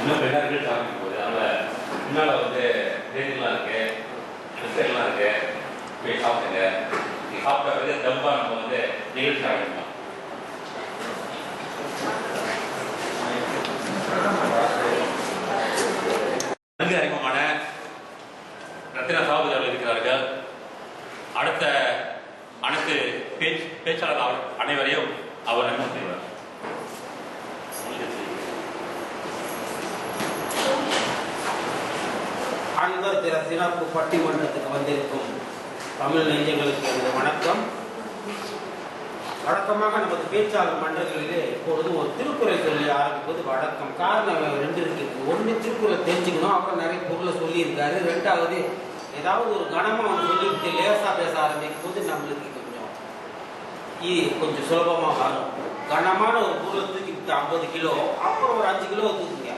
இன்னும் எல்லாருக்கும் சாப்பிடும் போது அதில் முன்னால் வந்து ரேட்டுலாம் இருக்கு, பிஸ்கெட்லாம் இருக்கு, போய் சாப்பிடுங்க. சாப்பிட்ட பிறகு தம்பாக நம்ம வந்து நிகழ்ச்சி ஆகிடணும். நன்கு அறிமுகமான ரத்தின சாபுதி அவர்கள் இருக்கிறார்கள். அடுத்த அனைத்து பேச்சாளர் அனைவரையும் அவர் அறிமுகம் செய்வார். அன்பர் திரு சிறப்பு பட்டிமன்றத்துக்கு வந்திருக்கும் தமிழ் நெஞ்சங்களுக்கு எனது வணக்கம். வழக்கமாக நமது பேச்சாளர் மன்றங்களிலே இப்பொழுது ஒரு திருக்குறள் சொல்லி ஆரம்பிப்பது வழக்கம். காரணம் ரெண்டு இருக்கு. ஒன்று திருக்குறள் தெரிஞ்சுக்கணும், அப்புறம் நிறைய பொருளை சொல்லியிருக்காரு. ரெண்டாவது ஏதாவது ஒரு கனமாக அவன் சொல்லிவிட்டு லேசாக பேச ஆரம்பிக்கும் போது நம்மளுக்கு கொஞ்சம் சுலபமாக வரும். கனமான ஒரு பொருளை தூக்கிட்டு 50 கிலோ, அப்புறம் ஒரு 5 கிலோ தூக்குங்க.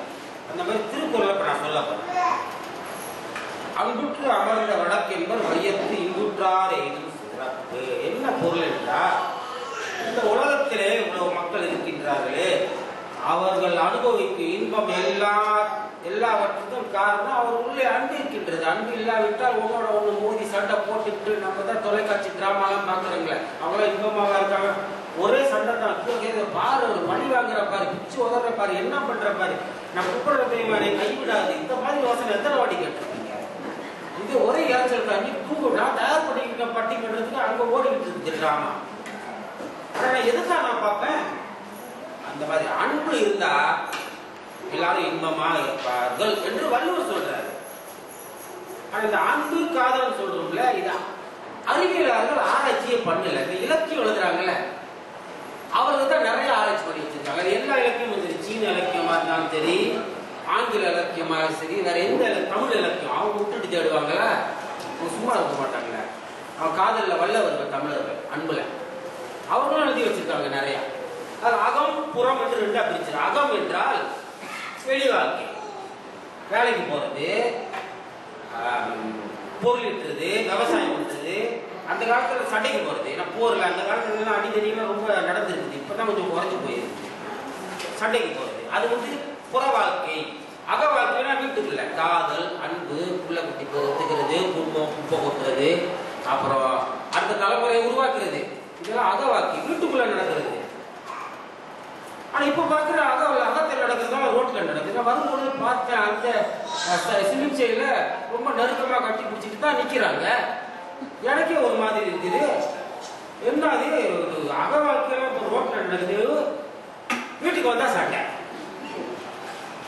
அந்த மாதிரி திருக்குறளை இப்போ நான் சொல்ல போறேன். அங்குற்று அமர்ந்த வடக்கென்பர் மையத்து இங்குற்றார் எய்தும் சிறப்பு. என்ன பொருள் என்றால், இந்த உலகத்திலே இவ்வளவு மக்கள் இருக்கின்றார்களே, அவர்கள் அனுபவிக்கும் இன்பம் எல்லாவற்றுக்கும் காரணம் அவர் உள்ளே அன்பு இருக்கின்றது. அன்பு இல்லாவிட்டால் உங்களோட ஒன்று மோதி சண்டை போட்டுட்டு நம்ம தான் தொலைக்காட்சி டிராமாலாம் பார்க்குறோங்களே, அவ்வளோ இன்பமாக இருக்காங்க. ஒரே சண்டை தான். பாரு, ஒரு மணி வாங்குற பாரு, பிச்சு உதற பாரு, என்ன பண்ற பாரு, நான் குப்பிட பெய்வானே கைவிடாது, இந்த மாதிரி யோசனை எத்தனை வாட்டி கேட்டிருக்கீங்க? இது ஒரே இறைச்சல் தான். நீ தூங்கு, நான் தயார் பண்ணிக்கிட்ட பட்டிமன்றத்துக்கு அங்கே ஓடிக்கிட்டு இருக்கு டிராமா. ஆனால் எதுதான் நான் பார்ப்பேன், அந்த மாதிரி அன்பு இருந்தா எல்லாரும் இன்பமாக இருப்பார்கள் என்று வள்ளுவர் சொல்றாரு. ஆனா இந்த அன்பு காதல் சொல்றோம்ல, இது அறிவியலாளர்கள் ஆராய்ச்சியே பண்ணல. இந்த இலக்கியம் எழுதுறாங்கல்ல, அவர்கள் தான் நிறைய ஆராய்ச்சி பண்ணி வச்சிருக்காங்க. எல்லா இலக்கியமும் சரி, சீன இலக்கியமா இருந்தாலும் சரி, ஆங்கில இலக்கியமாக சரி, வேற எந்த தமிழ் இலக்கியம் அவங்க விட்டுட்டு தேடுவாங்களா? அவங்க சும்மா இருக்க மாட்டாங்களே. அவன் காதலில் வல்லவர்கள் தமிழர்கள் அன்புல அவர்களும் எழுதி வச்சிருக்காங்க நிறைய. அது அகம் புறம் என்று ரெண்டா பிரிச்சு. அகம் என்றால் வெளி வாழ்க்கை, வேலைக்கு போறது, பொருள் ஈட்டுறது, விவசாயம் பண்றது. அந்த காலத்துல சண்டைக்கு போறது, ஏன்னா போர்ல அந்த காலத்துல அடிக்கடிலாம் ரொம்ப நடந்துருக்குது. இப்பதான் கொஞ்சம் குறைஞ்சு போயிருக்கு. சண்டைக்கு போறது அது வந்து புற வாழ்க்கை. அக வாழ்க்கைனா வீட்டுக்குள்ள காதல், அன்பு, புள்ள குட்டி ஒத்துக்கிறது, குடும்பம் குப்பை கொட்டுறது, அப்புறம் அடுத்த தலைமுறையை உருவாக்குறது, இதெல்லாம் அக வாழ்க்கை, வீட்டுக்குள்ள நடக்கிறது. ஆனா இப்ப பாக்குற அகத்தில் நடக்கிறதா ரோட்ல நடக்குது. நான் வரும்போது பார்த்தேன், அந்த சிகிச்சையில ரொம்ப நெருக்கமா கட்டி பிடிச்சிட்டு தான் நிக்கிறாங்க. எனக்கே ஒரு மாதிரி இருக்குது. என்ன அது அக வாழ்க்கையில ரோட்ல நடக்குது, வீட்டுக்கு வந்தா சண்டை.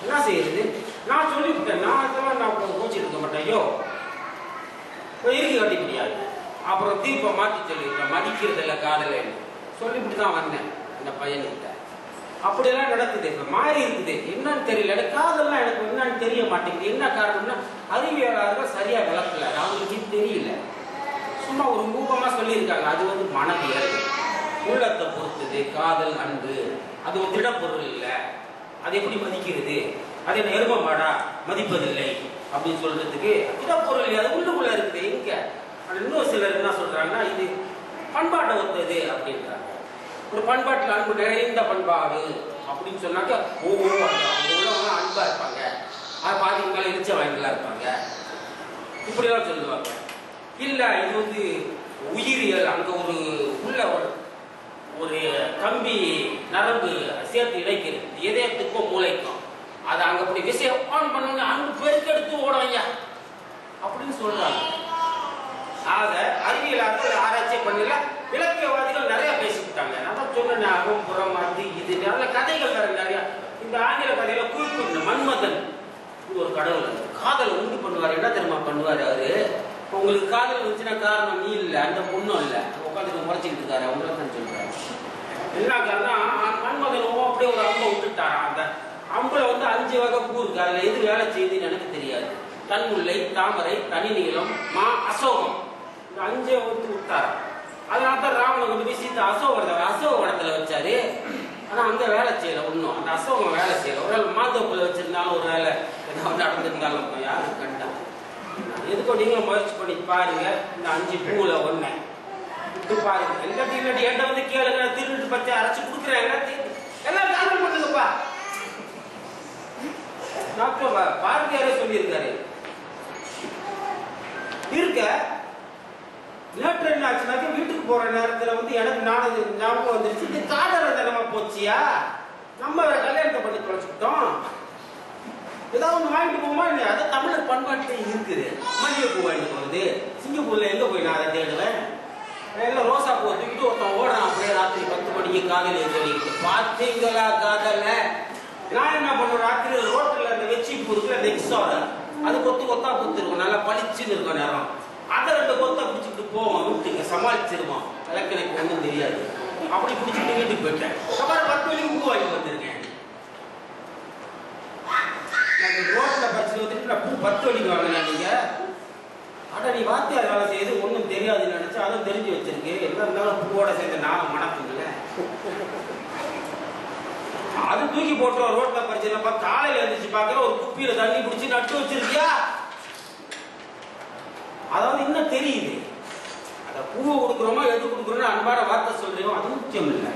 என்ன செய்யுது? நான் சொல்லிவிட்டேன், நான் கோச்சிட்டு இருக்க மாட்டேன். ஐயோ இறுதி கட்டி முடியாது. அப்புறம் தீர்ப்பை மாற்றி சொல்லிவிட்டேன், மதிக்கிறது இல்லை காதல சொல்லிவிட்டு தான் வந்தேன் இந்த பையன்கிட்ட. அப்படியெல்லாம் நடக்குது. இப்ப மாறி இருக்குது. என்னன்னு தெரியல. எனக்கு காதல்லாம் எனக்கு என்னன்னு தெரிய மாட்டேங்குது. என்ன காரணம்னா அறிவியலாளர்கள் சரியா விளக்கல, அவங்களுக்கு தெரியல. சும்மா ஒரு ரூபமா சொல்லியிருக்காங்க. அது வந்து மனதியல், உள்ளத்தை பொறுத்தது. காதல், அன்பு அது ஒரு திடப்பொருள் இல்லை. அது எப்படி மதிக்கிறது? அது என்ன எரும மாடா மதிப்பதில்லை அப்படின்னு சொல்றதுக்கு திடப்பொருள் இல்லை, அது உள்ளுக்குள்ள இருக்குது. எங்க இன்னும் சிலர் என்ன சொல்றாங்கன்னா, இது பண்பாட்டை ஒத்தது அப்படின்றாங்க. ஒரு பண்பாட்டில் அன்பு நிறைந்த பண்பாடு அப்படின்னு சொன்னாக்க உள்ளவங்க அன்பா இருப்பாங்க, அதை பாத்தீங்கன்னா இழிச்ச வாய்களா இருப்பாங்க, இப்படிலாம் சொல்லுவாங்க. இல்ல இது வந்து உயிரியல், அங்க ஒரு உள்ள ஒரு கம்பி நரம்பு சேர்த்து இணைக்கிறது இதயத்துக்கும் மூளைக்கும். அது அங்க அப்படி விஷயம் ஆன் பண்ண அன்பு பெருக்கெடுத்து ஓடுவாங்க அப்படின்னு சொல்றாங்க. ஆக அறிவியலாளர்கள் ஆராய்ச்சி பண்ணல, இலக்கியவாதிகள் நிறைய பேசிக்கிட்டாங்க. நான் சொன்ன அகம் புறம் அது இது நல்ல கதைகள் வேற நிறைய. இந்த ஆங்கில கதையில குறிப்பிட்ட மன்மதன் ஒரு கடவுள் காதலை உண்டு பண்ணுவார். என்ன தெரியுமா பண்ணுவாரு அவரு? உங்களுக்கு காதல் வந்துச்சுன்னா காரணம் நீ இல்லை, அந்த பொண்ணும் இல்லை, உட்காந்து முறைச்சிக்கிட்டு இருக்காரு. அவங்கள தான் சொல்றாரு. என்ன காரணம்? மன்மதன் அப்படியே ஒரு அம்பை விட்டுட்டாரா. அந்த அம்புல வந்து 5 வகை பூ இருக்கு. அதுல எது வேலை செய்யுதுன்னு எனக்கு தெரியாது. தன்முல்லை, தாமரை, தனி நீளம், மா, அசோகம், இந்த 5 ஊத்து விட்டாரா. அதனால தான் ராவணன் கொண்டு போய் சீதா அசோகவனத்துல வச்சாரு. ஆனா அங்க வேலை செய்யல ஒன்றும். அந்த அசோகம் வேலை செய்யல. ஒரு வேலை மாந்தோப்புல வச்சிருந்தாலும் ஒரு வேலை ஏதாவது நடந்திருந்தாலும் யாரும் கண்டா. எதுக்கும் நீங்க முயற்சி பண்ணி பாருங்க. இந்த 5 பூவுல ஒண்ணு விட்டு பாருங்க. எல்லாத்தையும் இல்லாட்டி என்கிட்ட வந்து கேளுங்க, திருட்டு பச்சை அரைச்சு கொடுக்குறேன். எல்லாம் காதல் பண்ணுங்கப்பா. டாக்டர் பாரதியாரே சொல்லியிருக்காரு. இருக்க நேற்று என்ன ஆச்சுனாக்க வீட்டுக்கு போற நேரத்துல எனக்கு ஞாபகம் வந்துருச்சு, இது காதல தினமா போச்சியா, நம்ம கல்யாணத்தை பண்ணி தொலைச்சுக்கிட்டோம், ஏதாவது ஒண்ணு வாங்கிட்டு போமா. அதை தமிழர் பண்பாட்டு இருக்குது. மல்லிகை பூ வாங்கிட்டு போகுது. சிங்கப்பூர்ல எங்க போய் நான் அதை தேடுவேன். எல்லாம் ரோசா பூ தூக்கிட்டு ஒருத்தன் ஓடுறான் அப்படியே ராத்திரி 10 மணிக்கு காதலியை சொல்லிக்கிட்டு. பார்த்தீங்களா காதல? நான் என்ன பண்ணுவேன், ராத்திரி ரோட்டில் அந்த வெச்சி பூ இருக்குல்ல, அந்த எக்ஸோட அது கொத்தா குத்துருக்கும், நல்லா பளிச்சுன்னு இருக்கும் நேரம். அதை 2 கொத்தா பிடிச்சிக்கிட்டு போவோம் வீட்டுக்கு, சமாளிச்சிருவோம். எனக்கு ஒன்றும் தெரியாது. அப்படி பிடிச்சிட்டு வீட்டுக்கு போயிட்டேன். அப்புறம் 10 மணிக்கு பூ வாங்கிட்டு வந்திருக்கேன். ரோட்ல பறிச்சு வந்துட்டு நான் பூ 10 மணிக்கு வாங்கினேன். நீங்க ஆனா நீ வாத்தியார் வேலை செய்யுது ஒன்றும் தெரியாதுன்னு நினைச்சா அதுவும் தெரிஞ்சு வச்சிருக்கு. என்ன இருந்தாலும் பூவோட சேர்ந்து நானும் மணக்குங்கல்ல. அது தூக்கி போட்டுருவோம் ரோட்ல பறிச்சுப்பா. காலையில எழுந்திரிச்சு பாக்குற ஒரு குப்பியில தண்ணி பிடிச்சி நட்டு வச்சிருக்கியா. அதாவது இன்னும் தெரியுது. அந்த பூவை கொடுக்குறோமோ எது கொடுக்குறோம்னு அன்பான வார்த்தை சொல்றோம், அது முக்கியம் இல்லை.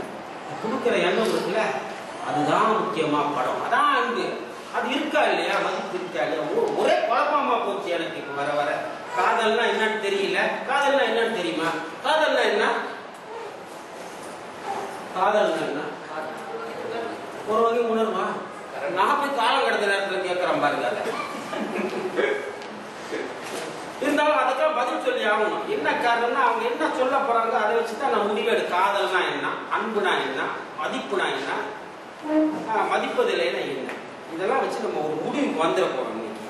கொடுக்குற எண்ணம் இருக்குல்ல, அதுதான் முக்கியமா படம். அதான் அன்பு. அது இருக்கா இல்லையா, மதிப்பு இருக்கா இல்லையா? ஒரே குழப்பமா போச்சு எனக்கு இப்ப வர வர. காதல்னா என்னன்னு தெரியல. காதல்னா என்னன்னு தெரியுமா? காதல்னா என்ன? காதல்னா என்ன? ஒரு வகை உணர்வா? நான் போய் காலம் கடந்த நேரத்தில் கேட்கிறேன் பாருங்க. அதை இருந்தாலும் அதுக்கெல்லாம் பதில் சொல்லி ஆகணும். என்ன காரணம்னா அவங்க என்ன சொல்ல போறாங்க அதை வச்சுதான் நான் முடிவெடு. காதல்னா என்ன, அன்புனா என்ன, மதிப்புனா என்ன, மதிப்பதில்லைன்னா என்ன, இதெல்லாம் வச்சு நம்ம ஒரு முடிவுக்கு வந்துட போறோம். இன்னைக்கு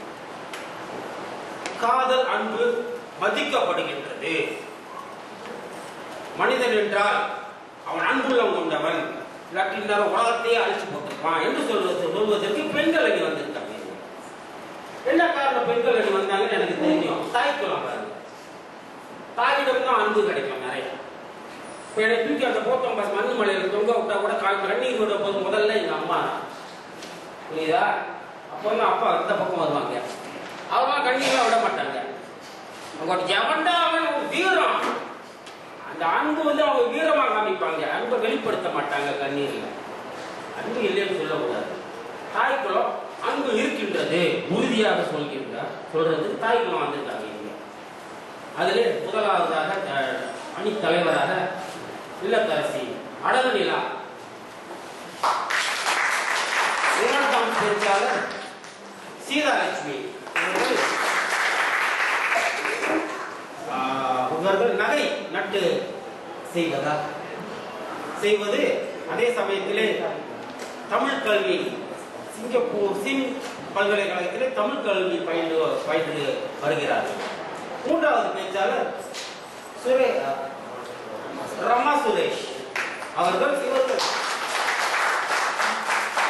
காதல் அன்பு மதிக்கப்படுகின்றது. மனிதன் என்றால் அவன் அன்புள்ளம் கொண்டவன், இல்லாட்டி உலகத்தையே அழிச்சு போட்டிருப்பான் என்று சொல்வதற்கு பெண்கள் அணி வந்திருக்காங்க. என்ன காரணம் பெண்கள் அணி வந்தாங்கன்னு எனக்கு தெரியும். தாய்க்குளம் பாருங்க, தாயிடம் தான் அன்பு கிடைக்கும் நிறைய. இப்போ எனக்கு தூக்கி அந்த போத்தம் பாஸ் மண்ணு மலையில தொங்க விட்டா கூட கண்ணீர் விட போது முதல்ல எங்க அம்மா தான். புரியுதா? அப்போதான் அப்பா இந்த பக்கம் வருவாங்க. அவங்களாம் கண்ணீர்லாம் விட மாட்டாங்க. அவங்க எவன்டா அவன் வீரம். அந்த அன்பு அவங்க வீரமா காமிப்பாங்க. அன்பை வெளிப்படுத்த மாட்டாங்க கண்ணீர்ல. அன்பு இல்லைன்னு சொல்லக்கூடாது. தாய்க்குளம் அன்பு இருக்கின்றது உறுதியாக சொல்றது தாய்க்குளம் வந்திருக்காங்க. அதிலே முதலாவதாக அணி தலைவராக இல்லத்தரசி அழகு நிலா, இரண்டாம் பேச்சாளர் சீதாலட்சுமி. இவர்கள் நகை நட்டு செய்வது, அதே சமயத்திலே தமிழ் கல்வி சிங்கப்பூர் சிங் பல்கலைக்கழகத்திலே தமிழ் கல்வி பயின்று வருகிறார்கள். மூன்றாவது பேச்சாளர் ரமா சுரேஷ் அவர்கள்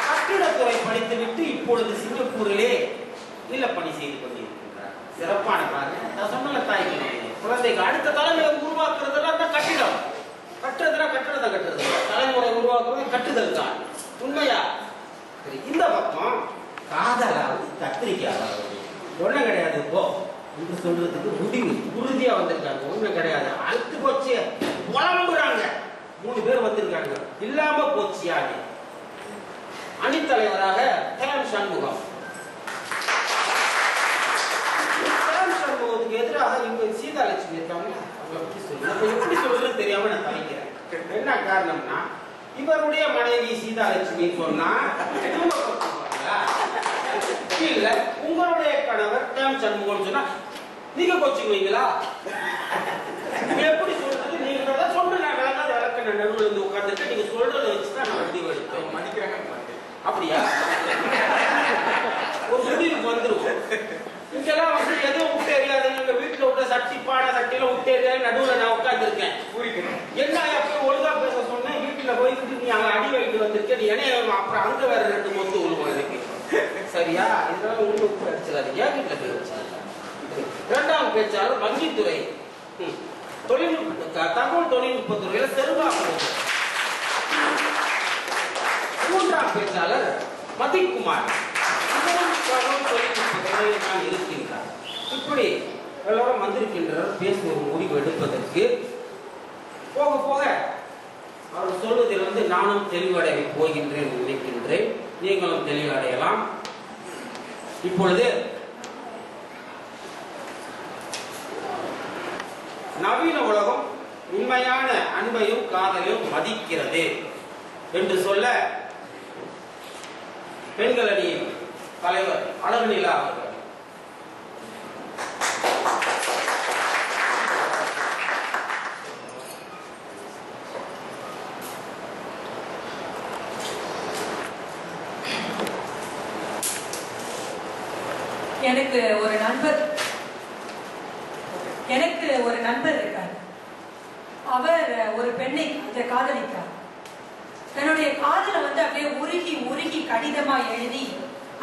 கட்டிடத்துறை படித்துவிட்டு இப்பொழுது சிங்கப்பூரிலே இல்ல பணி செய்து கொண்டிருக்கின்றார். சிறப்பான பாருங்க. சொன்ன தாய்க்கு குழந்தைக்கு அடுத்த தலைமுறை உருவாக்குறதுலாம் கட்டிடம் கட்டுறதுனா கட்டுறது தலைமுறை உருவாக்குறது கட்டுதல் தான். உண்மையா? இந்த பக்கம் காதலா கத்திரிக்காய் ஒண்ணும் கிடையாது இப்போ என்று சொல்றதுக்கு முடிவு உறுதியா வந்திருக்காங்க. ஒண்ணும் கிடையாது, அழுத்து போச்சு புலம்புறாங்க. 3 பேர் வந்திருக்காங்க. இல்லாம போச்சியாங்க. அணித்தலைவராக தேம் சண்முகம். தேம் சண்முகத்துக்கு எதிராக இவங்க சீதாலட்சுமி இருக்காங்க. எப்படி சொல்றது தெரியாம நான் தவிக்கிறேன். என்ன காரணம்னா இவருடைய மனைவி சீதாலட்சுமி சொன்னா இல்ல, உங்களுடைய கணவர் தேம் சண்முகம் சொன்னா நீங்க கோச்சுக்குவீங்களா? எப்படி சொல்றது? நீங்க சொன்ன விளக்காத விளக்க நடுவில் இருந்து உட்கார்ந்துட்டு நீங்க சொல்றதை வச்சுதான் நான் முடிவு எடுப்பேன். மதிக்கிறாங்க அப்படியா? ஒரு முடிவுக்கு வந்துருவோம். இங்கெல்லாம் எதுவும் விட்டு எரியாது. எங்க வீட்டுல விட்ட சட்டி பாட சட்டியில விட்டு எரியாது. நடுவில் நான் உட்கார்ந்து இருக்கேன். என்ன போய் ஒழுங்கா பேச சொன்னேன். வீட்டுல போயிட்டு நீ அங்க அடி வாங்கிட்டு வந்திருக்க. நீ என்ன அப்புறம் அங்க வேற 2 மொத்து உழுவோம் எனக்கு. சரியா? இதெல்லாம் உங்களுக்கு அடிச்சிடாது. ஏன் வீட்டுல போய் வச்சாங்க. 2ஆம் பேச்சாளர் வங்கித்துறை தகவல் தொழில்நுட்பத்துறையில செல்வாக்கு. 3ஆம் பேச்சாளர் மதிக்குமார் தகவல் தொழில்நுட்பத்துறையில் நான் இருக்கின்றார். இப்படி எல்லோரும் வந்திருக்கின்றனர் பேசி ஒரு முடிவு எடுப்பதற்கு. போக போக அவர் சொல்வதில் நானும் தெளிவடைய போகின்றேன் நினைக்கின்றேன். நீங்களும் தெளிவடையலாம். இப்பொழுது நவீன உலகம் உண்மையான அன்பையும் காதலையும் மதிக்கிறது என்று சொல்ல பெண்கள் அணியின் தலைவர் அழகுநிலா அவர்கள். எனக்கு ஒரு நண்பர் இருக்கார். அவர் ஒரு பெண்ணை காதலித்தார். தன்னுடைய காதலை அப்படியே உருகி உருகி கடிதமா எழுதி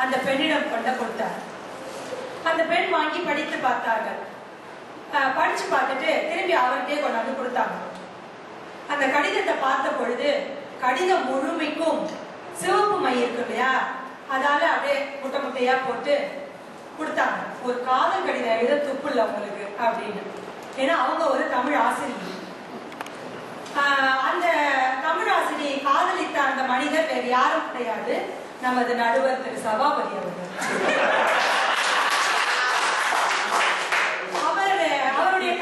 அந்த பெண்ணிடம் கொண்டு கொடுத்தார். அந்த பெண் வாங்கி படித்து பார்த்தார்கள். படிச்சு பார்த்துட்டு திரும்பி அவர்கிட்டே கொண்டாந்து கொடுத்தாங்க. அந்த கடிதத்தை பார்த்த பொழுது கடிதம் முழுமைக்கும் சிவப்பு மை இருக்கு இல்லையா, அதால அப்படியே முட்டை முட்டையா போட்டு கொடுத்தாங்க. ஒரு காதல் கடிதம் எழுத துப்பு இல்லை உங்களுக்கு அப்படின்னு. ஏன்னா அவங்க ஒரு தமிழ் ஆசிரியர். அந்த தமிழ் ஆசிரியை காதலித்த அந்த மனிதர் வேறு யாரும் கிடையாது, நமது நடுவர் திரு சபாபதி அவர்கள். அவருடைய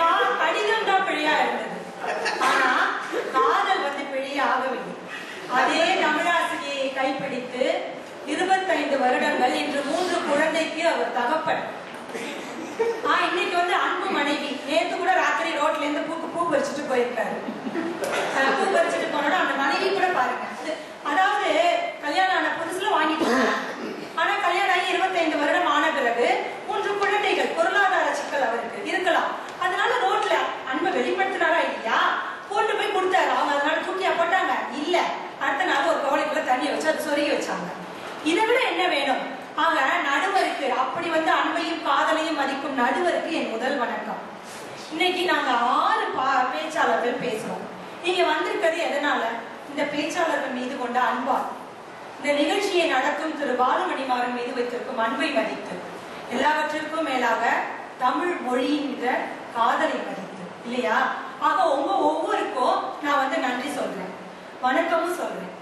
கடிதம் தான் பிழையா இருந்தது, ஆனா காதல் பிழையே ஆகவில்லை. அதே தமிழாசிரியை கைப்பிடித்து 25 வருடங்கள், இன்று 3 குழந்தைக்கு அவர் தகப்பன். இன்னைக்கு அன்பு மனைவி. நேத்து கூட ராத்திரி ரோட்ல இருந்து பூ பறிச்சுட்டு போயிருக்காரு. பூ பறிச்சுட்டு போனோட அந்த மனைவி கூட பாருங்க. அதாவது கல்யாணம் ஆன புதுசுல வாங்கிட்டு, ஆனா கல்யாணம் ஆகி 25 வருடம் ஆன பிறகு 3 குழந்தைகள். பொருளாதார சிக்கல் அவருக்கு இருக்கலாம், அதனால ரோட்ல அன்பை வெளிப்படுத்தினாரா இல்லையா, கொண்டு போய் கொடுத்தாரு. அவங்க அதனால தூக்கியா போட்டாங்க இல்ல, அடுத்த நாள் ஒரு கவலைக்குள்ள தண்ணி வச்சு அது சொருகி வச்சாங்க. இதை விட என்ன வேணும்? ஆக நடுவருக்கு அப்படி அன்பையும் காதலையும் மதிக்கும் நடுவருக்கு என் முதல் வணக்கம். இன்னைக்கு நாங்க 6 பேச்சாளர்கள் பேசுறோம். நீங்க வந்திருக்கிறது எதனால? இந்த பேச்சாளர்கள் மீது கொண்ட அன்பால். இந்த நிகழ்ச்சியை நடத்தும் திரு பாலுமணிமாறன் மீது வைத்திருக்கும் அன்பை மதித்து, எல்லாவற்றிற்கும் மேலாக தமிழ் மொழியின் மீது காதலை மதித்து இல்லையா? ஆக உங்க ஒவ்வொருக்கும் நான் நன்றி சொல்றேன், வணக்கமும் சொல்றேன்.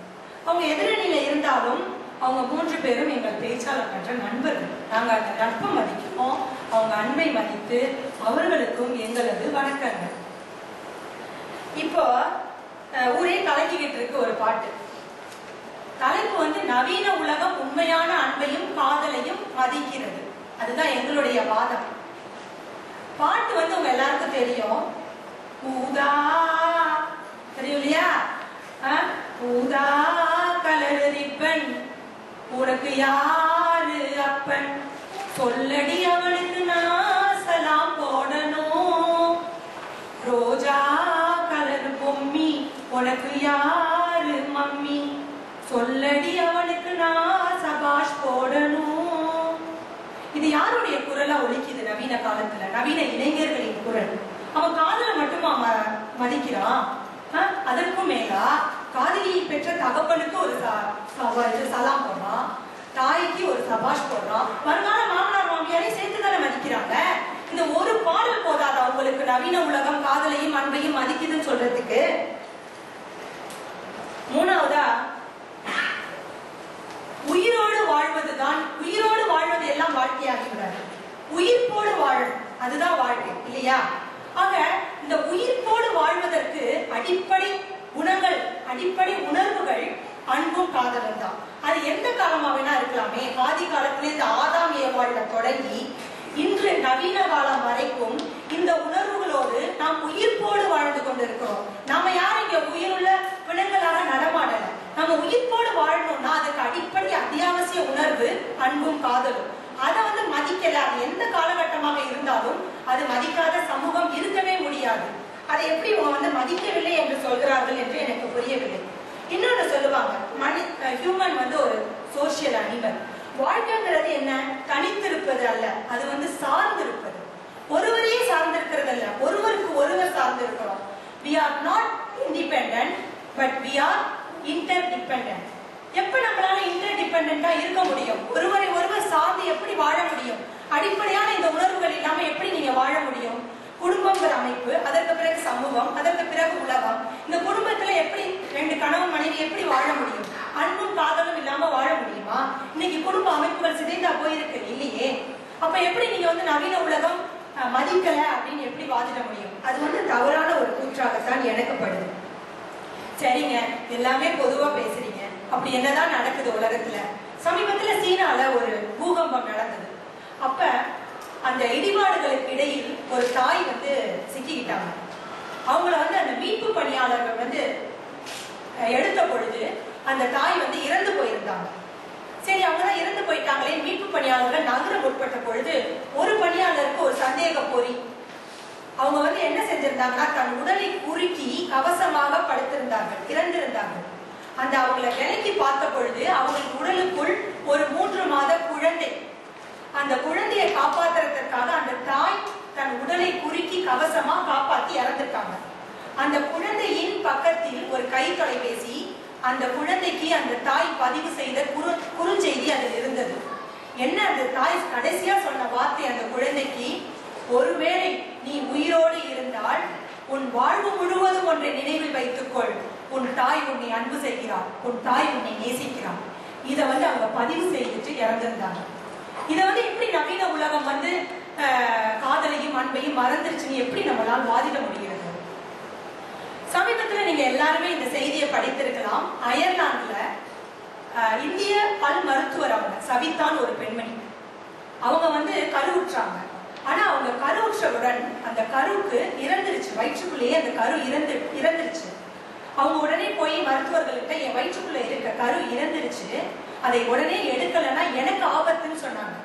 அவங்க எதிரணியில இருந்தாலும் அவங்க 3 பேரும் எங்கள் பேச்சாளர் கற்ற நண்பர்கள். நாங்க அந்த நட்பை மதிக்கிறோம், அவங்க அன்பை மதித்து அவர்களுக்கும் எங்களது வணக்கங்கள். இப்போ ஊரே கலக்கிக்கிட்டு இருக்கு ஒரு பாட்டு. தலைப்பு நவீன உலகம் உண்மையான அன்பையும் காதலையும் மதிக்கிறது. அதுதான் எங்களுடைய வாதம். பாட்டு உங்க எல்லாருக்கும் தெரியும். ஊதா தெரியும் இல்லையா? ஊதா கலர் ரிப்பன், உனக்கு யாரு அப்பன், சொல்லடி அவனுக்கு நான் சலாம் போடணும். ரோஜா கலர் பொம்மி, உனக்கு யாரு மம்மி, சொல்லடி அவனுக்கு நான் சபாஷ் போடணும். இது யாருடைய குரலா ஒலிக்குது நவீன காலத்துல? நவீன இளைஞர்களின் குரல். அவன் காதலை மட்டுமா மதிக்கிறான்? அதற்கும் மேலா காதலியை பெற்ற தகப்பனுக்கு ஒரு சலாம் போடுறான், தாய்க்கு ஒரு சபாஷ் போடுறான், வருங்கால மாமனார் மாமியாரை சேர்த்துதானே மதிக்கிறாங்க. இந்த ஒரு பாடல் போதாது அவங்களுக்கு நவீன உலகம் காதலையும் அன்பையும் மதிக்குதுன்னு சொல்றதுக்கு? மூணாவதா, உயிரோடு வாழ்வதுதான், உயிரோடு வாழ்வது எல்லாம் வாழ்க்கையாகிவிடாது, உயிர்ப்போடு வாழும் அதுதான் வாழ்க்கை இல்லையா? ஆக இந்த உயிர்ப்போடு வாழ்வதற்கு அடிப்படை குணங்கள், அடிப்படை உணர்வுகள் அன்பும் காதலும் தான். அது எந்த காலமா வேணா இருக்கலாமே. ஆதி காலத்திலே இந்த ஆதாம் ஏவாள்ல தொடங்கி இன்று நவீன காலம் வரைக்கும் இந்த உணர்வுகளோடு நாம் உயிர்ப்போடு வாழ்ந்து கொண்டிருக்கிறோம். நாம யாரும் இங்க உயிருள்ள விலங்குகளாக நடமாடல. நம்ம உயிர்ப்போடு வாழணும்னா அதுக்கு அடிப்படை அத்தியாவசிய உணர்வு அன்பும் காதலும். அதை மதிக்கல, அது எந்த காலகட்டமாக இருந்தாலும் அது மதிக்காத சமூகம் இருக்கவே முடியாது. அதை எப்படி இவங்க மதிக்கவில்லை என்று சொல்கிறார்கள் என்று எனக்கு புரியவில்லை. இன்னொன்னு சொல்லுவாங்க, ஹியூமன் ஒரு சோசியல் அனிமல். வாழ்க்கைங்கிறது என்ன? தனித்திருப்பது அல்ல, அது சார்ந்திருப்பது. ஒருவரையே சார்ந்திருக்கிறது அல்ல, ஒருவருக்கு ஒருவர் சார்ந்திருக்கிறோம். we are not independent but we are interdependent. எப்ப நம்மளால இன்டர்டிபெண்டண்டா இருக்க முடியும்? ஒருவரை ஒருவர் சார்ந்து எப்படி வாழ முடியும்? அடிப்படையான இந்த உணர்வுகள் இல்லாம எப்படி நீங்க வாழ முடியும்? குடும்பங்கிற அமைப்பு, அதற்கு பிறகு சமூகம், அதற்கு பிறகு உலகம். இந்த குடும்பத்துல எப்படி 2 கணவன் மனைவி எப்படி வாழ முடியும்? அன்பும் காதலும் இல்லாம வாழ முடியுமா? இன்னைக்கு குடும்ப அமைப்புகள் சிதைந்தா போயிருக்கு இல்லையா? அப்ப எப்படி நீங்க வந்து நவீன உலகம் மதிக்கல அப்படின்னு எப்படி வாதிட முடியும்? அது வந்து தவறான ஒரு கூற்றாகத்தான் எனக்கு படுது. சரிங்க, எல்லாமே பொதுவா பேசுறீங்க. அப்படி என்னதான் நடக்குது உலகத்துல? சமீபத்துல சீனால ஒரு பூகம்பம் நடந்தது. அப்ப அந்த இடிபாடுகளுக்கு இடையில் ஒரு தாய் வந்து சிக்கிக்கிட்டாங்க. அவங்கள வந்து அந்த மீட்பு பணியாளர்கள் வந்து எடுத்த பொழுது அந்த தாய் வந்து இறந்து போயிருந்தாங்க. சரி, அவங்கதான் இறந்து போயிட்டாங்களே, மீட்பு பணியாளர்கள் நகர முற்பட்ட பொழுது ஒரு பணியாளருக்கு ஒரு சந்தேக பொறி. அவங்க வந்து என்ன செஞ்சிருந்தாங்கன்னா, தன் உடலை குறுக்கி கவசமாக படுத்திருந்தார்கள், இறந்திருந்தார்கள். அந்த அவங்களை விலைக்கு பார்த்த பொழுது அவங்களுக்கு உடலுக்குள் ஒரு 3 மாத குழந்தை. அந்த குழந்தையை காப்பாற்றுறதுக்காக அந்த தாய் தன் உடலை குறுக்கி கவசமா காப்பாத்தி இறந்துட்டாங்க. அந்த குழந்தையின் பக்கத்தில் ஒரு கை தொலைபேசி, அந்த குழந்தைக்கு அந்த தாய் பதிவு செய்த குறுஞ்செய்தி அதில் இருந்தது. என்ன அந்த தாய் கடைசியா சொன்ன வார்த்தை அந்த குழந்தைக்கு, ஒருவேளை நீ உயிரோடு இருந்தால் உன் வாழ்வு முழுவதும் ஒன்றை நினைவில் வைத்துக்கொள், உன் தாய் உன்னை அன்பு செய்கிறார், உன் தாய் உன்னை நேசிக்கிறார். இதை வந்து அவங்க பதிவு செய்துட்டு இறந்திருந்தாங்க. இதை வந்து எப்படி நவீன உலகம் வந்து காதலையும் அன்பையும் மறந்துருச்சுன்னு எப்படி நம்மளால் வாதிட முடிகிறது? சமீபத்துல நீங்க எல்லாருமே இந்த செய்தியை படித்திருக்கலாம். அயர்லாந்துல இந்திய பல் மருத்துவர் அவங்க சவிதான் ஒரு பெண்மணி. அவங்க வந்து கருவுற்றாங்க. ஆனா அவங்க கருவுற்றவுடன் அந்த கருவுக்கு இறந்துருச்சு, வயிற்றுக்குள்ளேயே அந்த கரு இறந்துருச்சு. அவங்க உடனே போய் மருத்துவர்கள்கிட்ட, என் வயிற்றுக்குள்ள இருக்க கரு இறந்துருச்சு, அதை உடனே எடுக்கலன்னா எனக்கு ஆபத்துன்னு சொன்னாங்க.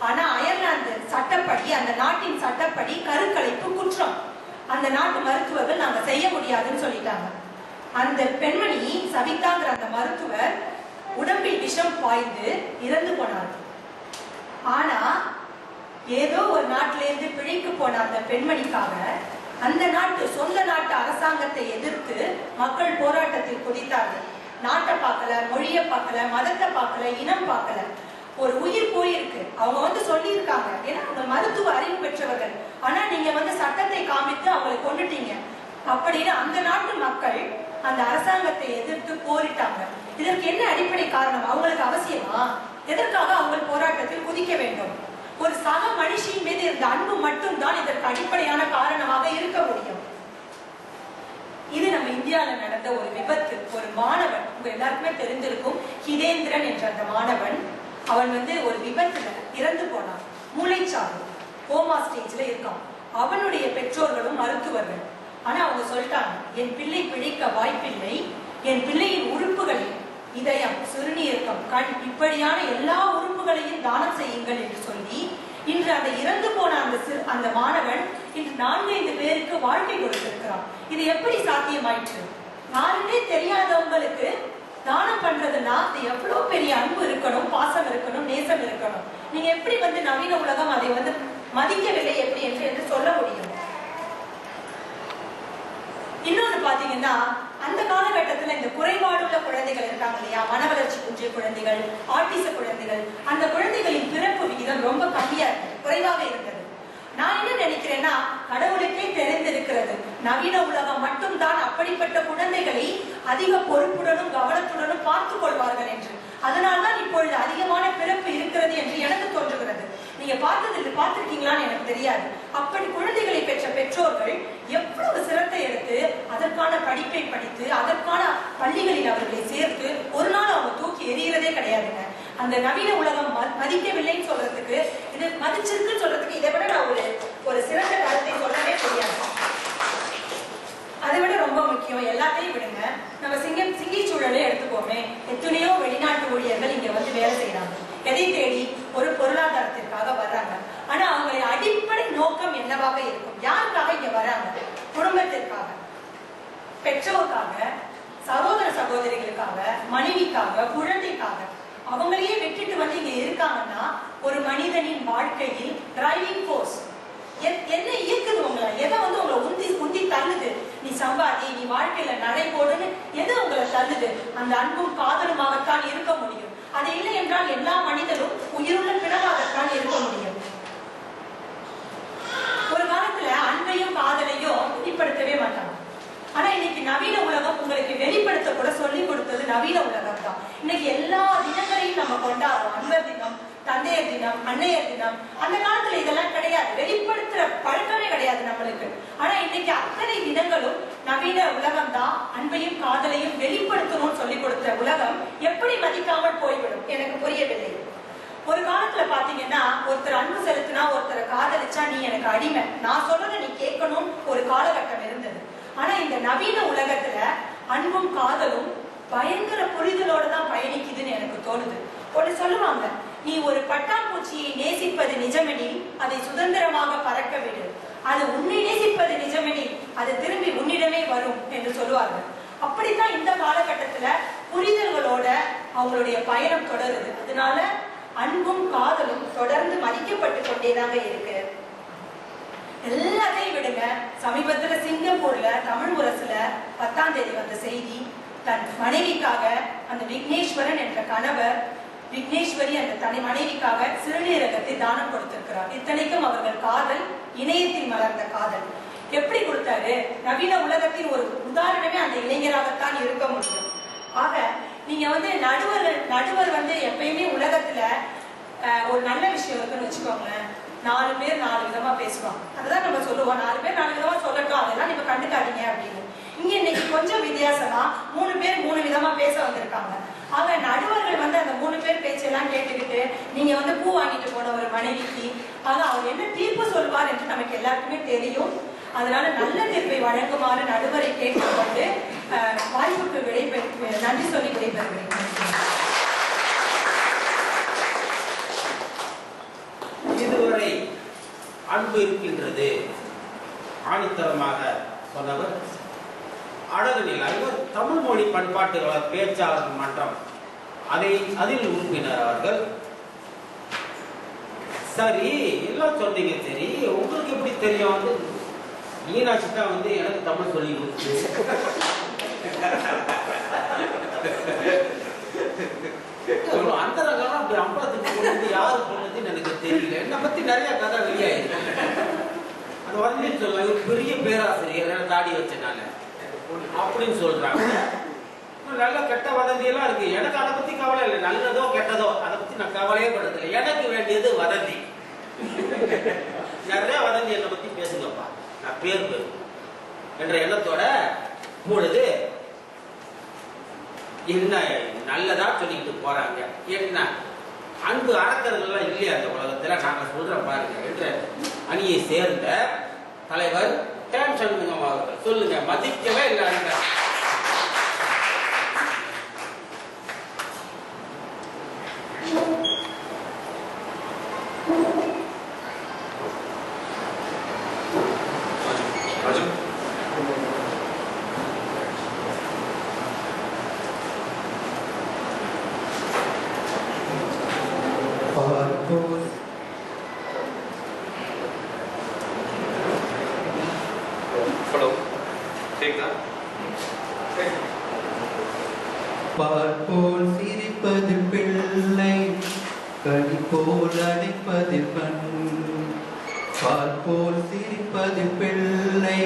ஆனா அயர்லாந்து சட்டப்படி, அந்த நாட்டின் சட்டப்படி கருக்கலைப்பு குற்றம். அந்த நாட்டு மருத்துவர்கள் நாங்க செய்ய முடியாதுன்னு சொல்லிட்டாங்க. அந்த பெண்மணி சவிதாங்கிற அந்த மருத்துவர் உடம்பில் விஷம் பாய்ந்து இறந்து போனார். ஆனா ஏதோ ஒரு நாட்டில இருந்து பிழைக்கு போன அந்த பெண்மணிக்காக அந்த நாட்டு சொந்த நாட்டு அரசாங்கத்தை எதிர்த்து மக்கள் போராட்டத்தில் குதித்தார்கள். நாட்டை பார்க்கல, மொழியை பார்க்கல, மதத்தை பார்க்கல, இனம் பார்க்கல, ஒரு உயிர் போயிருக்கு. அவங்க வந்து சொல்லி இருக்காங்க, ஏன்னா அவங்க மருத்துவ அறிவு பெற்றவர்கள், ஆனா நீங்க வந்து சட்டத்தை காமித்து அவங்களை கொண்டுட்டீங்க அப்படின்னு அந்த நாட்டு மக்கள் அந்த அரசாங்கத்தை எதிர்த்து போரிட்டாங்க. இதற்கு என்ன அடிப்படை காரணம்? அவங்களுக்கு அவசியமா? எதற்காக அவங்க போராட்டத்தில் குதிக்க வேண்டும்? ஒரு சக மனுஷியின் மீது இருந்த அன்பு மட்டும்தான் இதற்கு அடிப்படையான காரணமாக இருக்க முடியும். இது நம்ம இந்தியாவில் நடந்த ஒரு விபத்து. ஒரு மாணவன், உங்க எல்லாருக்குமே தெரிந்திருக்கும், ஹிதேந்திரன் என்ற அந்த மாணவன், அவன் வந்து ஒரு விபத்துல இறந்து போனான். மூளைச்சாவு, கோமா ஸ்டேஜ்ல இருக்கான். அவனுடைய பெற்றோர்களும் மருத்துவர்கள். ஆனா அவங்க சொல்லிட்டாங்க, என் பிள்ளை பிழைக்க வாய்ப்பில்லை, என் பிள்ளையின் உறுப்புகளில் இதயம், சிறுநீரகம், கண், இப்படியான எல்லா உறுப்புகளையும் தானம் செய்யுங்கள் என்று சொல்லி இன்று அந்த இறந்து போன அந்த மாணவன் இன்று 4-5 பேருக்கு வாழ்க்கை கொடுத்திருக்கிறான். இது எப்படி சாத்தியமாயிற்று? யாருன்னே தெரியாதவங்களுக்கு தானம் பண்றதுன்னா அது எவ்வளவு பெரிய அன்பு இருக்கணும், பாசம் இருக்கணும், நேசம் இருக்கணும். நீங்க எப்படி வந்து நவீன உலகம் அதை வந்து மதிக்கவில்லை எப்படி என்று சொல்ல முடியும்? இன்னொன்னு பாத்தீங்கன்னா, அந்த காலகட்டத்துல இந்த குறைபாடுள்ள குழந்தைகள் இருக்காங்க இல்லையா, மனவளர்ச்சி குன்றிய குழந்தைகள், ஆட்டிச குழந்தைகள், அந்த குழந்தைகளின் பிறப்பு விகிதம் ரொம்ப கம்மியா இருக்கு, குறைவாக இருந்தது. நான் என்ன நினைக்கிறேன்னா, கடவுளுக்கே தெரிந்திருக்கிறது நவீன உலகம் மட்டும்தான் அப்படிப்பட்ட குழந்தைகளை அதிக பொறுப்புடனும் கவனத்துடனும் பார்த்துக் கொள்வார்கள் என்று. அதனால்தான் இப்பொழுது அதிகமான பிறப்பு இருக்கிறது என்று எனக்கு தோன்றுகிறது. நீங்க பார்த்திருக்கீங்களான்னு எனக்கு தெரியாது. அப்படி குழந்தைகளை பெற்ற பெற்றோர்கள் எவ்வளவு சிரத்தை எடுத்து அதற்கான படிப்பை படித்து அதற்கான பள்ளிகளில் அவர்களை சேர்த்து ஒரு நாள் அவங்க தூக்கி எறிகிறதே கிடையாதுங்க. அந்த நவீன உலகம் மதிக்கவில்லைன்னு சொல்றதுக்கு, இது மதிச்சிருக்குன்னு சொல்றதுக்கு இதை விட நான் ஒரு சிறந்த கருத்தை சொல்லவே முடியாது. அதை விட ரொம்ப முக்கியம், எல்லாத்தையும் விடுங்க, நம்ம சிங்கி சூழலே எடுத்துக்கோமே. எத்தனையோ வெளிநாட்டு ஊழியர்கள் இங்க வந்து வேலை செய்யறாங்க. எதை தேடி? ஒரு பொருளாதாரத்திற்காக வர்றாங்க. ஆனா அவங்களுடைய அடிப்படை நோக்கம் என்னவாக இருக்கும்? யாருக்காக இங்க வர்றாங்க? குடும்பத்திற்காக, பெற்றோருக்காக, சகோதர சகோதரிகளுக்காக, மனைவிக்காக, குழந்தைக்காக. அவங்களையே விட்டுட்டு வந்து இங்க இருக்காங்கன்னா ஒரு மனிதனின் வாழ்க்கையில் டிரைவிங் ஃபோர்ஸ் என்ன இயக்குது? உங்களை எதை வந்து உங்களை உந்தி தள்ளுது? நீ சம்பாதி, நீ வாழ்க்கையில நடை போடுன்னு எது உங்களை தள்ளுது? அந்த அன்பும் காதலுமாகத்தான் இருக்க முடியும். அது இல்லை என்றால் எல்லா மனிதனும் உயிருள்ள பிணமாகத்தான் இருக்க முடியும். ஒரு காலத்துல அன்பையும் காதலையும் வெளிப்படுத்தவே மாட்டாங்க. ஆனா இன்னைக்கு நவீன உலகம் உங்களுக்கு வெளிப்படுத்த கூட சொல்லி கொடுத்தது நவீன உலகம் தான். இன்னைக்கு எல்லா தினங்களையும் நம்ம கொண்டாடுறோம். அன்பர் தினம், தந்தையர் தினம், அன்னையர் தினம். அந்த காலத்துல இதெல்லாம் கிடையாது, வெளிப்படுத்துற பழக்கமே கிடையாது நம்மளுக்கு. ஆனா இன்னைக்கு அத்தனை தினங்களும் நவீன உலகம் தான் அன்பையும் காதலையும் வெளிப்படுத்தணும்னு சொல்லி கொடுத்த உலகம் எப்படி மதிக்காமல் போய்விடும் எனக்கு புரியவில்லை. ஒரு காலத்துல பாத்தீங்கன்னா ஒருத்தர் அன்பு செலுத்தினா, ஒருத்தரை காதலிச்சா நீ எனக்கு அடிமை, நான் சொல்றத நீ கேட்கணும் ஒரு காலகட்டம் இருந்தது. ஆனா இந்த நவீன உலகத்துல அன்பும் காதலும் பயங்கர புரிதலோட தான் பயணிக்குதுன்னு எனக்கு தோணுது. ஒன்று சொல்லுவாங்க, நீ ஒரு பட்டாம்பூச்சியை நேசிப்பது நிஜமெனில் அதை சுதந்திரமாக பறக்க விடு, அது உன்னை நேசிப்பது நிஜமெனில் அது திரும்பி உன்னிடமே வரும் என்று சொல்லுவார்கள். அப்படித்தான் இந்த காலகட்டத்துல புரிதல்களோட அவங்களுடைய பயணம் தொடருது. அதனால அன்பும் காதலும் தொடர்ந்து மதிக்கப்பட்டு கொண்டேதாங்க இருக்கு. எல்லாத்தையும் விடுங்க, சமீபத்துல சிங்கப்பூர்ல தமிழ் முரசுல 10ஆம் தேதி வந்த செய்தி, தன் மனைவிக்காக அந்த விக்னேஸ்வரன் என்ற கணவர் விக்னேஸ்வரி அந்த தனி மனைவிக்காக சிறுநீரகத்தை தானம் கொடுத்திருக்கிறார். இத்தனைக்கும் அவர்கள் காதல் இணையத்தில் மலர்ந்த காதல். எப்படி கொடுத்தாரு? நவீன உலகத்தின் ஒரு உதாரணமே அந்த இளைஞராகத்தான் இருக்க முடியும். ஆக நீங்க நடுவர் எப்பயுமே உலகத்துல ஒரு நல்ல விஷயம் இருக்குன்னு வச்சுக்கோங்களேன், 4 பேர் 4 விதமா பேசுவாங்க. அதுதான் நம்ம சொல்லுவோம், 4 பேர் 4 விதமா சொல்லட்டும், அதெல்லாம் நீங்க கண்டுக்காதீங்க அப்படின்னு. இங்க இன்னைக்கு கொஞ்சம் வித்தியாசமா 3 பேர் 3 விதமா பேச வந்திருக்காங்க. ஆக நடுவர்கள் அந்த 3 பேர் பேச்செல்லாம் கேட்டுக்கிட்டு நீங்க பூ வாங்கிட்டு போன ஒரு மனைவிக்கு அவர் என்ன தீர்ப்பு சொல்வார் என்று நமக்கு எல்லாருக்குமே தெரியும். அதனால நல்ல தீர்ப்பை வழங்குமாறு நடுவரை கேட்டுக்கொண்டு வாய்ப்புக்கு நன்றி சொல்லி விடைபெறுகிறேன். இதுவரை அன்பு இருக்கின்றது ஆணித்தரமாக சொன்னவர் அழகுநிலை. இவர் தமிழ் மொழி பண்பாட்டு பேச்சாளர் மன்றம் அதில் உறுப்பினர் அவர்கள். சரி, எல்லாம் சொன்னீங்க. சரி, உங்களுக்கு எப்படி தெரியும்? மீனாட்சி தான் எனக்கு தமிழ் சொல்லி கொடுத்து அந்த ரகம் அப்படி அம்பலத்துக்கு போனது யாரு போனதுன்னு எனக்கு தெரியல. என்னை பத்தி நிறைய கதை வெளியாயிருக்கு. அது சொல்ல ஒரு பெரிய பேராசிரியர் தாடி வச்சனால அப்படின்னு சொல்றாங்க. நல்ல கெட்ட வதந்தி எல்லாம் இருக்கு. எனக்கு அதை பத்தி கவலை இல்லை, நல்லதோ கெட்டதோ அதை பத்தி நான் கவலையே படுறதில்லை. எனக்கு வேண்டியது வதந்தி. நிறைய வதந்தி என்னை பத்தி பேசுங்கப்பா, நான் பேர் என்ற எண்ணத்தோட பொழுது என்ன நல்லதா சொல்லிக்கிட்டு போறாங்க. என்ன அன்பு அறக்கறதுலாம் இல்லையா அந்த உலகத்துல? நாங்க சொல்ற பாருங்க என்ற அணியை சேர்ந்த தலைவர் டேம் சண்முகம் அவர்கள் சொல்லுங்க, மதிக்கவே இல்லை. பார்ப்போல் சிரிப்பது பிள்ளை, கனி போல் அணைப்பது கண். பார்ப்போல் சிரிப்பது பிள்ளை,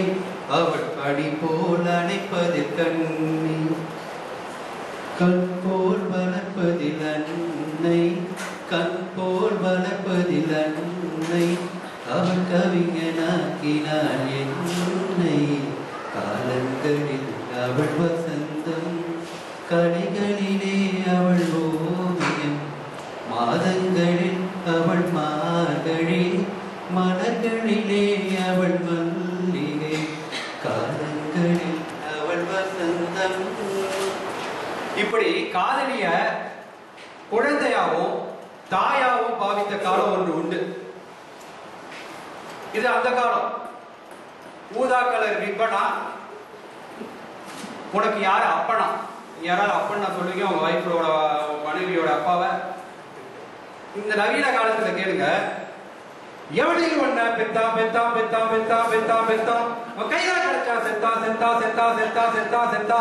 அவள் கனி போல் அணைப்பது கண்ணி. கண் போல் வளர்ப்பதில் அன்னை, கண் போல் வளர்ப்பதில் அன்னை. அவள் கவிஞனாக்கினாள் என்னை. காலங்களில் அவள் வசந்தம், கலைகளிலே அவள் ஓவியம். மாதங்களில் அவள் மார்கழி, மலர்களிலே அவள் மல்லிகை. காலங்களில் அவள் வசந்தம். இப்படி காதலிய குழந்தையாவும் தாயாவும் பாவித்த காலம் ஒன்று உண்டு. இது அந்த காலம். ஊதா கலர் ரிப்பனா, உனக்கு யாரு அப்பனா? யாராவது அப்பன்னா சொல்லுங்க உங்க வைஃபோட மனைவியோட அப்பாவை. இந்த நவீன காலத்துல கேளுங்க, எவனையும் ஒண்ண பெத்தா பெத்தா பெத்தா பெத்தா பெத்தா பெத்தா கையில கிடைச்சா செத்தா செத்தா செத்தா செத்தா செத்தா செத்தா.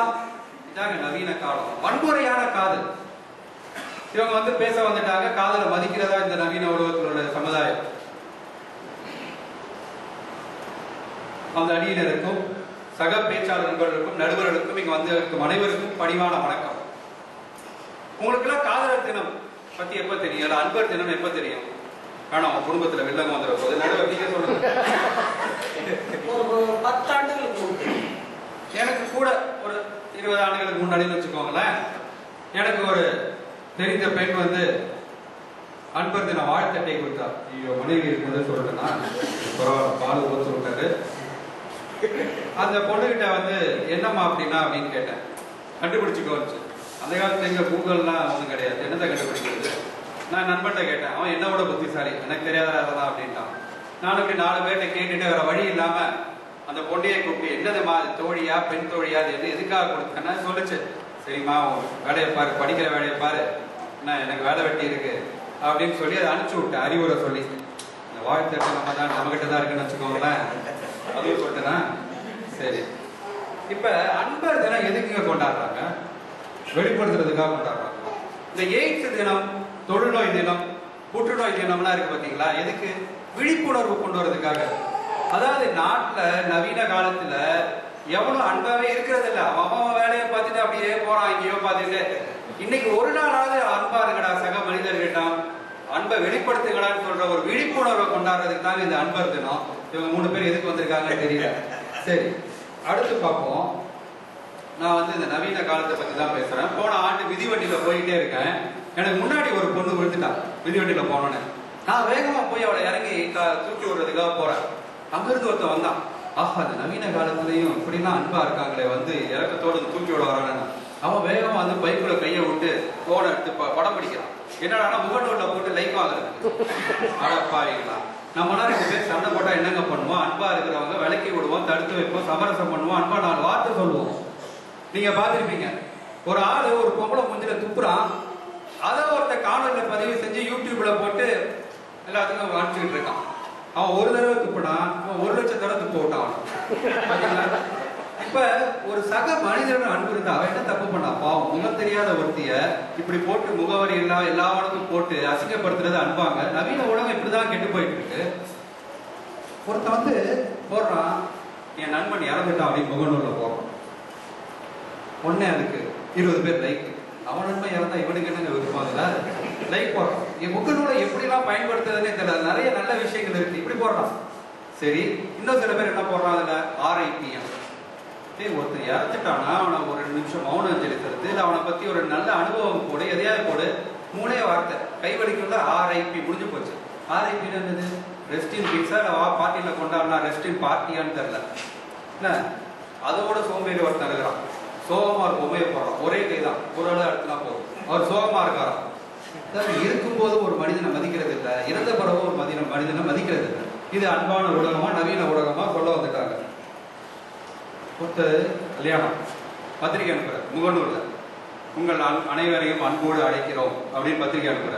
இதாங்க நவீன காலம். வன்முறையான காதல். இவங்க பேச வந்துட்டாங்க, காதலை மதிக்கிறதா இந்த நவீன உலகத்தில் உள்ள சமுதாயம். அந்த அணியினருக்கும் சக பேச்சாளர் நண்பர்களுக்கும் நடுவர்களுக்கும் இங்க வந்திருக்கும் அனைவருக்கும் பணிவான வணக்கம். உங்களுக்கு எல்லாம் காதலர் தினம் பத்தி எப்ப தெரியும்? அன்பர் தினம் எப்ப தெரியும்? வேணாம், உங்க குடும்பத்துல வெள்ளம் வந்துட போகுது. நடுவில் நீங்க சொல்லுங்க. ஒரு 10 ஆண்டுகளுக்கு முன்பு, எனக்கு கூட ஒரு 20 ஆண்டுகளுக்கு முன்னாடின்னு வச்சுக்கோங்களேன், எனக்கு ஒரு தெரிந்த பெண் வந்து அன்பர் தின வாழ்த்தட்டை கொடுத்தா. ஐயோ, மனைவி இருக்கும்போது சொல்லிட்டேன்னா பரவாயில்ல, பால் ஊற்று விட்டாரு. அந்த பொண்ணுகிட்ட வந்து என்னம்மா அப்படின்னா அப்படின்னு கேட்டேன். கண்டுபிடிச்சிக்கோச்சு. அந்த காலத்துல எங்க கூகுள்லாம் ஒன்றும் கிடையாது, என்னத்தை கண்டுபிடிக்கிறது? நான் நண்பன்கிட்ட கேட்டேன். அவன் என்னோட புத்திசாலி, எனக்கு தெரியாத அதெல்லாம் அப்படின்ட்டான். நானும் இப்படி 4 பேர்கிட்ட கேட்டுட்டு வேற வழி இல்லாம அந்த பொண்ணையை கூப்பிட்டு, என்னதுமா தோழியா பெண் தோழியா, அது எதுக்காக கொடுத்தேன்னா சொல்லுச்சு, சரிம்மா வேலையை பாரு, படிக்கிற வேலையை பாரு, என்ன எனக்கு வேலை வெட்டி இருக்கு அப்படின்னு சொல்லி அதை அனுப்பிச்சு விட்டேன், அறிவுரை சொல்லி. இந்த வாழ்த்து நம்மகிட்ட தான் இருக்குன்னு வச்சுக்கோங்களேன். அதுவும் சொல்லிட்டேன்னா சரி. இப்ப அன்பர் தினம் எதுக்குங்க கொண்டாடுறாங்க? வெளிப்படுத்துறதுக்காக கொண்டாடுறாங்க. இந்த எய்ட்ஸ் தினம், தொழுநோய் தினம், புற்றுநோய் தினம்லாம் இருக்கு பாத்தீங்களா? எதுக்கு? விழிப்புணர்வு கொண்டு வரதுக்காக. அதாவது நாட்டுல நவீன காலத்துல எவ்வளவு அன்பாவே இருக்கிறது இல்ல. அவன் வேலையை பார்த்துட்டு அப்படியே போறான், இங்கேயோ பார்த்துட்டு. இன்னைக்கு ஒரு நாளாவது அன்பா இருக்கடா சக மனிதர்கிட்ட, அன்பை வெளிப்படுத்துங்கடான்னு சொல்ற ஒரு விழிப்புணர்வை கொண்டாடுறதுக்கு தாங்க இந்த அன்பர் தினம். இவங்க 3 பேர் எதுக்கு வந்திருக்காங்கன்னு தெரியல. சரி, அடுத்து பார்ப்போம். நான் வந்து இந்த நவீன காலத்தை பத்தி தான் பேசுறேன். போன ஆண்டு மிதிவண்டியில போயிட்டே இருக்கேன். எனக்கு முன்னாடி ஒரு பொண்ணு விழுந்துட்டான் மிதிவண்டியில போனோன்னு. நான் வேகமா போய் அவளை இறங்கி தூக்கி விடுறதுக்காக போறேன். அங்கிருந்து ஒருத்தன் வந்தான். ஆஹா, அந்த நவீன காலத்திலையும் இப்படிலாம் அன்பா இருக்காங்களே, வந்து இறக்கத்தோடு தூக்கி விட வரானு. அவன் வேகமா வந்து பைக்குள்ள கையை விட்டு போனை எடுத்து படம் பிடிக்கிறான். என்னடா முகநூல்ல போட்டு லைக் வாங்குறது. அடப்பாவீங்களா, நம்ம 2 பேர் சண்டை போட்டா என்னங்க பண்ணுவோம்? அன்பா இருக்கிறவங்க விலக்கி விடுவோம், தடுத்து வைப்போம், சமரசம் பண்ணுவோம், அன்பா 4 வார்த்தை சொல்லுவோம். நீங்க பாத்திருப்பீங்க, ஒரு ஆளு ஒரு பொம்பளை மூஞ்சில துப்புறான், அதை ஒருத்த காணொலியில பதிவு செஞ்சு யூடியூப்ல போட்டு எல்லாத்துக்கும் அனுப்பிச்சுக்கிட்டு இருக்கான். அவன் ஒரு தடவை துப்புனான், அவன் 1 லட்சம் தடவை துப்பு விட்டான். இப்ப ஒரு சக மனிதன் அன்பு இருந்தா அவன் என்ன தப்பு பண்ணா? பாவம், முகம் தெரியாத ஒருத்திய இப்படி போட்டு முகவரி எல்லாம் எல்லாவனுக்கும் போட்டு அசிங்கப்படுத்துறது அன்பாங்க. நவீன உலகம் இப்படிதான் கெட்டு போயிட்டு இருக்கு. ஒருத்த வந்து போடுறான், என் நண்பன் இறந்துட்டான் அப்படின்னு முகநூல்ல போடுறான். உடனே அதுக்கு 20 பேர் லைக். அவன் நன்மை இறந்தா இவனுக்கு என்னங்க விருப்பாங்கல்ல, லைக் போடுறான். என் முகநூலை எப்படிலாம் பயன்படுத்துறதுன்னே தெரியல, நிறைய நல்ல விஷயங்கள் இருக்கு, இப்படி போடுறான். சரி, இன்னும் சில பேர் என்ன போடுறான்? அதுல RIPM. ஒருத்தர் இறந்துட்டானா அவனை ஒரு 2 நிமிஷம் மௌன அஞ்சலி செலுத்து, இல்லை அவனை பத்தி ஒரு நல்ல அனுபவம் போடு, எதையாவது போடு. 3 வார்த்தை கைவலிக்குள்ள RIP முடிஞ்சு போச்சு. RIP என்னது? ரெஸ்ட் இன் பீஸா, இல்லை பார்ட்டியில கொண்டாடலாம், ரெஸ்ட் இன் பார்ட்டியான்னு தெரியல. என்ன அதோட சோம்பேறி ஒருத்தர் இருக்கிறான், சோகமா ஒரு பொம்மையை போடுறான், ஒரே கைதான், ஒரு ஆளு அடுத்துனா போதும், அவர் சோகமா இருக்காராம். இருக்கும்போது ஒரு மனிதனை மதிக்கிறது இல்லை, இறந்த பிறகு ஒரு மனிதனை மதிக்கிறது இல்லை. இது அன்பான ஊடகமா நவீன ஊடகமா சொல்ல வந்துட்டாங்க. ஒருத்தர் கல்யாணம் பத்திரிகை அனுப்புற முகநூல்ல, உங்கள் அனைவரையும் அன்போடு அழைக்கிறோம் அப்படின்னு பத்திரிகை அனுப்புற.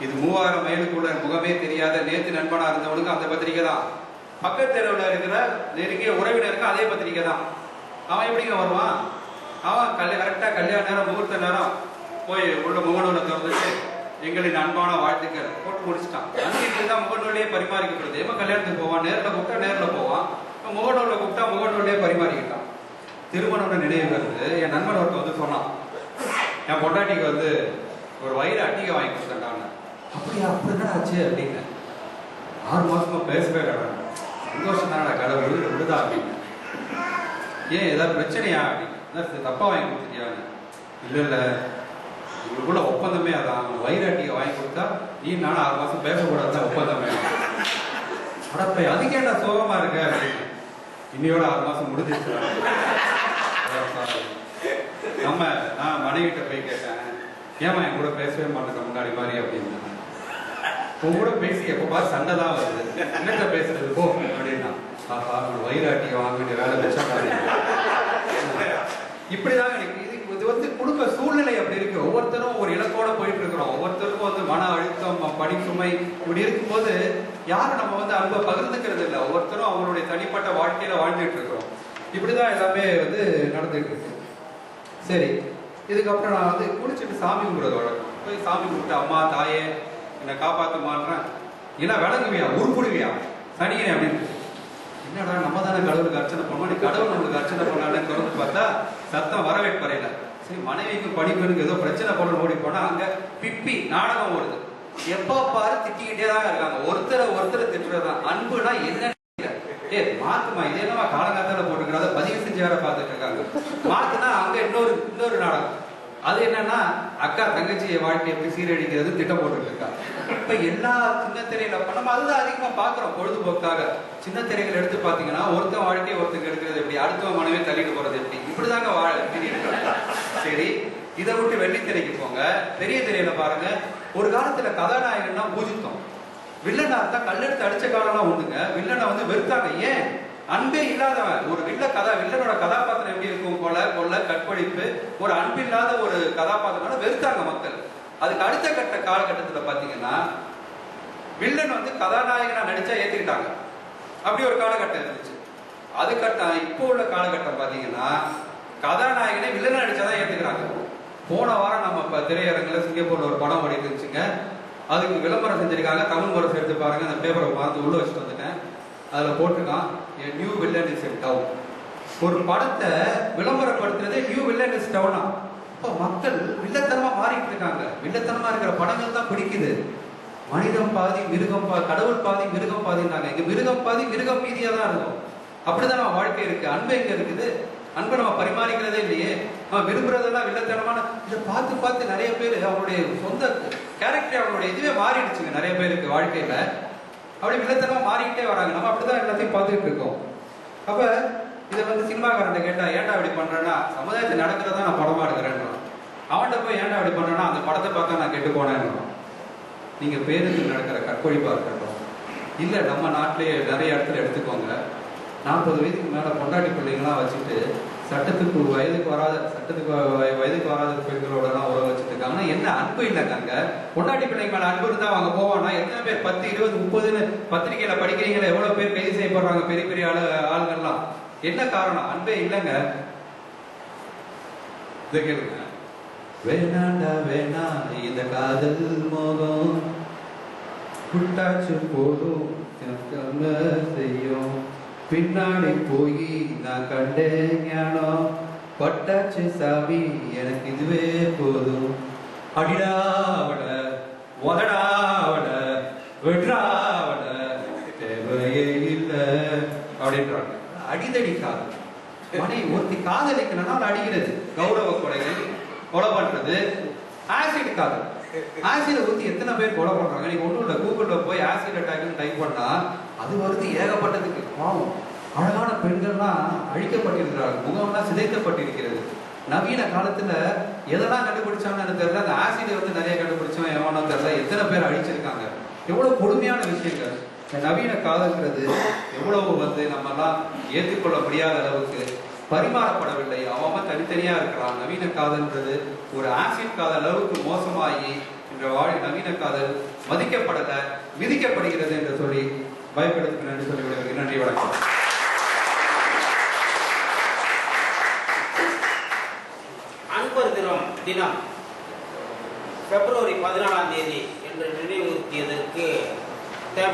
இது 3000 மைலுக்குள்ள முகமே தெரியாத நேத்து நண்பனா இருந்தவனுக்கு அந்த பத்திரிகை தான். பக்கத்து தெருவில் இருக்கிற நெருங்கிய உறவினருக்கு அதே பத்திரிகை தான். அவன் எப்படிங்க வருவான்? அவன் கரெக்டா கல்யாண நேரம் முகூர்த்த நேரம் போய் உள்ள முகநூலை திறந்துட்டு எங்களின் அன்பான வாழ்த்துக்கள் போட்டு முடிச்சுட்டான். அன்னைக்கு தான் முகநூலையே பரிமாறிக்கப்படுது. ஏமா கல்யாணத்துக்கு போவான், நேரில் கூப்பிட்டா நேரில் போவான், முகநூலில் கூப்பிட்டா முகநூலையே பரிமாறிக்கிட்டான். திருமணோட நினைவு வருது. என் நண்பன் ஒருத்த வந்து சொன்னான், என் பொண்டாட்டிக்கு வந்து ஒரு வயிறு அட்டிகை வாங்கி கொடுத்துட்டாங்க. அப்படியா, அப்படி என்ன ஆச்சு அப்படின்னு. 6 மாசமா பேசவே வேண்டாம், சந்தோஷம் தானடா கடவுள் விடுதா அப்படின்னு. ஏன் ஏதாவது பிரச்சனையா அப்படின்னு. தப்பா வாங்கி கொடுத்துட்டியான்னு. இல்லை இல்லை, இவங்களுக்குள்ள ஒப்பந்தமே அதான், வயிறாட்டியை வாங்கி கொடுத்தா நீ நானும் 6 மாசம் பேசக்கூடாது ஒப்பந்தமே. அடப்பை அதுக்கே நான் சோகமா இருக்க அப்படின்னு. இன்னையோட 6 மாசம் முடிஞ்சிச்சு. நான் மனைவிட்ட போய் கேட்டேன், ஏமா என் கூட பேசவே மாட்டேன் முன்னாடி மாதிரி அப்படின்னு. உன் கூட பேசி எப்ப பார்த்து சண்டை தான் வருது, என்னட்ட பேசுறது போ அப்படின்னா. வயிறாட்டியை வாங்கின வேலை வச்சா இப்படிதான் எனக்கு இது வந்து குடும்ப சூழ்நிலை அப்படி இருக்கு. ஒவ்வொருத்தரும் ஒரு இலக்கோட போயிட்டு இருக்கிறோம். ஒவ்வொருத்தருக்கும் வந்து மன அழுத்தம், பணிச்சுமை இப்படி இருக்கும்போது யாரும் நம்ம வந்து அன்பை பகிர்ந்துக்கிறது இல்லை. ஒவ்வொருத்தரும் அவங்களுடைய தனிப்பட்ட வாழ்க்கையில வாழ்ந்துட்டு இருக்கிறோம். இப்படிதான் எல்லாமே வந்து நடந்துட்டு இருக்கு. சரி, இதுக்கப்புறம் நான் வந்து குளிச்சுட்டு சாமி கும்பிடுறது வழக்கம். போய் சாமி கும்பிட்டு, அம்மா தாயே என்னை காப்பாற்ற மாட்டேன், ஏன்னா விளங்குவியா உருப்பிடுவியா சனியனே அப்படின்னு. என்னடா நம்ம தானே கடவுளுக்கு அர்ச்சனை பண்ணுவோம், நீ கடவுள் நம்மளுக்கு அர்ச்சனை பண்ணாலும் திறந்து பார்த்தா சத்தம் வரவேற்பறையில சரி, மனைவிக்கும் படிப்பெருக்கு ஏதோ பிரச்சனை போல ஓடி போனா அங்க பிப்பி நாடகம் ஓடுது. எப்ப பாரு திட்டிக்கிட்டே தான் இருக்காங்க. ஒருத்தரை திட்டுறதுதான். அன்புனா என்ன? மாத்துமா இது என்னமா காலங்காத்தால போட்டுக்கிறத பதிவு செஞ்சு வேற பார்த்துட்டு இருக்காங்க. மாத்துனா அங்க இன்னொரு நாடகம். அது என்னன்னா அக்கா தங்கச்சி வாழ்க்கை எப்படி சீரழிக்கிறது திட்டம் போட்டுட்டு இருக்கா. இப்ப எல்லா சின்ன திரையில நம்ம அதுதான் அதிகமா பாக்குறோம் பொழுதுபோக்காக. சின்ன திரைகள் எடுத்து பாத்தீங்கன்னா ஒருத்தன் வாழ்க்கையை ஒருத்தருக்கு எடுக்கிறது எப்படி, அடுத்த மனவே தள்ளிட்டு போறது எப்படி, இப்படிதாங்க வாழ சரி. இதை விட்டு வெள்ளித்திரைக்கு போங்க. பெரிய திரையில பாருங்க, ஒரு காலத்துல கதாநாயகன்னா பூஜித்தோம். வில்லனா இருந்தா கல்லெடுத்து அடிச்ச காலம்லாம் உண்டுங்க. வில்லனை வந்து வெறுத்தாங்க. ஏன்? அன்பே இல்லாதவன். ஒரு வில்லனோட கதாபாத்திரம் எப்படி இருக்கும்? கொலை கற்பழிப்பு, ஒரு அன்பில்லாத ஒரு கதாபாத்திரம் வெறுத்தாங்க மக்கள். அதுக்கு அடுத்த காலகட்டத்துல பாத்தீங்கன்னா வில்லன் வந்து கதாநாயகனா நடிச்சா ஏத்துக்கிட்டாங்க. அப்படி ஒரு காலகட்டம் இருந்துச்சு. இப்போ உள்ள காலகட்டம் பாத்தீங்கன்னா கதாநாயகனே வில்லன் நடிச்சாதான் ஏத்துக்கிறாங்க. போன வாரம் நம்ம திரையரங்குல சிங்கப்பூர்ல ஒரு படம் ஓடிட்டு இருந்துச்சுங்க. அதுக்கு விளம்பரம் செஞ்சிருக்காங்க. தமிழ் முரசு எடுத்து பாருங்க. அந்த பேப்பரை மறந்து உள்ள வச்சுட்டு வந்துட்டேன். அதுல போட்டிருக்கான் a new villain is in town. ஒரு படத்தை விளம்பரப்படுத்துறதே நியூ வில்லன் இஸ் டவுனா. இப்போ மக்கள் வில்லத்தனமா மாறிட்டு இருக்காங்க. வில்லத்தனமா இருக்கிற படங்கள் தான் பிடிக்குது. மனிதம் பாதி மிருகம் கடவுள் பாதி மிருகம் பாதினாங்க. இங்க மிருகம் பாதி மிருகம் மீதியா தான் இருக்கும். அப்படிதான் நம்ம வாழ்க்கை இருக்கு. அன்பு எங்க இருக்குது? அன்பை நம்ம பரிமாறிக்கிறதே இல்லையே. நம்ம விரும்புறதெல்லாம் வில்லத்தனமான இதை பார்த்து நிறைய பேர் அவங்களுடைய சொந்த கேரக்டர் அவங்களுடைய இதுவே மாறிடுச்சுங்க. நிறைய பேருக்கு வாழ்க்கையில அப்படி வில்லத்தனமா மாறிக்கிட்டே வராங்க. நம்ம அப்படிதான் எல்லாத்தையும் பார்த்துட்டு இருக்கோம். அப்ப இதை வந்து சினிமாக்காரன் கேட்டா ஏன்டா அப்படி பண்றேன்னா, சமுதாயத்தில் நடக்கிறதா நான் படமா எடுக்கிறேன். அவன்கிட்ட போய் ஏன்டா அப்படி பண்றேன்னா அந்த படத்தை பார்த்தா நான் கெட்டு போனேன்னு. நீங்க பேருந்து நடக்கிற கற்பழிப்பா இருக்கட்டும், இல்ல நம்ம நாட்டிலேயே நிறைய இடத்துல எடுத்துக்கோங்க. 40 வயதுக்கு மேல பொண்டாட்டி பிள்ளைங்களாம் வச்சுட்டு சட்டத்துக்கு வயதுக்கு வராத பெண்களோட எல்லாம் உறவு வச்சுட்டு இருக்காங்கன்னா என்ன அன்பு இல்லைங்க. பொண்டாட்டி பிள்ளைங்க மேல அன்பு இருந்தா அவங்க போவானா? எத்தனை பேர் 10, 20, 30 பத்திரிகையில படிக்கிறீங்களா? எவ்வளவு பேர் கைது செய்யப்படுறாங்க பெரிய பெரிய ஆளுங்கள்லாம். என்ன காரணம்? அன்பே இல்லைங்க. இதை கேளுங்க. வேணாண்டா வேணா இந்த காதல் மோகம் குட்டாச்சு போடும் செய்யும். பின்னாடி போய் நான் கண்டேன் ஞானம். பட்டாச்சு சாமி எனக்கு இதுவே போதும். அடிடாவட உதடாவட வெற்றாவட தேவையே இல்லை அப்படின்றாங்க. அடிதடி காதல். மனை ஒருத்தி காதலிக்கணும்னா அடிக்கிறது, கௌரவ கொலைகள், கொலை பண்றது, ஆசிட் காதல். ஆசிட் ஊத்தி எத்தனை பேர் கொலை பண்றாங்க? நீங்க ஒண்ணும் இல்ல, கூகுள்ல போய் ஆசிட் அட்டாக்னு டைப் பண்ணா அது வருது ஏகப்பட்டதுக்கு. பாவம், அழகான பெண்கள்லாம் அழிக்கப்பட்டிருக்கிறார்கள், முகம்லாம் சிதைக்கப்பட்டிருக்கிறது. நவீன காலத்துல எதெல்லாம் கண்டுபிடிச்சான்னு தெரியல. அந்த ஆசிட் வந்து நிறைய கண்டுபிடிச்சவன் எவனோ தெரியல. எத்தனை பேர் அழிச்சிருக்காங்க. எவ்வளவு கொடுமையான விஷயங்கள். நவீன காதல்ங்கிறது எவ்வளவு வந்து நம்ம எல்லாம் ஏற்றுக்கொள்ள முடியாத அளவுக்கு பரிமாறப்படவில்லை. அவன் தனித்தனியா இருக்கிறான். நவீன காதல்ன்றது ஒரு ஆசிட் காதல் அளவுக்கு மோசமாகி என்ற நவீன காதல் மதிக்கப்படல, விதிக்கப்படுகிறது என்று சொல்லி பயப்படுத்துகிறேன் என்று சொல்லி விடுகிறேன். நன்றி, வணக்கம். அன்பர் தினம் பிப்ரவரி 14ஆம் தேதி என்று நினைவுறுத்தியதற்கு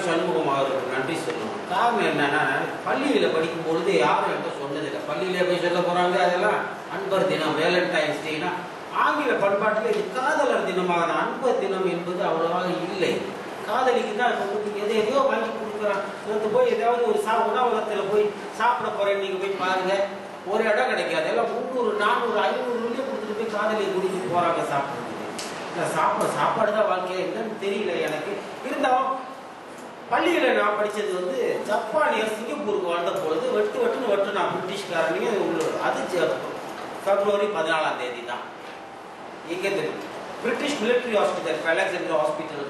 சண்முகம் அவருக்கு நன்றி சொல்லணும். காரணம் என்னன்னா, பள்ளியில் படிக்கும் பொழுது யாரும் என்கிட்ட சொன்னதில்லை. பள்ளியில போய் சொல்ல போறாங்க அதெல்லாம் அன்பர் தினம், வேலண்டைன்ஸ் டேனா ஆங்கில பண்பாட்டில் இது காதலர் தினமான அன்பர் தினம் என்பது அவ்வளவாக இல்லை. காதலிக்கு தான் எதையோ வாங்கி கொடுக்குறான். நேற்று போய் ஏதாவது ஒரு உணவகத்தில் போய் சாப்பிட போறேன்னு நீங்க போய் பாருங்க, ஒரு இடம் கிடைக்காது. எல்லாம் 300, 400, 500 கொடுத்துட்டு போய் காதலியை குடிச்சிட்டு போறாங்க சாப்பிடுறதுக்கு. சாப்பாடு தான் வாழ்க்கையா என்னன்னு தெரியல எனக்கு. இருந்தாலும் பள்ளியில நான் படிச்சது வந்து ஜப்பானியர் சிங்கப்பூருக்கு வந்த பொழுது வெட்டுன்னு நான் பிரிட்டிஷ்காரனையே அது பிப்ரவரி 14ஆம் தேதி தான். இங்க British military hospital, Alexander hospital,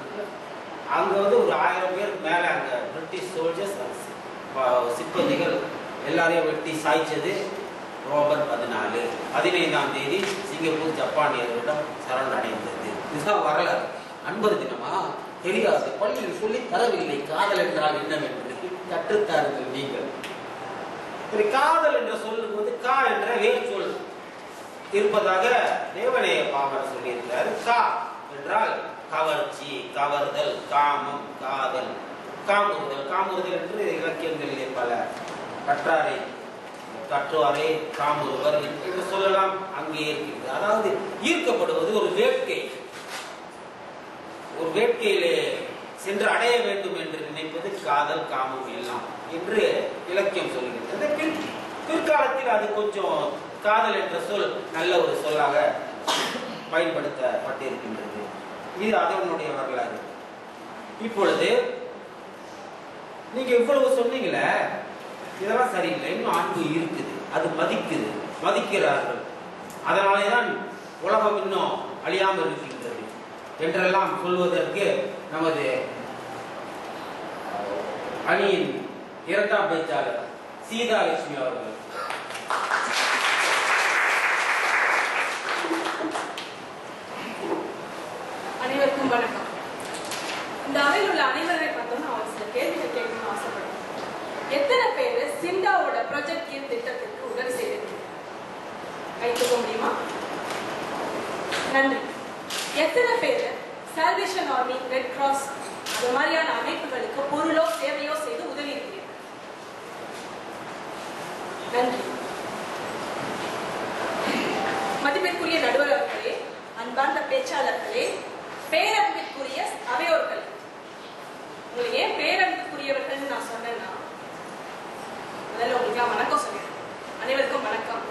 அங்க வந்து ஒரு 1000 பேருக்கு மேல அங்க பிரிட்டிஷ் சோல்ஜர்ஸ் சிப்பந்திகள் எல்லாரையும் வெட்டி சாய்ச்சது நவம்பர் 15ஆம் தேதி சிங்கப்பூர் ஜப்பானியர்களிடம் சரணடைந்தது. இதுதான் வரலாறு. அன்பர் தினமா தெரியாது, பள்ளியில் சொல்லி தரவில்லை. காதல் என்றால் என்னவென்று கற்றுத்தாருங்கள் நீங்கள். காதல் என்ற சொல்லுக்கு வந்து கா என்ற வேர் சொல் இருப்பதாக தேவநேய பாமர் சொல்லியிருக்கிறார். கா என்றால் கவர்ச்சி, கவர்தல், காமம், காதல், காமுறுதல் என்று இலக்கியங்களிலே பல கற்றாரை கற்றாரே காமொருவர் என்று சொல்லலாம். அங்கே இருக்கிறது. அதாவது ஈர்க்கப்படுவது ஒரு வேட்கை, ஒரு வேட்கையிலே சென்று அடைய வேண்டும் என்று நினைப்பது காதல், காமம் எல்லாம் என்று இலக்கியம் சொல்கிறது. பிற்காலத்தில் அது கொஞ்சம் காதல் என்ற சொல் நல்ல ஒரு சொல்லாக பயன்படுத்தப்பட்டிருக்கின்றது. இது அதனுடைய வரலாறு. இப்பொழுது நீங்க இவ்வளவு சொன்னீங்களே, இதெல்லாம் சரியில்லை. இன்னும் அன்பு இருக்குது, அது மதிக்குது, மதிக்கிறார்கள். அதனாலேதான் உலகம் இன்னும் அழியாமல் இருக்கின்றது என்றெல்லாம் சொல்வதற்கு நமது அணியின் இரண்டாம் பேச்சாளர் சீதாலட்சுமி அவர்கள். அனைவருக்கும் வணக்கம். இந்த அவையில் உள்ள அனைவரை பார்த்தோம்னா அவங்க சில கேள்விகள் கேட்கணும்னு ஆசைப்படுறேன். எத்தனை பேர் சிண்டாவோட ப்ராஜெக்ட் கீழ் திட்டத்திற்கு உதவி செய்திருக்கீங்க? கை தூக்க முடியுமா? நன்றி. எத்தனை பேர் சால்வேஷன் ஆர்மி, ரெட் கிராஸ் அது மாதிரியான அமைப்புகளுக்கு பொருளோ சேவையோ செய்து உதவி இருக்கிறீர்கள்? நன்றி. மதிப்பிற்குரிய நடுவர் அவர்களே, அன்பார்ந்த பேச்சாளர்களே, பேரன்பிற்குரிய அவையோர்கள், உங்களை ஏன் பேரன்பிற்குரியவர்கள் நான் சொன்னேன்னா, முதல்ல உங்களுக்கு வணக்கம் சொல்றேன். அனைவருக்கும் வணக்கம்.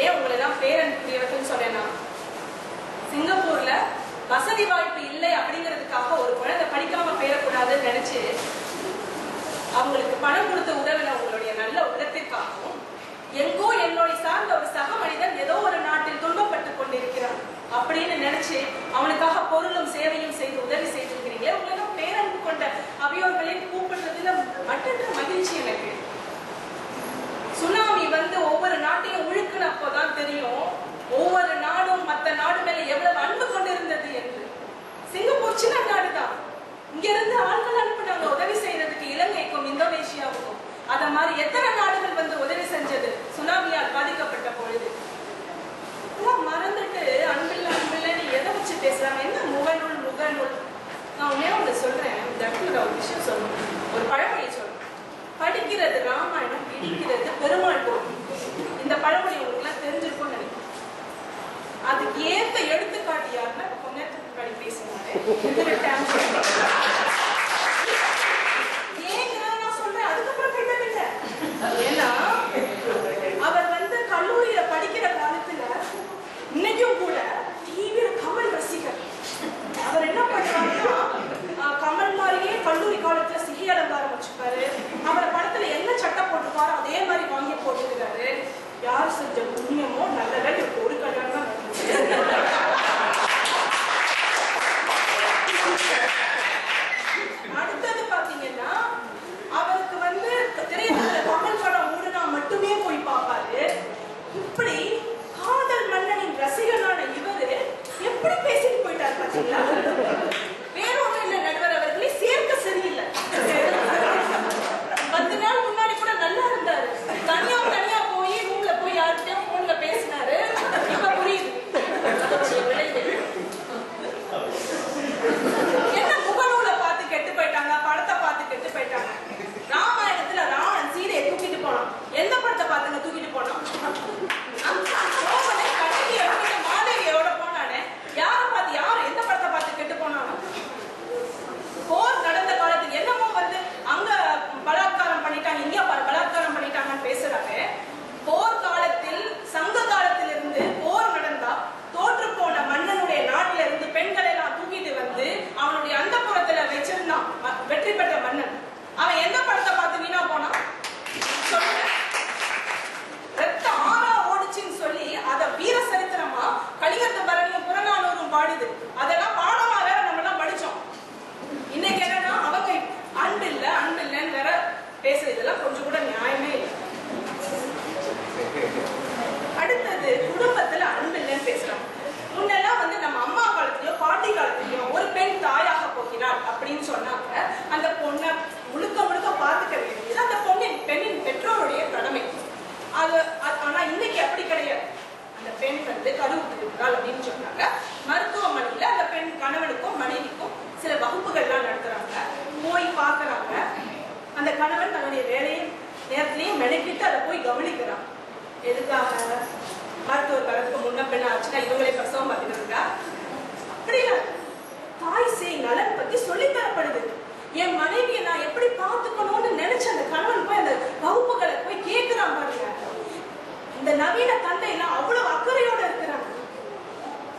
ஏன் உங்களை எல்லாம் பேரன்பிற்குரியவர்கள் சொன்னேன்னா, சிங்கப்பூர்ல வசதி வாய்ப்பு இல்லை அப்படிங்கிறதுக்காக ஒரு குழந்தை படிக்காம போயிடக்கூடாதுன்னு நினைச்சு அவங்களுக்கு பணம் கொடுத்து உதவின உங்களுடைய நல்ல உள்ளத்திற்காகவும், எங்கோ என்னோட சார்ந்த ஒரு சக மனிதன் ஏதோ ஒரு நாட்டில் துன்பப்பட்டு கொண்டிருக்கிறான் அப்படின்னு நினைச்சு அவனுக்காக பொருளும் சேவையும் செய்து உதவி செய்திருக்கிறீங்க. உங்களுக்கு பேரன்பு கொண்ட அவையோர்களின் கூப்பிடுறதுல மற்றற்ற மகிழ்ச்சி எனக்கு. சுனாமி வந்து ஒவ்வொரு நாட்டையும் உழுக்குனப்போதான் தெரியும் ஒவ்வொரு நாடும் மற்ற நாடு மேல எவ்வளவு அன்பு கொண்டிருந்தது என்று. சிங்கப்பூர் சின்ன நாடுதான், இங்க இருந்து ஆட்கள் அனுப்புனாங்க உதவி செய்யறதுக்கு இலங்கைக்கும் இந்தோனேஷியாவுக்கும். அத மாதிரி எத்தனை நாடுகள் வந்து உதவி செஞ்சது சுனாமியால் பாதிக்கப்பட்ட பொழுது. மறந்துட்டு அன்பில்ல அன்பில்லன்னு எதை வச்சு பேசுறாங்க? என்ன முகநூல் முகநூல். நான் உடனே ஒண்ணு சொல்றேன், இந்த இடத்துல ஒரு விஷயம் சொல்லணும். ஒரு பழமொழி சொல்றேன், படிக்கிறது ராமாயணம், பிடிக்கிறது பெருமாள் கோவில். இந்த பழமொழி உங்களுக்கு எல்லாம் தெரிஞ்சிருக்கும்னு நினைக்கிறேன். அதுக்கு ஏற்ற எடுத்துக்காட்டு யாருன்னா கொஞ்ச நேரத்துக்கு முன்னாடி பேசினாரு. நான் சொல்றேன், அதுக்கப்புறம் கேட்டதில்லை. ஏன்னா அவர் வந்து கல்லூரியில படிக்கிற காலத்துல இன்னைக்கும் கூட தீவிர கமல் ரசிகர். அவர் என்ன பண்றாருன்னா, கமல் மாதிரியே கல்லூரி காலத்துல சிகை அலங்காரம் வச்சுப்பாரு. அவரை படத்துல என்ன சட்டை போட்டுப்பாரோ அதே மாதிரி வாங்கி போட்டுக்கிறாரு. யார் செஞ்ச புண்ணியமோ நல்லதா இருக்கு, ஒரு கல்யாணம் தான். அடுத்தது பாத்தீங்கன்னா, அவருக்கு வந்து திரையுலகில கமல் படம் ஓடுனா மட்டுமே போய் பார்ப்பாரு. இப்படி காதல் மன்னனின் ரசிகனான இவரு எப்படி பேசிட்டு போயிட்டாரு பாத்தீங்களா? வேற ஒன்றும் இல்ல நடுவர் அவர்களே, சேர்க்க சரியில்லை. 10 நாள் முன்னாடி கூட நல்லா இருந்தாரு. தனியா போய் ரூம்ல போய் யார்கிட்டயும் போன்ல பேசினாரு. இப்ப புரியுது என்ன முகநூலை பார்த்து கெட்டு போயிட்டாங்க, படத்தை பார்த்து கெட்டு போயிட்டாங்க. ராமாயணத்துல ராவணன் சீதையை தூக்கிட்டு போனான். எந்த படத்தை பார்த்துங்க தூக்கிட்டு போனான்? மாதவியோட போனானே, யாரை பார்த்து யாரு எந்த படத்தை பார்த்து கெட்டு போனானோ? போர் நடந்த காலத்துக்கு என்னமோ வந்து அங்க பலாத்காரம் பண்ணிட்டாங்க, இங்க பலாத்காரம் பண்ணிட்டாங்கன்னு பேசுறாங்க. போர் காலத்தில் சங்க காலத்திலிருந்து போர் நடந்தா தோற்று போன மன்னனுடைய நாட்டில இருந்து பெண்களை எல்லாம் தூக்கிட்டு வந்து அவனுடைய அந்த புறத்துல வச்சிருந்தான் வெற்றி பெற்ற மன்னன். அவன் எந்த படத்தை பார்த்து வீணா போனான் சொல்லுங்க? ரத்த ஆறா ஓடிச்சுன்னு சொல்லி அத வீர சரித்திரமா கலிங்கத்து பரணியும் புறநானூரும் பாடுது. அதெல்லாம் பாடமா வேற நம்ம எல்லாம் படிச்சோம். இன்னைக்கு என்னன்னா அவங்க அன்பு இல்லைன்னு வேற பேசுறதுலாம் கொஞ்சம் கூட நியாயமே இல்லை. அடுத்தது குடும்பத்துல அன்பு இல்லைன்னு பேசுறாங்க. முன்னெல்லாம் வந்து நம்ம அம்மா காலத்திலயோ பாட்டி காலத்திலயோ ஒரு பெண் தாயாக போகிறாள் அப்படின்னு சொன்னாங்க. அந்த பொண்ணை முழுக்க பார்த்துக்க வேண்டியது அந்த பெண்ணின் பெற்றோருடைய கடமை. ஆனா இன்னைக்கு அப்படி கிடையாது. அந்த பெண் வந்து கருவுற்றிருக்கிறாள் அப்படின்னு சொன்னாங்க. மருத்துவமனையில அந்த பெண் கணவனுக்கும் மனைவிக்கும் சில வகுப்புகள்லாம் நடத்துறாங்க. போய் பாக்குறாங்க. அந்த கணவன் தன்னுடைய வேலையை நேரத்திலையும் மெனக்கிட்டு அதை போய் கவனிக்கிறான். எதுக்காக? மருத்துவர் வரதுக்கு முன்ன பெண்ண ஆச்சுன்னா இவங்களே பிரசவம் பார்த்துக்கிறதுக்கா? அப்படியா? தாய் சேய் நலன் பத்தி சொல்லித்தரப்படுது. என் மனைவியை நான் எப்படி பார்த்துக்கணும்னு நினைச்ச அந்த கணவன் போய் அந்த வகுப்புகளை போய் கேட்கிறான் பாருங்க. இந்த நவீன தந்தை எல்லாம் அவ்வளவு அக்கறையோட இருக்கிறாங்க.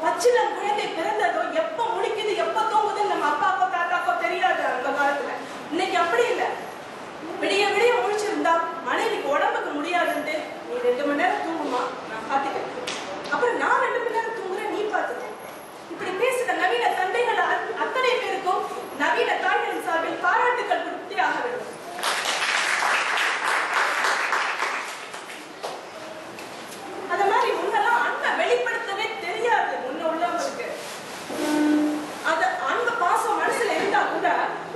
பச்சிலம் குழந்தை பிறந்ததோ எப்ப முடிக்குது எப்ப தூங்குதுன்னு நம்ம அப்பாக்கோ தாத்தாக்கோ தெரியாது அந்த காலத்துல. இன்னைக்கு அப்படி இல்லை. விடிய விடிய முழிச்சிருந்தா மனைவிக்கு உடம்புக்கு முடியாதுன்ட்டு நீ 2 மணி நேரம் தூங்குமா, நான் பார்த்துக்கிறேன். அப்புறம் நான் 2 மணி நேரம் தூங்குறேன், நீ பார்த்துக்க. இப்படி பேசுற நவீன தந்தைகள் அத்தனை பேருக்கும் நவீன தாய்களின் சார்பில் பாராட்டுகள் கொடுத்தே ஆக வேண்டும். அத மாதிரி முன்னெல்லாம் அன்பை வெளிப்படுத்தவே தெரியாது முன்ன உள்ளவங்களுக்கு. அத அன்பு பாசம் மனசுல இருந்தா கூட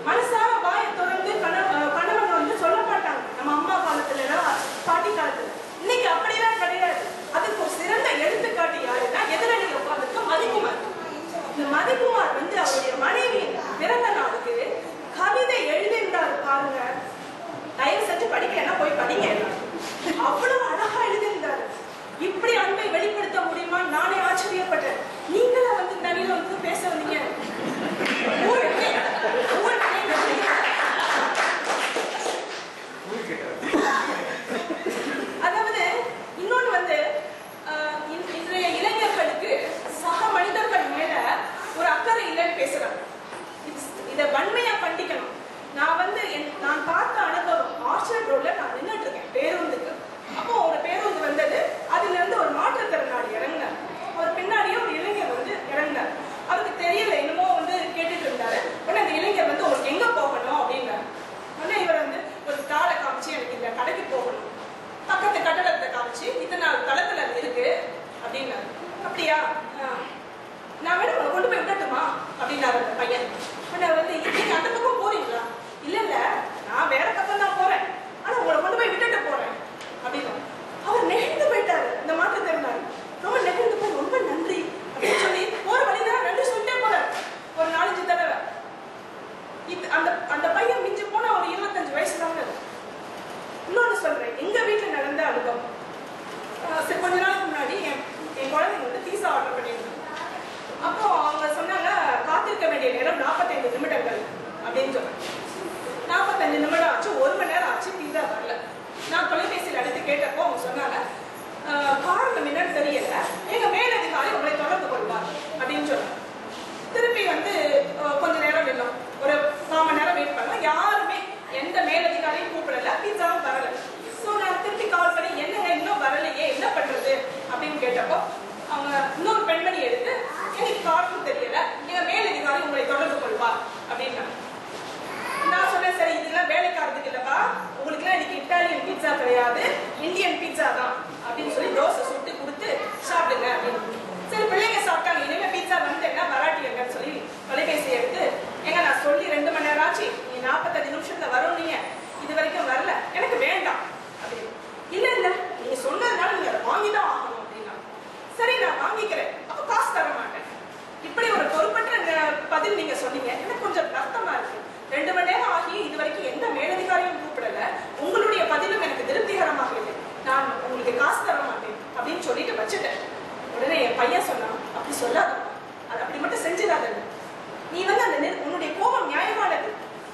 மனசார வாயை திறந்து கணவன் வந்து சொல்ல மாட்டாங்க. நம்ம அம்மா காலத்துல எல்லாம் பாட்டி காலத்துல. இன்னைக்கு அப்படியெல்லாம் கிடையாது. அதுக்கு ஒரு சிறந்த எடுத்துக்காட்டு யாருன்னா எதிரணியில் உட்கார்ந்துருக்க மதிக்குமார். இந்த மதிக்குமார் வந்து அவருடைய மனைவி பிறந்த நாளுக்கு கவிதை எழுதியிருந்தாரு பாருங்க. தயவு செஞ்சு படிக்கலன்னா போய் படிங்க. அவ்வளவு அழகா எழுதியிருந்தாரு. இப்படி அன்பை வெளிப்படுத்த முடியுமா? நானே ஆச்சரியப்பட்டேன். நீங்களா வந்து நவீன வந்து பேச வந்தீங்க. அதாவது இன்னொன்னு வந்து இன்றைய இளைஞர்களுக்கு சக மனிதர்கள் மேல ஒரு அக்கறை இல்லைன்னு பேசுறாங்க. இதை வன்மையா கண்டிக்கணும். நான் வந்து நான் பார்த்த அனுபவம் ஆர்ச்சர்ட் ரோட்ல நான் நின்றுட்டு இருக்கேன் பேருந்துக்கு. அப்போ ஒரு பேருந்து வந்தது. அதுல இருந்து ஒரு மாற்றுத்திறனாளி இறங்கினார். அவர் பின்னாடியே ஒரு இளைஞர் வந்து இறங்கினார். அவருக்கு தெரியல, என்னமோ வந்து கேட்டுட்டு இருந்தாரு. உடனே அந்த இளைஞர் வந்து உங்களுக்கு எங்க போகணும் அப்படின்னாரு. உடனே இவர் வந்து ஒரு தாளை காமிச்சு எனக்கு இந்த கடைக்கு போகணும், பக்கத்து கட்டடத்தை காமிச்சு இத்தனை தளத்துல இருக்கு அப்படின்னாரு. அப்படியா, நான் வேணும் உங்களை கொண்டு போய் விடட்டுமா அப்படின்னாரு அந்த பையன். உடனே வந்து நீங்க அந்த பக்கம் போறீங்களா? இல்ல இல்ல, நான் வேற பக்கம் தான் போறேன், ஆனா உங்களை கொண்டு போய் விட்டுட்டு போறேன் அப்படின்னு. அவர் நெகிழ்ந்து போயிட்டாரு. இந்த மாற்றுத்திறனாளி ரொம்ப நெகிழ்ந்து போய் ரொம்ப நன்றி அப்படின்னு சொல்லி போற வழிதான் நன்றி சொல்லிட்டே போறாரு ஒரு 4-5 தடவை. அந்த பையன் மிஞ்சி போனா ஒரு 25 வயசு தாங்க. இன்னொன்னு சொல்றேன், எங்க வீட்டுல நடந்த அனுபவம். கொஞ்ச நாளுக்கு முன்னாடி என் குழந்தைங்க வந்து பீஸா ஆர்டர் பண்ணியிருந்தாங்க. அப்போ அவங்க சொன்னாங்க காத்திருக்க வேண்டிய நேரம் 45 நிமிடங்கள் அப்படின்னு சொன்னாங்க. 45 நிமிடம் ஆச்சு, 1 மணி நேரம் ஆச்சு, பீஸா வரல. நான் தொலைபேசியில் அடுத்து கேட்டப்போ அவங்க சொன்னாங்க காரணம் என்னன்னு தெரியல, எங்க மேலதிகாரி உங்களை தொடர்பு கொள்வார் அப்படின்னு சொன்னாங்க. திருப்பி வந்து கொஞ்ச நேரம் வெல்லும், ஒரு 4 மணி நேரம் வெயிட் பண்ணலாம். யாருமே எந்த மேலதிகாரியும் கூப்பிடல, பீஸாவும் வரல. ஸோ நான் திருப்பி கால் பண்ணி என்னங்க இன்னும் வரலையே, என்ன பண்றது அப்படின்னு கேட்டப்போ அவங்க இன்னொரு பெண்மணி எடுத்து எனக்கு காரணம் தெரியல, எங்க மேலதிகாரி உங்களை தொடர்பு கொள்வார் அப்படின்னாங்க. நான் சொன்னேன், சரி இதெல்லாம் வேலைக்காரதுக்கு இல்லப்பா, உங்களுக்கு எல்லாம் இன்னைக்கு இட்டாலியன் பீட்சா கிடையாது, இந்தியன் பீட்சா தான் அப்படின்னு சொல்லி தோசை சுட்டு கொடுத்து சாப்பிடுங்க அப்படின்னு. சரி பிள்ளைங்க சாப்பிட்டாங்க. இனிமே பீட்சா வந்து என்ன வராட்டி என்னன்னு சொல்லி தொலைபேசி எடுத்து, எங்க நான் சொல்லி 2 மணி நேரம் ஆச்சு, நீ 45 நிமிஷத்துல வரும், நீங்க இது வரைக்கும் வரல, எனக்கு வேண்டாம் அப்படின்னு. இல்ல இல்ல, நீங்க சொன்னதுனால நீங்க அதை வாங்கிதான் ஆகணும் அப்படின்னா. சரி நான் வாங்கிக்கிறேன், அப்ப காசு தர மாட்டேன். இப்படி ஒரு பொறுப்பற்ற பதில் நீங்க சொன்னீங்க. எனக்கு கொஞ்சம் வருத்தமா இருக்கு. 2 மணி நேரம் ஆகி இது வரைக்கும் எந்த மேலதிகாரியும் கூப்பிடல, உங்களுடைய பதிலும் எனக்கு திருப்திகரமாக இல்லை, நான் உங்களுக்கு காசு தர மாட்டேன் அப்படின்னு சொல்லிட்டு வச்சுட்டேன். உடனே என் பையன் சொன்னான், அப்படி சொல்லாத, அது அப்படி மட்டும் செஞ்சிடாத. நீ வந்து அந்த உன்னுடைய கோபம் நியாயமானது,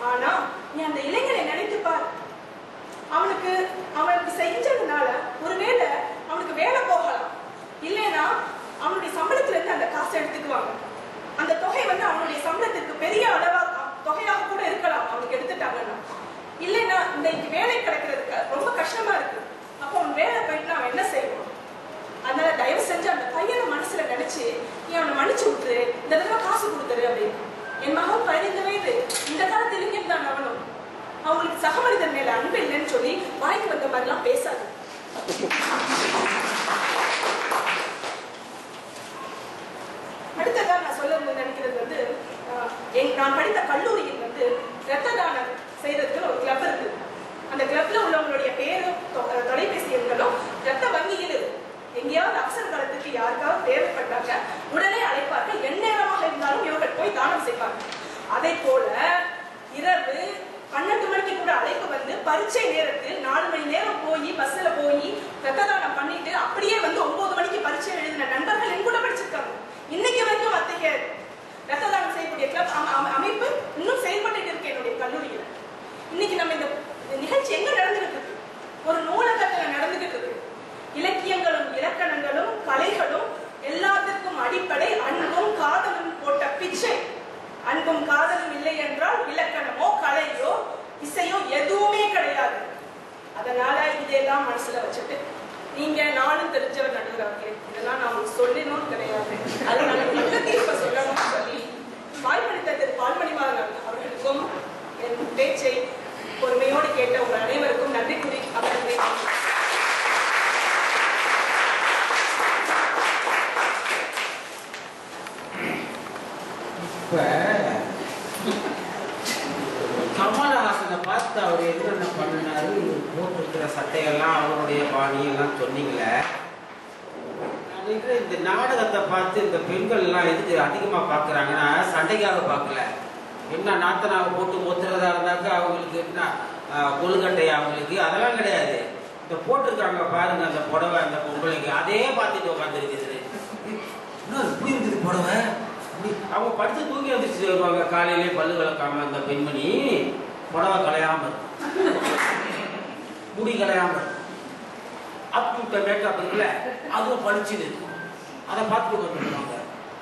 ஆனா நீ அந்த இளைஞனை நினைத்து பார். அவனுக்கு செஞ்சதுனால ஒருவேளை அவனுக்கு வேலை போகலாம், இல்லைன்னா அவனுடைய சம்பளத்துல இருந்து அந்த காசை எடுத்துக்குவாங்க. அந்த தொகை வந்து அவனுடைய சம்பளத்திற்கு பெரிய அளவா தொகையாக கூட இருக்கலாம் அவனுக்கு எடுத்துட்டாங்கன்னா. இல்லைன்னா இந்த வேலை கிடைக்கிறதுக்கு ரொம்ப கஷ்டமா இருக்கு. அப்போ அவன் வேலை போயிட்டு அவன் என்ன செய்வான்? அதனால தயவு செஞ்சு அந்த பையனை மனசுல நினைச்சு நீ அவனை மன்னிச்சு விட்டுரு, இந்த தடவை காசு கொடுத்துரு அப்படின்னு. என் மகன் 15 வயது, இந்த காலத்து இளைஞர் தான் அவனும். அவங்களுக்கு சக மனிதன் மேல அன்பு இல்லைன்னு சொல்லி வாய்க்கு வந்த மாதிரிலாம் பேசாது. அடுத்ததான் நான் சொல்ல நினைக்கிறது வந்து, நான் படித்த கல்லூரியில் வந்து ரத்த தானம் செய்யறதுக்கு ஒரு கிளப் இருக்கு. அந்த கிளப்ல உள்ளவங்களுடைய பேரும் தொலைபேசி எண்களும் ரத்த வங்கியில் இருக்கு. எங்கேயாவது அவசர காலத்துக்கு யாருக்காவது தேவைப்பட்டாங்க உடனே அழைப்பார்கள். எந்நேரமாக இருந்தாலும் இவர்கள் போய் தானம் செய்வாங்க. அதே போல இரவு 12 மணிக்கு கூட அழைப்பு வந்து பரீட்சை நேரத்தில் 4 மணி நேரம் போய் பஸ்ல போய் ரத்த தானம் பண்ணிட்டு அப்படியே வந்து 9 மணிக்கு பரீட்சை எழுதின நண்பர்கள் என் கூட படிச்சிருக்காங்க. இன்னைக்கு வரைக்கும் அத்தகைய ரத்த தானம் செய்யக்கூடிய கிளப் அமைப்பு இன்னும் செயல்பட்டு இருக்கு என்னுடைய கல்லூரியில. இன்னைக்கு நம்ம இந்த நிகழ்ச்சி எங்க நடந்துகிட்டு இருக்கு? ஒரு நூலகத்துல நடந்துகிட்டு இருக்கு. இலக்கியங்களும் இலக்கணங்களும் கலைகளும் எல்லாத்திற்கும் அடிப்படை அன்பும் காதலும் போட்ட பிச்சை. அன்பும் காதலும் இல்லை என்றால் இலக்கணமோ கலையோ இசையோ எதுவுமே கிடையாது. அதனால இதெல்லாம் மனசுல வச்சுட்டு நீங்க நானும் தெரிஞ்சவர் நடுவராக இதெல்லாம் நான் சொல்லணும் கிடையாது. அதனால நல்ல தீர்ப்பை சொல்லணும்னு சொல்லி வாய்ப்பளித்த திரு பால்மணிமாறன் அவர்களுக்கும் என் பேச்சை பொறுமையோடு கேட்ட உங்கள் அனைவருக்கும் நன்றி கூறி அவர்களை இப்ப கமலஹாசனை பார்த்து அவர் என்னென்ன பண்ணினாரு, போட்டிருக்கிற சட்டையெல்லாம் அவருடைய பாணி எல்லாம் சொன்னீங்களே, இந்த நாடகத்தை பார்த்து இந்த பெண்கள் எல்லாம் எதுக்கு அதிகமா பாக்குறாங்கன்னா சண்டைக்காக பார்க்கல. என்ன நாத்தனாவை போட்டு ஒத்துறதா இருந்தாக்க அவங்களுக்கு என்ன கொழுக்கட்டை அவங்களுக்கு அதெல்லாம் கிடையாது. இந்த போட்டிருக்காங்க பாருங்க அந்த புடவை அந்த பொம்பளைக்கு, அதே பார்த்துட்டு உட்காந்துருக்குது. இன்னும் இப்படி இருக்குது புடவை. அவங்க படிச்சு தூங்கி வந்துச்சு வருவாங்க காலையிலே பல்லு விளக்காம அந்த பெண்மணி புடவை கலையாம முடி கலையாம அப்டூட்ட மேக்கப் இருக்குல்ல அதுவும் படிச்சுது. அதை பார்த்துட்டு வந்துருவாங்க.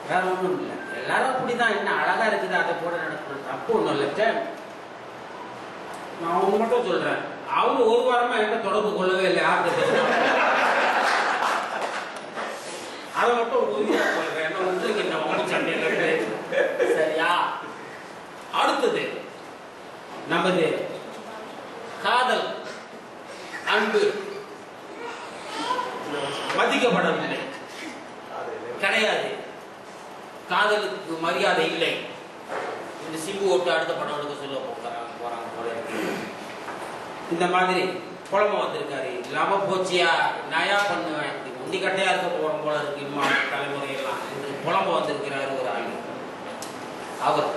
வேற ஒன்றும் இல்லை. எல்லாரும் அப்படிதான். என்ன அழகா இருக்குது அதை போட நடக்கணும் தப்பு ஒன்றும் இல்லை. நான் அவங்க மட்டும் சொல்றேன். அவங்க ஒரு வாரமா என்ன தொடர்பு கொள்ளவே இல்லை. யாருக்கு அதை மட்டும் உறுதியா சொல்றேன். என்ன உங்களுக்கு என்ன உங்க சண்டையில சரியா? அடுத்தது நமது காதல் அன்பு மதிக்கப்படவில்லை கிடையாது. காதலுக்கு மரியாதை இல்லை. இந்த சிம்பு ஓட்டு அடுத்த படம் எடுக்க சொல்ல போறாங்க போல. இந்த மாதிரி குழம்பு வந்திருக்காரு. இல்லாம போச்சியா நயா பண்ணுவேன் முந்தி கட்டையா இருக்க போறோம் போல இருக்கு. இன்னும் தலைமுறையெல்லாம் குழம்பு வந்திருக்கிறாரு ஒரு ஆள். அவர்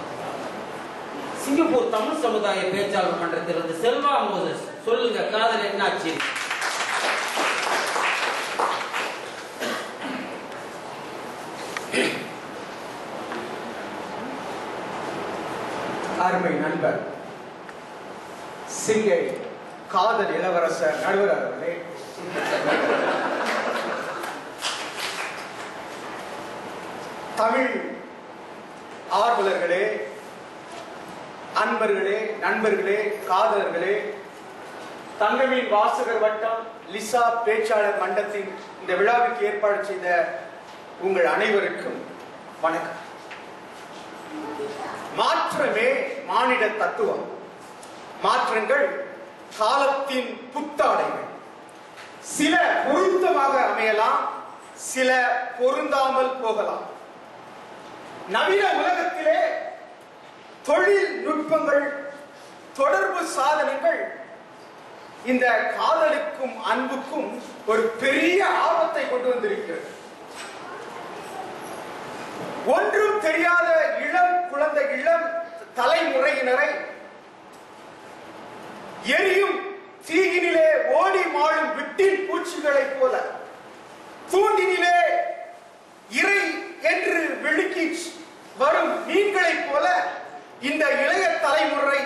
சிங்கப்பூர் தமிழ் சமுதாய பேச்சாளர் மன்றத்திலிருந்து செல்வா மோசஸ். சொல்லுங்க, காதல் என்னாச்சு? அருமை நண்பர் சிங்கை காதல் இளவரசர் நடுவர் அவர்களே, தமிழ் ஆர்வலர்களே, அன்பர்களே, நண்பர்களே, காதலர்களே, தங்கமீன் வாசகர் வட்டம் லிசா பேச்சாளர் மன்றத்தின் இந்த விழாவுக்கு ஏற்பாடு செய்த உங்கள் அனைவருக்கும் வணக்கம். மாற்றமே மானிட தத்துவம். மாற்றங்கள் காலத்தின் புத்தாடைகள். சில பொருத்தமாக அமையலாம், சில பொருந்தாமல் போகலாம். நவீன உலகத்திலே தொழில்நுட்பங்கள், தொடர்பு சாதனங்கள் இந்த காதலுக்கும் அன்புக்கும் ஒரு பெரிய ஆபத்தை கொண்டு வந்திருக்கிறது. ஒன்றும் தெரியாத இளம் குழந்தை, இளம் தலைமுறையினரை எரியும் தீயினிலே ஓடி மாழும் விட்டின் பூச்சிகளைப் போல, தூண்டினிலே இறை என்று விழுக்கி வரும் மீன்களைப் போல இந்த இளைய தலைமுறை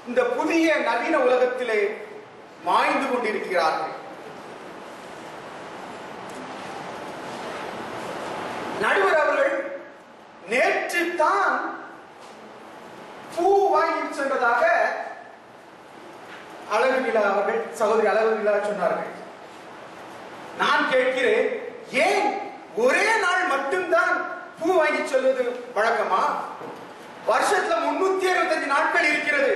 இந்த புதிய நவீன உலகத்திலே மாய்ந்து கொண்டிருக்கிறார்கள். நடுவர் அவர்கள் நேற்று தான் பூ வாங்கி சென்றதாக அழகு நிலா அவர்கள், சகோதரி அழகு நிலா சொன்னார்கள். நான் கேட்கிறேன், ஏன் ஒரே நாள் மட்டும்தான் பூ வாங்கி செல்வது வழக்கமா? வருஷத்துல 365 நாட்கள் இருக்கிறது.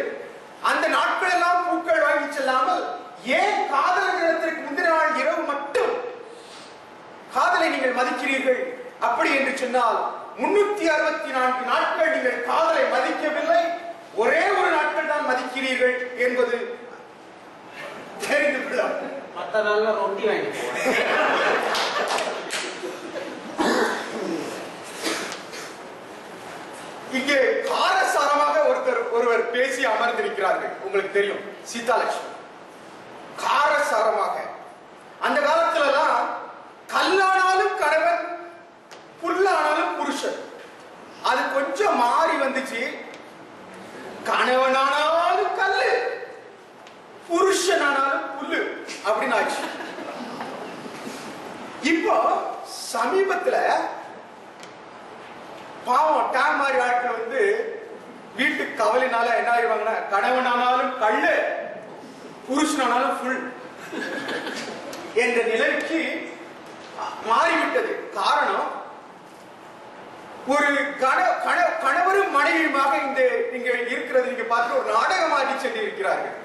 அந்த நாட்கள் எல்லாம் பூக்கள் வாங்கி செல்லாமல் ஏன் காதலர் தினத்திற்கு முந்தின நாள் இரவு மட்டும் காதலை நீங்கள் மதிக்கிறீர்கள்? அப்படி என்று சொன்னால் 364 நாட்கள் நீங்கள் காதலை மதிக்கவில்லை, ஒரே ஒரு நாட்கள் தான் மதிக்கிறீர்கள் என்பது தெரிந்து கொள்ளும். மற்ற நாள்ல ரொட்டி வாங்கி இங்கே காரசாரமாக ஒருவர் பேசி அமர்ந்திருக்கிறார்கள். உங்களுக்கு தெரியும், சீதாலட்சுமி. காரசாரமாக அந்த காலத்துல எல்லாம் கல்லானாலும் கணவன், புல்லானாலும் புருஷன். அது கொஞ்சம் மாறி வந்துச்சு. கணவனானாலும் கல்லு, புருஷனானாலும் புல்லு அப்படின்னு ஆச்சு. இப்போ சமீபத்துல பாவம் டேம் மாதிரி ஆட்கள் வந்து வீட்டு கவலைனால என்ன ஆயிடுவாங்கன்னா, கணவனானாலும் கல்லு, புருஷனானாலும் புல் என்ற நிலைக்கு மாறிவிட்டது. காரணம், ஒரு கணவரும் மனைவியுமாக இங்க இருக்கிறது நீங்க பார்த்து ஒரு நாடகமாகி சென்று இருக்கிறார்கள்.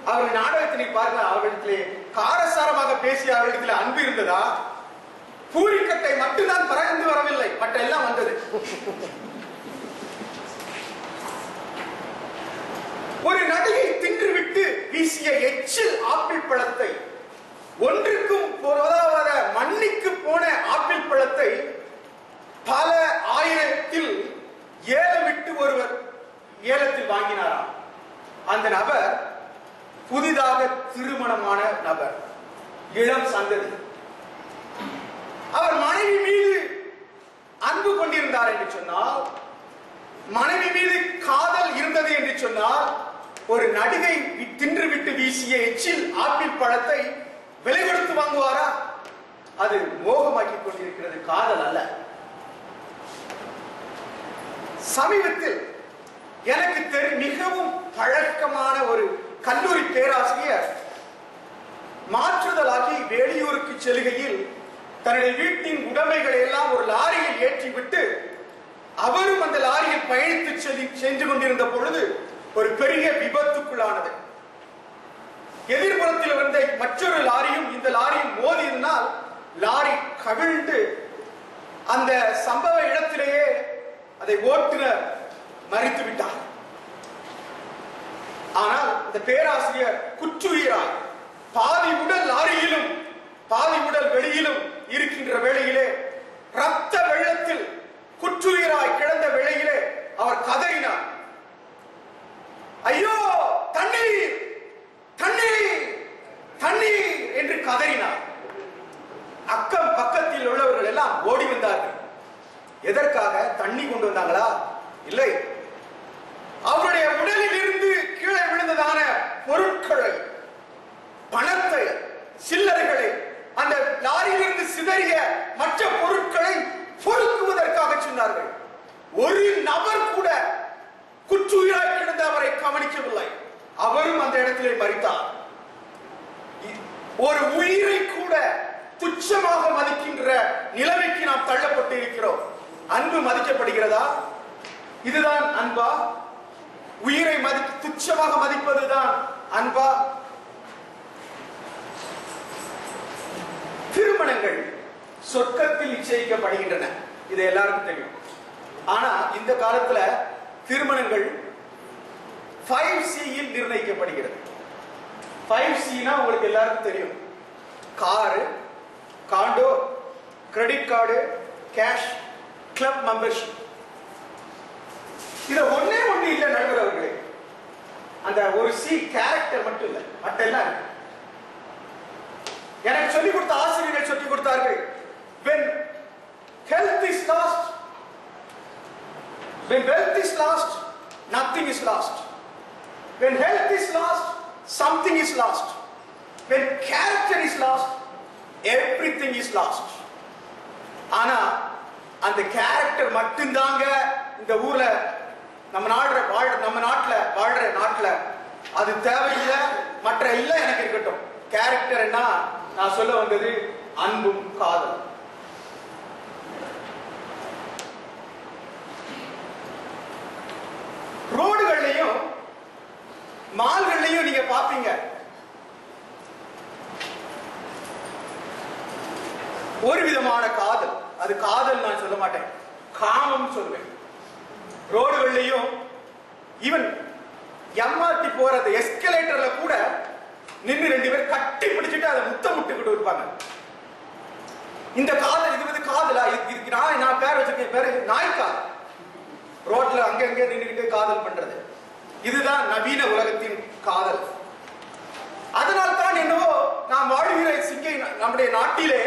அவர்கள் நாடகத்தினை பார்க்க அவர்களிடத்திலே காரசாரமாக பேசிய அவர்களிடத்தில் அன்பு இருந்ததா? பூரிக்கட்டை மட்டும்தான் பறந்து வரவில்லை, மற்ற எல்லாம் வந்தது. ஒரு நடிகை தின்றுவிட்டு வீசிய எச்சில் ஆப்பிள் பழத்தை, ஒன்றுக்கும் போதாத மண்ணிக்கு போன ஆப்பிள் பழத்தை பல ஆயிரத்தில் ஏலமிட்டு ஒருவர் ஏலத்தில் வாங்கினாராம். அந்த நபர் புதிதாக திருமணமான நபர், இளம் சந்ததி. அவர் மனைவி மீது அன்பு கொண்டிருந்தார் என்று சொன்னால், மனைவி மீது காதல் இருந்தது என்று சொன்னால், ஒரு நடிகை தின்றுவிட்டு வீசிய எச்சில் ஆப்பிள் பழத்தை விலை கொடுத்து வாங்குவாரா? அது மோகமாக்கி கொண்டிருக்கிறது, காதல் அல்ல. சமீபத்தில் எனக்கு மிகவும் பழக்கமான ஒரு கல்லூரி பேராசிரியர் மாற்றுதலாகி வெளியூருக்கு செல்கையில் தன்னுடைய வீட்டின் உடைமைகளை எல்லாம் ஒரு லாரியில் ஏற்றிவிட்டு அவரும் அந்த லாரியில் பயணித்து சென்று கொண்டிருந்த பொழுது ஒரு பெரிய விபத்துக்குள்ளானது. எதிர்புறத்தில் வந்த மற்றொரு லாரியும் இந்த லாரியும் மோதினால் லாரி கவிழ்ந்து அந்த சம்பவ இடத்திலேயே அதை ஓட்டுநர் மறித்து விட்டார். ஆனால் இந்த பேராசிரியர் குற்றுயிராய் பாதி உடல் லாரியிலும் பாதி உடல் வெளியிலும் இருக்கின்ற வேளையிலே, ரத்த வெள்ளத்தில் குற்றுயிராய் கிடந்த வேளையிலே அவர் கதறினார், ஐயோ தண்ணீர் தண்ணீர் தண்ணீர் என்று கதறினார். அக்கம் பக்கத்தில் உள்ளவர்கள் எல்லாம் ஓடி வந்தார்கள். எதற்காக? தண்ணி கொண்டு வந்தாங்களா? இல்லை, அவருடைய உடலில் இருந்து கீழே விழுந்ததான பொருட்களை, பணத்தை, சில்லறைகளை, அந்த லாரியிலிருந்து சிதறிய மற்ற பொருட்களை பொறுக்குவதற்காக சொன்னார்கள். ஒரு நபர் கூட குற்றுயிராய் கிடந்த அவரை கவனிக்கவில்லை. அவரும் அந்த இடத்திலே மரித்தார். ஒரு உயிரை கூட துச்சமாக மதிக்கின்ற நிலைமைக்கு நாம் தள்ளப்பட்டு இருக்கிறோம். அன்பு மதிக்கப்படுகிறதா? இதுதான் அன்பா? உயிரை துச்சமாக மதிப்பதுதான் அன்பா? திருமணங்கள் சொர்க்கத்தில் நிச்சயிக்கப்படுகின்றன, இது எல்லாருக்கும் தெரியும். ஆனா இந்த காலத்துல திருமணங்கள் 5Cயில் நிர்ணயிக்கப்படுகிறது. 5Cனா உங்களுக்கு எல்லாருக்கும் தெரியும். Car, condo, credit card, cash, club membership. இத ஒண்ணே ஒண்ணு இல்ல நடுவர் அவர்களே, அந்த ஒரு சி கேரக்டர் மட்டும் இல்ல, மற்ற எல்லாம் இருக்கு. எனக்கு சொல்லிக் கொடுத்த ஆசிரியர்கள் சொல்லிக் கொடுத்தார்கள், when health is lost, when wealth is lost, nothing is lost. When health is lost, something is lost. When character is lost, everything is lost. ஆனா அந்த கேரக்டர் மட்டும்தாங்க இந்த ஊர்ல நம்ம நாட்டுல வாழ்ற நாட்டுல அது தேவையில்லை. மற்ற எல்லாம் எனக்கு இருக்கட்டும். கேரக்டர் என்ன? நான் சொல்ல வந்தது அன்பும் காதல். ரோடுகள்லயும் மால்கள்லயும் நீங்க பாப்பீங்க, ஒரு விதமான காதல். அது காதல் நான் சொல்ல மாட்டேன், காமம் சொல்லுவேன். ரோடுகள்லயும் ஈவன் எம்ஆர்டி போற அந்த எஸ்கலேட்டர்ல கூட நின்று 2 பேர் கட்டி பிடிச்சிட்டு அதை முத்தம் விட்டுக்கிட்டு இருப்பாங்க. இந்த காதல், இது வந்து காதலா? இதுக்கு நான் பேர் வச்சிருக்கேன், பேரு நாய்க்காதல். ரோட்ல அங்க நின்றுகிட்டு காதல் பண்றது, இதுதான் நவீன உலகத்தின் காதல். அதனால் தான் என்னவோ நாம் வாழ்கிற சிங்கை நம்முடைய நாட்டிலே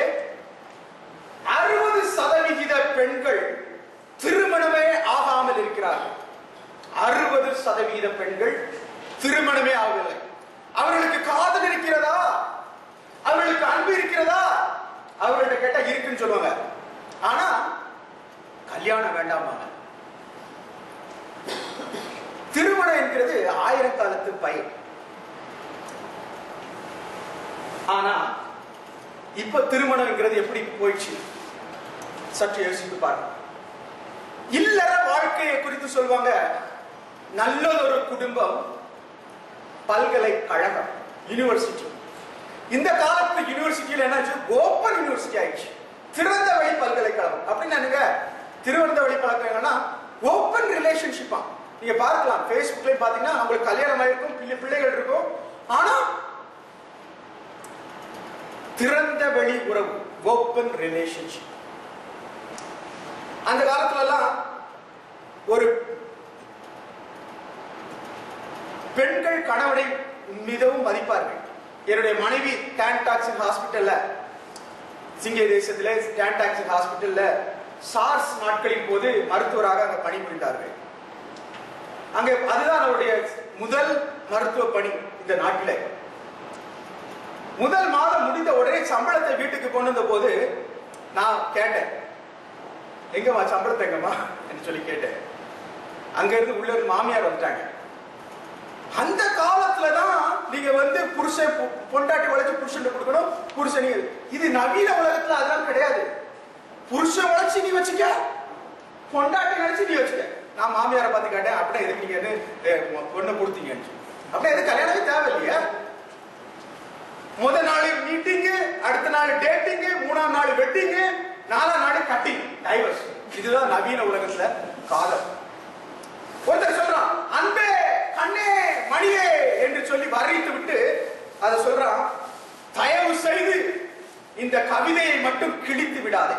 60% பெண்கள் திருமணமே ஆகாமல் இருக்கிறார்கள். 60% பெண்கள் திருமணமே ஆகவில்லை. அவர்களுக்கு காதல் இருக்கிறதா, அவர்களுக்கு அன்பு இருக்கிறதா, அவர்கள்ட்ட கேட்டா இருக்குன்னு சொல்லுவாங்க. ஆனா கல்யாணம் வேண்டாமாங்க. திருமணம் என்கிறது 1000 காலத்து பயிர். ஆனா இப்ப திருமணம் என்கிறது எப்படி போயிடுச்சு சற்று யோசித்து பாருங்க. இல்லற வாழ்க்கையை குறித்து சொல்வாங்க, நல்லதொரு குடும்பம் பல்கலைக்கழகம், யூனிவர்சிட்டி. இந்த காலத்து யூனிவர்சிட்டியில என்னாச்சு, ஓபன் யூனிவர்சிட்டி ஆயிடுச்சு. திறந்த வழி பல்கலைக்கழகம் அப்படின்னு நினைக்க. திறந்த வழி பல்கலைக்கழகம்னா ஓபன் ரிலேஷன்ஷிப்பா. நீங்க பார்க்கலாம், Facebookல பாத்தீங்கன்னா அவங்களுக்கு கல்யாணம் ஆயிருக்கும், பிள்ளைகள் இருக்கும். ஆனா திறந்த வெளி உறவு, ஓபன் ரிலேஷன்ஷிப். அந்த காலத்துல எல்லாம் ஒரு பெண்கள் கணவனை மிகவும் மதிப்பார்கள். என்னுடைய மனைவி டான்டாக்சின் ஹாஸ்பிட்டல்ல, சிங்கை தேசத்திலே டான்டாக்சின் ஹாஸ்பிட்டல்ல சார்ஸ் நாட்களின் போது மருத்துவராக அங்க பணிபுரிந்தார்கள். அங்க அதுதான் அவருடைய முதல் மருத்துவ பணி இந்த நாட்டிலே. முதல் மாதம் முடிந்த உடனே சம்பளத்தை வீட்டுக்கு கொண்டு வந்த போது நான் கேட்டேன், எங்கம்மா சம்பளத்தை எங்கம்மா என்று சொல்லி கேட்டேன். அங்க இருந்து உள்ள இருந்து மாமியார் வந்துட்டாங்க. அந்த காலத்துலதான் நீங்க புருஷன் பொண்டாட்டி உழைச்சு புருஷன் கொடுக்கணும், புருஷன். இது நவீன உலகத்துல அதெல்லாம் கிடையாது. புருஷன் உழைச்சு நீ வச்சுக்க, பொண்டாட்டி நினைச்சு நீ வச்சுக்க. நான் மாமியாரை பார்த்து கேட்டேன், அப்படியே எதுக்கு நீங்க பொண்ணை கொடுத்தீங்கன்னு. அப்படியே எது கல்யாணமே தேவையில்லையா? முதல் நாள் மீட்டிங்கு, அடுத்த நாள் டேட்டிங்கு, 3ஆம் நாள் வெட்டிங்கு, 4ஆம் நாள் கட்டிங், டைவர்ஸ். இதுதான் நவீன உலகத்துல காதல். ஒருத்தர் சொல்றான், அன்பே கண்ணே மணியே என்று சொல்லி வரைத்து விட்டு அதை சொல்றான், தயவு செய்து இந்த கவிதையை மட்டும் கிழித்து விடாதே.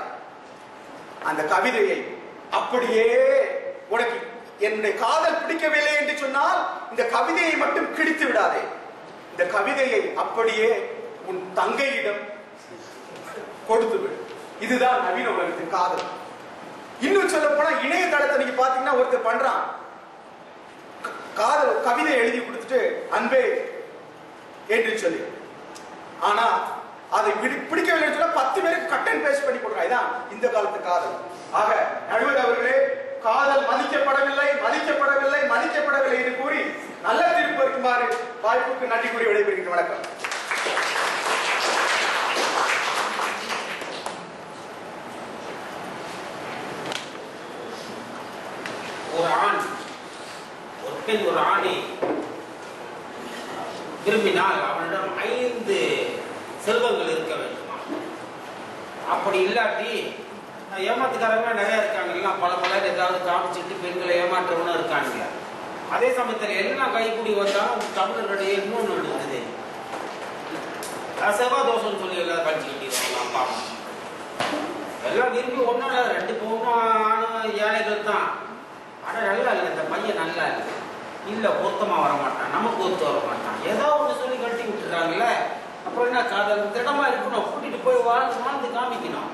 அந்த கவிதையை அப்படியே, உனக்கு என்னுடைய காதல் பிடிக்கவில்லை என்று சொன்னால் இந்த கவிதையை மட்டும் கிழித்து விடாதே. இந்த கவிதையை அப்படியே உன் தங்கையிடம் கொடுத்து விடு. இதுதான் நவீன உலகத்தின் காதல். இன்னும் சொல்ல போனா இணையதளத்தை நீங்க பாத்தீங்கன்னா ஒருத்தர் பண்றான், காதல் கவிதை எழுதி கொடுத்துட்டு அன்பே என்று சொல்லி, ஆனா அதை பிடிக்கவில்லை சொல்ல 10 பேருக்கு கட் அண்ட் பேஸ்ட் பண்ணி கொடுறான். இதான் இந்த காலத்து காதல். ஆக நடுவர் அவர்களே, காதல் மதிக்கப்படவில்லை, மதிக்கப்படவில்லை, மதிக்கப்படவில்லை என்று கூறி நல்ல தீர்ப்பு இருக்குமாறு வாய்ப்புக்கு நன்றி கூறி விடைபெறுகிறேன். வணக்கம். ஒரு ஆண் ஒரு பெண் ஒரு ஆணை விரும்பினால் அவனிடம் 5 செல்வங்கள் இருக்க வேண்டுமா? அப்படி இல்லாட்டி ஏமாத்துக்காரங்க நிறைய இருக்காங்க. எல்லாம் பல ஏதாவது காமிச்சிட்டு பெண்களை ஏமாற்றவனும் இருக்காங்க. அதே சமயத்தில் எல்லாம் கைக்கூடி வந்தாலும் தமிழர்களுடைய இன்னொன்று இருக்குது, செவ்வாய் தோஷம்னு சொல்லி எல்லாம் கழிச்சு கட்டிடுவாங்க. அப்பா அம்மா எல்லாம் விரும்பி ஒன்றும் இல்லை, 2 பவுனும் ஏழைகள் தான். ஆனால் நல்லா இல்லை, இந்த பையன் நல்லா இல்லை, பொருத்தமா வர மாட்டான், நமக்கு ஒத்து வர மாட்டான், ஏதோ ஒன்று சொல்லி கட்டி விட்டுறாங்கல்ல. அப்புறம் என்ன, காதல் திடமா இருக்கணும், கூட்டிட்டு போய் வாழ்ந்து காமிக்கணும்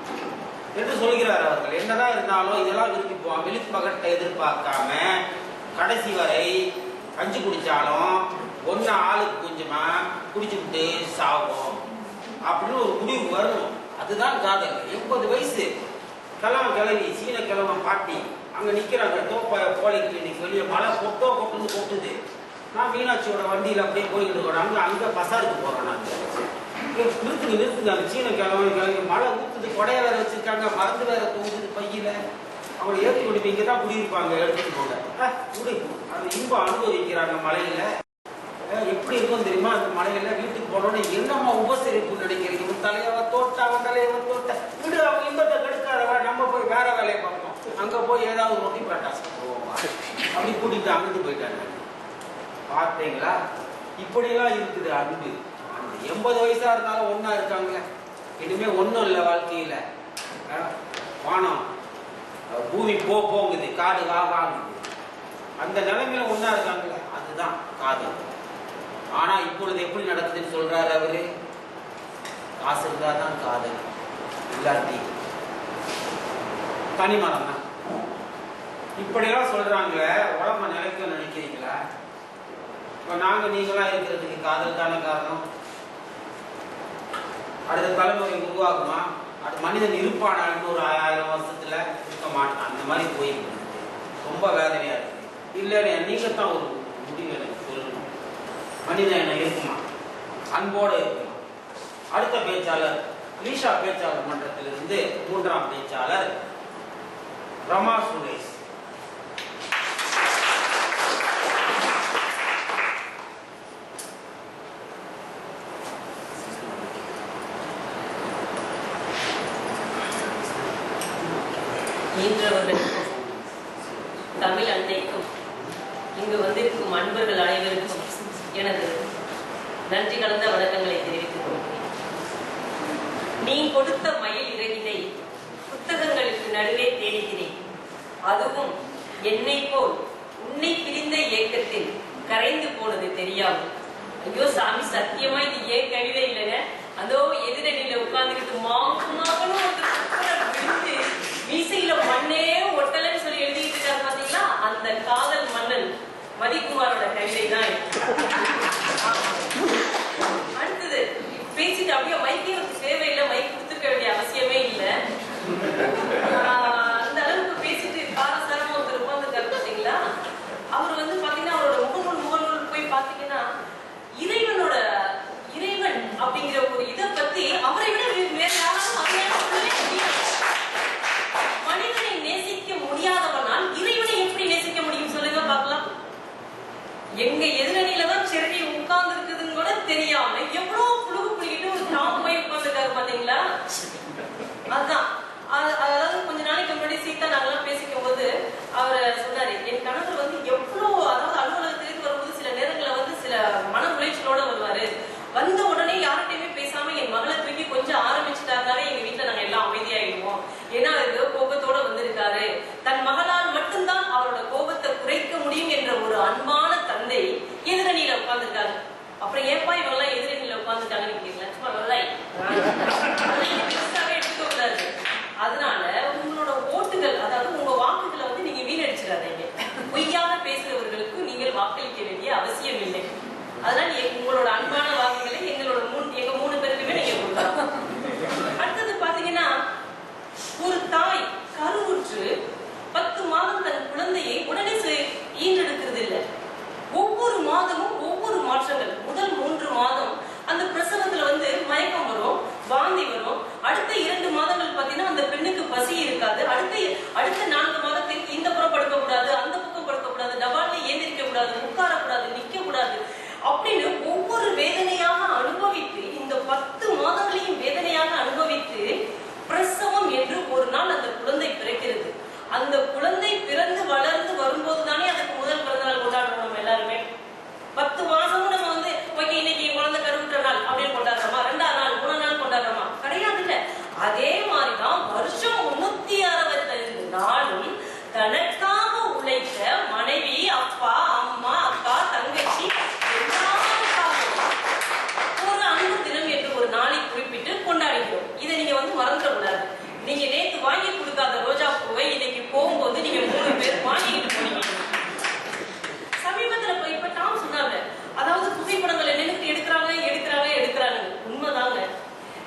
என்று சொல்கிறார் அவர்கள். என்னதான் இருந்தாலும் இதெல்லாம் விரும்பிப்போம். விழிப்பகட்டை எதிர்பார்க்காம கடைசி வரை கஞ்சி குடிச்சாலும் ஒன்னு ஆளுக்கு கொஞ்சமா குடிச்சுக்கிட்டு சாகும் அப்படின்னு ஒரு முடிவு வரணும். அதுதான் காதல். 80 வயசு கிழவி, சீன கிழவன் பாட்டி அங்க நிக்கிறாங்க, கோழி கிளினிக் வெளியே மழை கொட்டுது. நான் மீனாட்சியோட வண்டியில அப்படியே போய்கிட்டு இருக்கோம். அங்க பசாருக்கு போறோம். நாங்க நிறுத்துங்க அந்த சீன கிழமை மழை ஊத்துது, கொடைய வேற வச்சிருக்காங்க, மருந்து வேற தூங்குது பையில. அவங்களை ஏற்றி கொண்டு இங்க தான் குடியிருப்பாங்க, எடுத்துட்டு போங்க. அந்த இன்பம் அனுபவிக்கிறாங்க மழையில. எப்படி இருக்கும் தெரியுமா? அந்த மழையில வீட்டுக்கு போனோட என்னம்மா உபசரிப்பு நினைக்கிறீங்க? உன் தலையவ தோட்ட அவன் தலையவ தோட்ட விடு, அவங்க இன்பத்தை கெடுக்காதவ, நம்ம போய் வேற வேலையை பார்ப்போம். அங்க போய் ஏதாவது ரொட்டி பட்டாசு போவோம் அப்படி கூட்டிட்டு அங்கிட்டு போயிட்டாங்க. பார்த்தீங்களா, இப்படியெல்லாம் இருக்குது அன்பு. 80 வயசா இருந்தாலும் ஒன்னா இருக்காங்களே. இனிமே ஒன்றும் இல்லை வாழ்க்கையில. வானம் பூமி போங்குது, காடு வாங்குது. அந்த நிலைமையில ஒன்னா இருக்காங்களே, அதுதான் காதல். ஆனா இப்பொழுது எப்படி நடக்குதுன்னு சொல்றாரு அவரு. காசு இருந்தாதான் காதல், இல்லாட்டி தனிமரம் தான். இப்படிலாம் சொல்றாங்க. உடம்ப நிலைக்க நினைக்கிறீங்களா? இப்ப நாங்க நீங்களாம் இருக்கிறதுக்கு காதல் தானே காரணம். அடுத்த தலைமுறை உருவாகுமா? அது மனிதன் இருப்பானா இன்னொரு 1000 வருஷத்துல? இருக்க மாட்டான். அந்த மாதிரி போயிருக்கு. ரொம்ப வேதனையா இருக்கு. இல்லை நீங்க தான் ஒரு முடிவு எனக்கு சொல்லணும். மனிதன் என்ன இருக்குமா? அன்போடு இருக்குமா? அடுத்த பேச்சாளர் லீஷா பேச்சாளர் மன்றத்திலிருந்து 3ஆம் பேச்சாளர் ரமா சுரேஷ். ஈன்றவர்களுக்கும் தமிழ் அன்னைக்கும் இங்கு வந்திருக்கும் அன்பர்கள் அனைவருக்கும் எனது நன்றி கலந்த வணக்கங்களை தெரிவித்துக் கொள்கிறேன். நீ கொடுத்த மயில் இறகினை புத்தகங்களுக்கு நடுவே தேடுகிறேன். அதுவும் என்னை போல் உன்னை பிரிந்த ஏக்கத்தில் கரைந்து போனது தெரியாமல். ஐயோ சாமி, சத்தியமா இது ஏன் கவிதை இல்லைங்க. அதோ எதிரணியில உட்கார்ந்துக்கிட்டு விழுந்து மீசையில மண்ணே ஒட்டலன்னு சொல்லி எழுதிட்டு இருக்காரு பாத்தீங்களா, அந்த காதல் மன்னன் மதிக்குமாரோட கவிதை தான். அடுத்தது பேசிட்டு அப்படியே மைக்கே தேவையில்லை, மைக் கொடுத்துருக்க வேண்டிய அவசியமே இல்லை. அந்த அளவுக்கு பேசிட்டு காரசாரமா ஒருத்தர் உட்கார்ந்துருக்காரு பாத்தீங்களா. அவர் பாத்தீங்கன்னா அவரோட முகநூல் போய் பாத்தீங்கன்னா இறைவன் அப்படிங்கிற ஒரு இதை பத்தி அவரை விட வேற யாராலும் மனிதனை நேசிக்க முடியாதவனால் இறைவனை எப்படி நேசிக்க முடியும் சொல்லுங்க பார்க்கலாம். எங்க எதிரணியில தான் சிறடி உட்கார்ந்து இருக்குதுன்னு கூட தெரியாம எவ்வளவு புழுகு புளிக்கிட்டு ஒரு கிராமம் போய் உட்கார்ந்துருக்காரு பாத்தீங்களா. அதுதான் அதாவது கொஞ்ச நாளைக்கு முன்னாடி சீதா நாங்கெல்லாம் பேசிக்கும் போது அவர் சொன்னாரு, என் கணவர் எவ்வளவு அதாவது அலுவலகத்திலிருந்து வரும்போது சில நேரங்கள்ல சில மன உளைச்சலோட வருவாரு. வந்த உடனே யார்கிட்டயுமே பேசாம என் மகளை தூக்கி கொஞ்சம் ஆரம்பிச்சுட்டாருனாலே எங்க வீட்டுல நாங்க எல்லாம் அமைதியாயிடுவோம். ஏன்னா அது கோபத்தோட வந்திருக்காரு. தன் மகளால் மட்டும்தான் அவரோட கோபத்தை குறைக்க முடியும் என்ற ஒரு அன்பான தந்தை எதிரணியில உட்கார்ந்துருக்காரு. அப்புறம் ஏப்பா இவங்க எல்லாம் எதிரணியில உட்கார்ந்துட்டாங்கன்னு கேட்கலாம். சும்மா வெள்ளாய் எடுத்துக்க கூடாது. அதனால உங்களோட ஓட்டுகள், அதாவது உங்க வாக்குகளை நீங்க வீணடிச்சிடாதீங்க. பொய்யாக பேசுறவர்களுக்கு நீங்கள் வாக்களிக்க வேண்டிய அவசியம் இல்லை. அதனால உங்களோட அன்பான வாக்குகளை எங்க 3 பேருக்குமே நீங்க கொடுக்கலாம். அடுத்தது பாத்தீங்கன்னா, ஒரு தாய் கருவுற்று 10 மாதம் தன் குழந்தையை உடனே ஈன்றெடுக்கிறது இல்லை. ஒவ்வொரு மாதமும் ஒவ்வொரு மாற்றங்கள். முதல் 3 மாதம் அந்த பிரசவத்துல மயக்கம் வரும், வாந்தி வரும். அடுத்த 2 மாதங்கள் பாத்தீங்கன்னா அந்த பெண்ணுக்கு பசி இருக்காது. அடுத்த 4 மாதத்திற்கு இந்த புறம் படுக்க கூடாது, அந்த பக்கம் படுக்க கூடாது, டபால்ல ஏந்திரிக்க கூடாது, உட்கார கூடாது, நிக்க கூடாது அப்படின்னு ஒவ்வொரு வேதனையாக அனுபவித்து இந்த 10 மாதங்களையும் வேதனையாக அனுபவித்து பிரசவம் என்று ஒரு நாள் அந்த குழந்தை பிறக்கிறது. அந்த குழந்தை பிறந்து வளர்ந்து வரும்போது தானே அதுக்கு முதல் பிறந்த நாள் கொண்டாடுறோம் நம்ம எல்லாருமே. 10 மாசமும் நம்ம ஓகே இன்னைக்கு குழந்தை கருவுற்ற நாள் அப்படின்னு கொண்டாடுறோமா, 2ஆம் நாள் 3ஆம் நாள் கொண்டாடுறோமா? கிடையாது இல்ல. அதே மாதிரிதான் வருஷம் 365 நாளும் தனக்காக உழைத்த மனைவி, அப்பா, அம்மா, அக்கா, தங்கச்சி ஒரு அன்பு தினம் என்று ஒரு நாளை குறிப்பிட்டு கொண்டாடுகிறோம். இதை நீங்க மறந்துடக்கூடாது. நீங்க நேத்து வாங்கி கொடுக்காத ரோஜா பூவை இன்னைக்கு போகும்போது நீங்க 3 பேர் வாங்கிட்டு போனீங்க. சமீபத்துல இப்ப டாம் சொன்னாங்க, அதாவது புகைப்படங்கள் என்னன்னு எடுக்கிறாங்க. உண்மைதாங்க.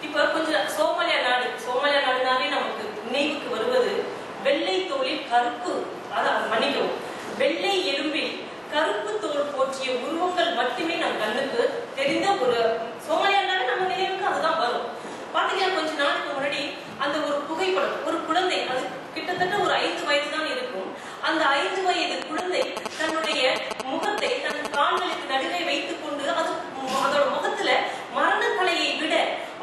இப்ப கொஞ்சம் சோமாலியா நாடுனாலே நமக்கு நினைவுக்கு வருவது வெள்ளை தோலில் கருப்பு, அதாவது மன்னிக்கவும், வெள்ளை எலும்பில் கருப்பு தோல் போற்றிய உருவங்கள் மட்டுமே நம் கண்ணுக்கு தெரிந்த ஒரு சோமாலியானாலே நம்ம நினைவுக்கு அதுதான் வரும். பாத்தீங்கன்னா கொஞ்ச நாளுக்கு முன்னாடி அந்த ஒரு புகைப்படம், ஒரு குழந்தை, அது கிட்டத்தட்ட ஒரு 5 வயது தான் இருக்கும். அந்த 5 வயது குழந்தை தன்னுடைய முகத்தை தன் கால்களுக்கு நடுவே வைத்துக் கொண்டு அதோட முகத்துல மரணக்கலையை விட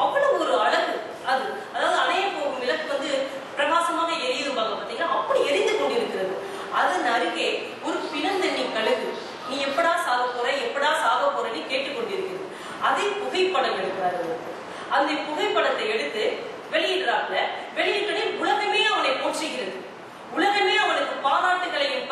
அவ்வளவு ஒரு அழகு. அது அதாவது அணைய போகும் விளக்கு பிரகாசமாக எரியுதும்பாங்க பாத்தீங்கன்னா, அப்படி எரிந்து கொண்டிருக்கிறது. அதன் அருகே ஒரு பிணந்தண்ணி கழுகு நீ எப்படா சாக போறன்னு கேட்டுக்கொண்டிருக்கிறது. அதை புகைப்படம் எடுக்கிறாரு. அந்த புகைப்படத்தை எடுத்து வெளியிடுறாங்க. வெளியிட்டே உலகமே அவனை போற்றுகிறது. உலகமே அவனுக்கு பாராட்டுகளையும்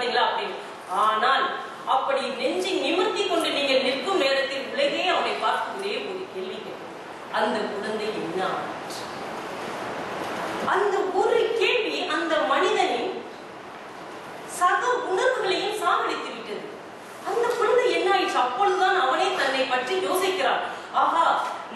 பாத்தீங்களா அப்படின்னு. ஆனால் அப்படி நெஞ்சை நிமிர்த்தி கொண்டு நீங்கள் நிற்கும் நேரத்தில் உலகே அவனை பார்த்து ஒரே ஒரு கேள்வி கேட்கும், அந்த குழந்தை என்ன ஆயிற்று? அந்த ஒரு கேள்வி அந்த மனிதனின் சக உணர்வுகளையும் சாகடித்து விட்டது. அந்த குழந்தை என்ன ஆயிற்று? அப்பொழுதுதான் அவனே தன்னை பற்றி யோசிக்கிறான். ஆஹா,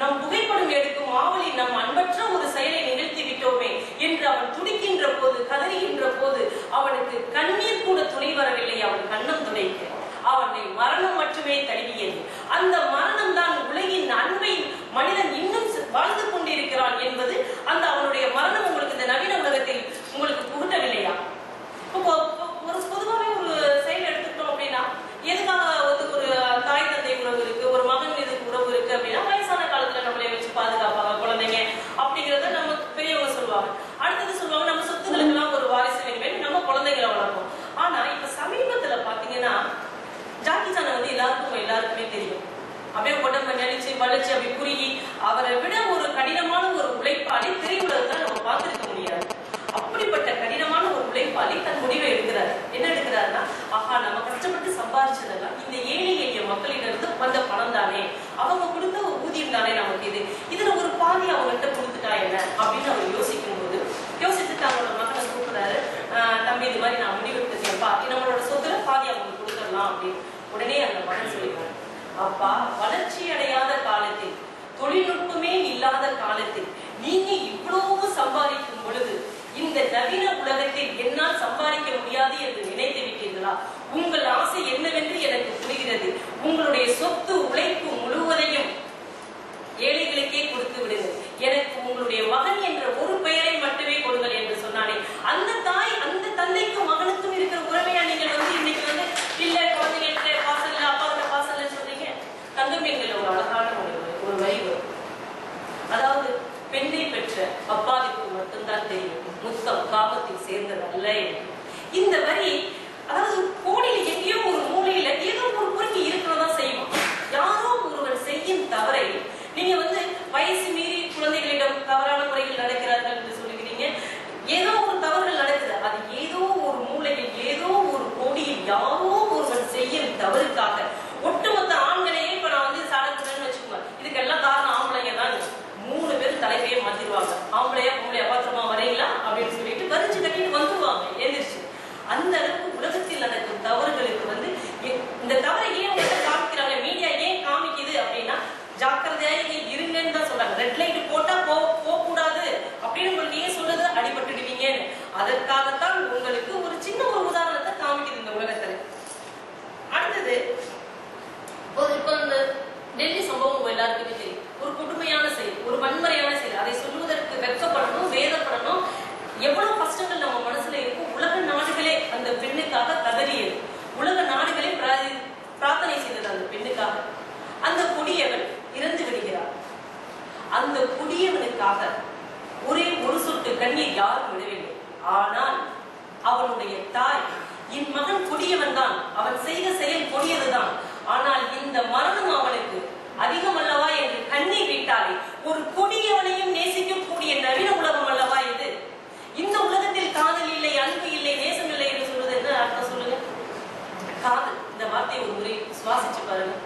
நம் புகைப்படம் எடுக்கும் ஆவலில் நம் அன்பற்ற ஒரு செயலை நிகழ்த்தி விட்டோமே என்று அவன் துடிக்கின்ற போது, கதறுகின்ற போது அவனுக்கு கண்ணீர் கூட துணை வரவில்லை. அவன் கண்ணம் துடைக்க அவனை மரணம் மட்டுமே தழுவியது. அந்த மரணம் தான் உலகின் அன்பை மனிதன் இன்னும் வாழ்ந்து கொண்டிருக்கிறான் என்பது அந்த அவனுடைய மரணம் உங்களுக்கு இந்த நவீன உலகத்தில் உங்களுக்கு புகட்டவில்லையா? இப்போ ஒரு பொதுவாகவே ஒரு செயல் எடுத்துக்கிட்டோம் அப்படின்னா, எதுக்காக ஒரு தாய் தந்தை உறவு இருக்கு, ஒரு மகன் மீது உறவு இருக்கு அப்படின்னா, வயசான காலத்துல நம்மளை வச்சு பாதுகாப்பாங்க குழந்தைங்க அப்படிங்கிறத நம்ம பெரியவங்க சொல்லுவாங்க. அடுத்தது சொல்லுவாங்க, நம்ம சொத்துக்களுக்கு எல்லாம் ஒரு வாரிசு வேணுமே, நம்ம குழந்தைகளை வளர்ப்போம். ஆனா இப்ப சமீபத்துல பாத்தீங்கன்னா, ஜாக்கி சானை வந்து எல்லாருக்குமே தெரியும். அப்படியே உடம்பு நெளிச்சு வலிச்சு அப்படி குறுகி அவரை விட ஒரு கடினமான ஒரு உழைப்பாளி திரையுலகத்தை நம்ம பார்த்திருக்க முடியாது. அப்படிப்பட்ட கடினமான ஒரு உழைப்பாளி தன் முடிவை எடுக்கிறார். என்ன எடுக்கிறாருன்னா, ஆஹா, நம்ம கஷ்டப்பட்டு சம்பாதிச்சதெல்லாம் இந்த ஏழை எளிய மக்களிடம் வந்த பணம் தானே, அவங்க கொடுத்த ஒரு ஊதியம் தானே நமக்கு, இதுல ஒரு பாதி அவங்கள்ட்ட கொடுத்துட்டா என்ன அப்படின்னு அவர் யோசிக்கும் போது யோசிச்சுட்டு அவங்களோட மகனை கூப்பிடுறாரு. தம்பி, இது மாதிரி நான் முடிவு எடுத்துருக்கேன்ப்பா, நம்மளோட சொத்துல பாதி அவங்களுக்கு கொடுத்துடலாம் அப்படின்னு. உடனே அந்த மகன் சொல்லிடுறாரு, அப்பா, வளர்ச்சி அடையாத காலத்தில், தொழில்நுட்பமே இல்லாத காலத்தில் நீங்க இவ்வளவு சம்பாதிக்கும் பொழுது இந்த நவீன உலகத்தில் என்னால் சம்பாதிக்க முடியாது என்று நினைத்து விட்டீர்களா? உங்கள் ஆசை என்னவென்று எனக்கு புரிகிறது. உங்களுடைய சொத்து உழைப்பு முழுவதையும் ஏழைகளுக்கே கொடுத்து விடுங்கள். எனக்கு உங்களுடைய மகன் என்ற ஒரு பெயரை மட்டுமே கொடுங்கள் என்று சொன்னானே, அந்த தாய் அந்த தந்தைக்கும் மகனுக்கும் இருக்கிற உறவையா நீங்கள் வந்து இன்னைக்கு வந்து இல்ல குழந்தைகிட்ட பாசம் இல்ல, அப்பா கிட்ட பாசம் இல்லைன்னு சொல்றீங்க? தங்கமீன்கள் ஒரு அழகான ஒரு வரி வரும், அதாவது பெண்ணை பெற்ற அப்பாவுக்கு மட்டும்தான் தெரியும் முத்தம் காமத்தில் சேர்ந்தது அல்ல என்று. இந்த வரி அதாவது கோடியில எங்கேயோ ஒரு மூலையில ஏதோ ஒரு பொறுக்கி இருக்கிறதா செய்வோம். யாரோ ஒருவர் செய்யும் தவறை நீங்க வந்து வயசு மீறி குழந்தைகளிடம் தவறான முறைகள் நடக்கிறார்கள் என்று சொல்லுகிறீங்க. ஏதோ ஒரு தவறுகள் நடக்குது, அது ஏதோ ஒரு மூலையில் ஏதோ ஒரு கோடியில் யாரோ ஒருவர் செய்யும் தவறுக்காக ஒட்டுமொத்த ஆண்களையே இப்ப நான் வந்து சாடக்குறேன்னு வச்சுக்கோங்க, இதுக்கெல்லாம் காரணம் ஆம்பளைங்க தான். 3 பேர் தலைப்பையே மாத்திடுவாங்க. ஆம்பளையா பொம்பளையா பாத்திரமா வரீங்களா அப்படின்னு சொல்லிட்டு வரிச்சு கட்டிட்டு வந்துருவாங்க எந்திரிச்சு. அந்த அளவுக்கு உலகத்தில் நடக்கும் தவறுகளுக்கு வந்து இந்த தவறை ஏன் உங்கள்கிட்ட காமிக்கிறாங்க, மீடியா ஏன் காமிக்குது அப்படின்னா, ஜாக்கிரதையாக இருங்கன்னு தான் சொல்றாங்க. ரெட் லைட் போட்டா போக கூடாது அப்படின்னு உங்களுக்கு ஏன் சொல்றது, அடிபட்டுடுவீங்கன்னு. அதற்காகத்தான் உங்களுக்கு ஒரு சின்ன ஒரு உதாரணத்தை காமிக்குது இந்த உலகத்துல. அடுத்தது இப்போ இந்த டெல்லி சம்பவம் எல்லாருக்குமே தெரியும். ஒரு கொடுமையான செயல், ஒரு வன்முறையான செயல். அதை சொல்லுவதற்கு வெட்கப்படணும், வேதப்படணும். எவ்வளவு கஷ்டங்கள் நம்ம மனசுல இருக்கும். உலக நாடுகளே அந்த பெண்ணுக்காக கதறியது, உலக நாடுகளே பிரார்த்தனை செய்தது அந்த பெண்ணுக்காக. அந்த கொடியவன் இறந்து விடுகிறார். அந்த கொடியவனுக்காக ஒரே ஒரு சொட்டு கண்ணீர் யாரும் விடவில்லை. ஆனால் அவனுடைய தாய், என் மகன் கொடியவன் தான், அவன் செய்த செயல் கொடியதுதான், ஆனால் இந்த மரணம் அவனுக்கு அதிகம் அல்லவா என்று கண்ணீர் விட்டாலே. ஒரு கொடியவனையும் நேசிக்கக்கூடிய நவீன உலகம் அல்லவா இது? இந்த உலகத்தில் காதல் இல்லை, அன்பு இல்லை, நேசம் இல்லை என்று சொல்வது என்ன அர்த்தம் சொல்லுங்க? காதல் இந்த வார்த்தையை ஒரு முறை சுவாசிச்சு பாருங்க.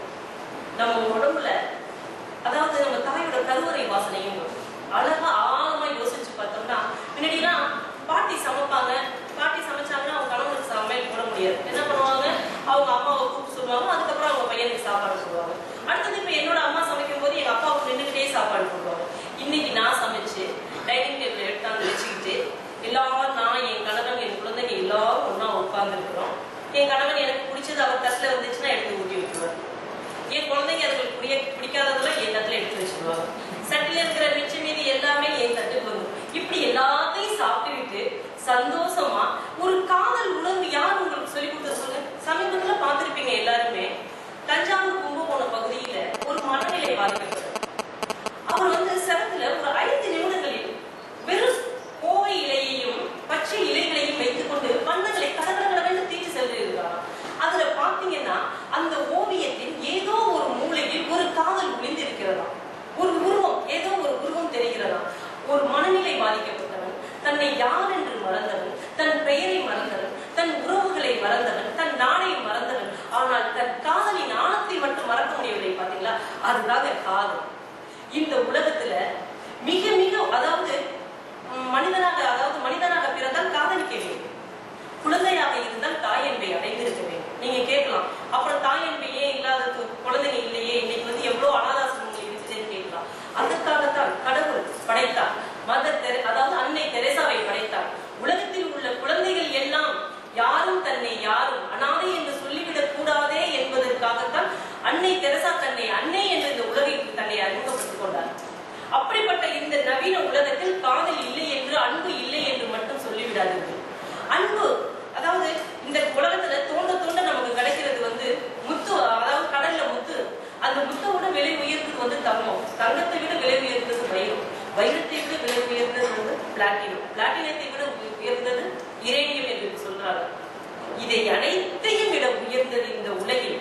நம்ம உடம்புல, அதாவது நம்ம தாயோட கருவறை வாசனையும் அழகா ஆழமா யோசிச்சு பார்த்தோம்னா, முன்னாடிலாம் பாட்டி சமைப்பாங்க. பாட்டி சமைச்சாங்கன்னா அவங்க கணவனுக்கு சமையல் போட முடியாது. என்ன பண்ணுவாங்க, அவங்க அம்மாவை கூப்பிட்டு சொல்லுவாங்க, அதுக்கப்புறம் அவங்க பையனுக்கு சாப்பாடு சொல்லுவாங்க. அடுத்தது இப்ப என்னோட அம்மா சமைக்கும் போது எங்க அப்பாவுக்கு நின்றுகிட்டே சாப்பாடு போடுவாங்க. இன்னைக்கு நான் சமைச்சு டைனிங் டேபிள் எடுத்தாந்து வச்சுக்கிட்டு எல்லாரும், நான், என் கணவன், என் குழந்தைங்க எல்லாரும் ஒன்னா உட்கார்ந்து இருக்கிறோம். என் கணவன் எனக்கு பிடிச்சது அவர் தட்டுல வந்துச்சுன்னா எடுத்து ஊட்டி விட்டுருவாரு. என் குழந்தைங்க அதுங்களுக்கு பிடிக்காததெல்லாம் என் தட்டுல எடுத்து வச்சிருவாங்க. சட்டில இருக்கிற மிச்ச மீதி எல்லாமே என் தட்டுக்கு வரும். இப்படி எல்லாத்தையும் சாப்பிட்டுக்கிட்டு சந்தோஷமா ஒரு காதல் உணர்வு யார் உங்களுக்கு சொல்லி கொடுத்த சொல்லுங்க? சமீபத்துல பார்த்திருப்பீங்க எல்லாருமே, தஞ்சாவூர் கும்பகோணம் பகுதியில ஒரு மனநிலை பாதிக்கப்பட்டது. அவர் வந்து செவத்துல ஒரு 5 நிமிடங்களில் வெறும் கோவை இலையையும் பச்சை இலைகளையும் வைத்துக் கொண்டு வண்ணங்களை கடற்கடகடன்னு தீட்டி சென்றிருக்கிறார். அதுல பாத்தீங்கன்னா அந்த ஓவியத்தின் ஏதோ ஒரு மூலையில் ஒரு காதல் ஒளிந்து இருக்கிறதா, ஒரு உருவம், ஏதோ ஒரு உருவம் தெரிகிறதா. ஒரு மனநிலை பாதிக்கப்பட்டவன், தன்னை யார் என்று மறந்தவன், தன் பெயரை மறந்தவன், அந்த காதலின் ஆழத்தை மட்டும் மறக்க முடியவில்லை பாத்தீங்களா? அதுதாங்க காதல். இந்த உலகத்துல மிக மிக அதாவது மனிதனாக பிறந்தால் காதலிக்க வேண்டும். குழந்தையாக இருந்தால் தாய் அன்பை அடைந்திருக்க வேண்டும். நீங்க கேட்கலாம், அப்புறம் தாய் அன்பை ஏன் இல்லாத குழந்தைங்க இல்லையே, இன்னைக்கு வந்து எவ்வளவு அனாதாசிரமங்கள் இருக்குதுன்னு கேட்கலாம். அதற்காகத்தான் கடவுள் படைத்தார். அதாவது அன்னை தெரேசாவை படைத்தார். உலகத்தில் உள்ள குழந்தைகள் எல்லாம் யாரும் தன்னை யாரும் அனாதை என்று சொல்லிவிடக் கூடாதே என்பதற்காகத்தான் அன்னை தெரேசா தன்னை அன்னை என்ற இந்த உலகிற்கு தன்னை அறிமுகப்படுத்திக் கொண்டார். அப்படிப்பட்ட இந்த நவீன உலகத்தில் காதல் இல்லை என்று, அன்பு இல்லை என்று மட்டும் சொல்லிவிடாதீர்கள். அன்பு அதாவது இந்த உலகத்துல தோண்ட தோண்ட நமக்கு கிடைக்கிறது வந்து முத்து, அதாவது கடல்ல முத்து. அந்த முத்தோட விலை உயர்ந்தது வந்து தங்கம், தங்கத்தை விட விலை உயர்ந்தது வைரம், வைரத்தை விட விலை உயர்ந்தது வந்து பிளாட்டினம், பிளாட்டினத்தை விட உயர்ந்தது இரேனியம் என்று சொல்றாங்க. இதை அனைத்தையும் விட உயர்ந்தது இந்த உலகில்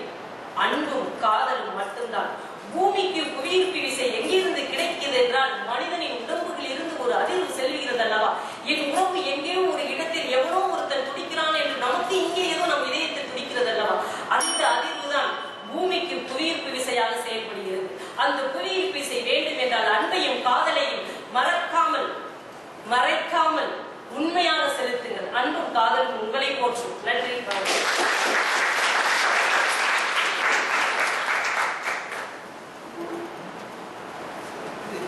அன்பும் காதலும் மட்டும்தான். பூமிக்கு புவியீர்ப்பு விசை எங்கிருந்து கிடைக்கிறது என்றால் மனிதனின் உடம்புகளில் இருந்து ஒரு அதிர்வு செல்கிறது அல்லவா? என் உறவு எங்கேயோ ஒரு இடத்தில் எவனோ ஒருத்தன் துடிக்கிறான் என்று நமக்கு இங்கே ஏதோ நம் இதயத்தில் துடிக்கிறது அல்லவா? அந்த அதிர்வு தான் பூமிக்கு புவியீர்ப்பு விசையாக செயல்படுகிறது. அந்த புவியீர்ப்பு விசை வேண்டும் என்றால் அன்பையும் காதலையும் மறைக்காமல் உண்மையாக செலுத்துங்கள். அன்பும் காதலும் உங்களை போற்றும். நன்றி.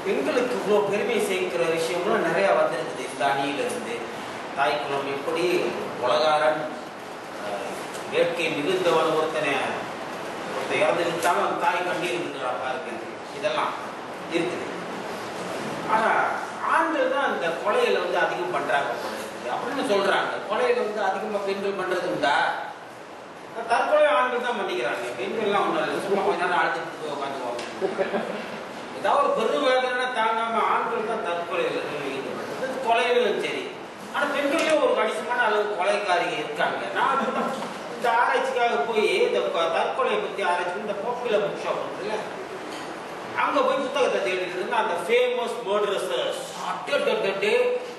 பெண்களுக்கு இவ்வளோ பெருமை சேர்க்கிற விஷயங்களும் நிறையா வந்திருக்குது. இந்த அணியிலிருந்து தாய் குலம் எப்படி உலகாரன் வேட்கை மிகுந்தவன் ஒருத்தனை இறந்து விட்டாலும் தாய் கண்ணீர் விட்டுறாப்பா இருக்கு, இதெல்லாம் இருக்குது. ஆனால் ஆண்கள் தான் இந்த கொலையில வந்து அதிகம் பண்றாங்க அப்படின்னு சொல்றாங்க. கொலையில வந்து அதிகமாக பெண்கள் பண்றது உண்டா? தற்கொலை ஆண்கள் தான் பண்ணிக்கிறாங்க, பெண்கள்லாம் ஒன்றும் இல்லை, சும்மா கொஞ்ச நேரம் அழைச்சிட்டு உட்காந்துக்குவாங்க. ஏதாவது ஒரு பெரும் வேதனை தாங்காம ஆண்கள் தான் தற்கொலையில் ஈடுபடுறது, கொலையிலும் சரி. ஆனால் பெண்களையும் ஒரு கணிசமான அளவு கொலைக்காரிகள் இருக்காங்க. நான் இந்த ஆராய்ச்சிக்காக போய் இந்த தற்கொலையை பற்றி ஆராய்ச்சி இந்த பாப்புலர் புக் ஷாப் இருக்குல்ல, அங்கே போய் புத்தகத்தை தேடிட்டு இருந்தா அந்த ஃபேமஸ் மர்டரர்ஸ்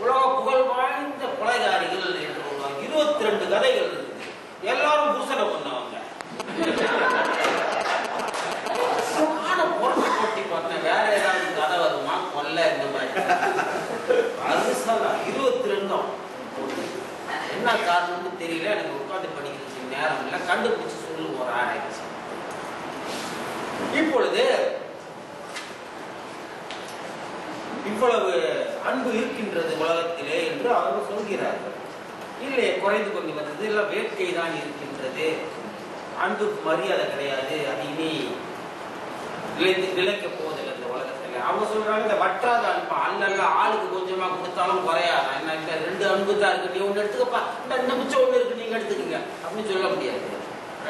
உலக புகழ் வாய்ந்த கொலைகாரிகள் என்று 22 கதைகள் இருக்குது. எல்லாரும் புருஷனை கொண்டவங்க. போட்டி பார்த்தேன், வேற ஏதாவது கதை வருமா கொல்ல இந்த மாதிரி. அது 22 என்ன காரணம்னு தெரியல, எனக்கு உட்காந்து படிக்கிறதுக்கு நேரம் இல்லை, கண்டுபிடிச்சு சொல்லு ஒரு ஆராய்ச்சி. இப்பொழுது இவ்வளவு அன்பு இருக்கின்றது உலகத்திலே என்று அவர்கள் சொல்கிறார்கள். இல்லை, குறைந்து கொண்டு வந்தது, இல்லை வேட்கை தான் இருக்கின்றது, அன்புக்கு மரியாதை கிடையாது, அது இனி நிலைக்க போவதில்லை இந்த உலகத்தில். அவங்க சொல்றாங்க இந்த வற்றாத அன்பா அல்ல, ஆளுக்கு கொஞ்சமா கொடுத்தாலும் குறையாத என்ன, இந்த 2 அன்பு தான் இருக்கு, நீ ஒன்று எடுத்துக்கப்பா, இந்த மிச்சம் ஒன்று இருக்கு நீங்க எடுத்துக்கங்க அப்படின்னு சொல்ல முடியாது.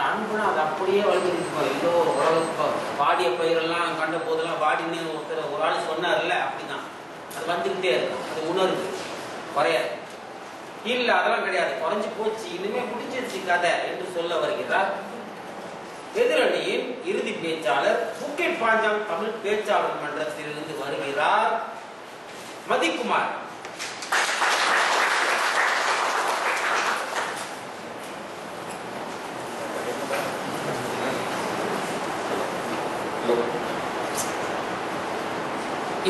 அன்புனா அது அப்படியே வளர்ந்துருக்கும். ஏதோ உலகத்துக்கு வாடிய பயிரெல்லாம் கண்ட போதெல்லாம் வாடின்னு ஒருத்தர் ஒரு ஆள் சொன்னார்ல, அப்படிதான் அது வந்துகிட்டே இருக்கும். அது உணர்வு குறையாது. இல்லை அதெல்லாம் கிடையாது, குறைஞ்சி போச்சு, இனிமே முடிஞ்சிருச்சு கதை என்று சொல்ல வருகிறார் எதிரணியின் இறுதி பேச்சாளர், புக்கெட் பாஞ்சாங் தமிழ் பேச்சாளர் மன்றத்திலிருந்து வருகிறார் மதிக்குமார்.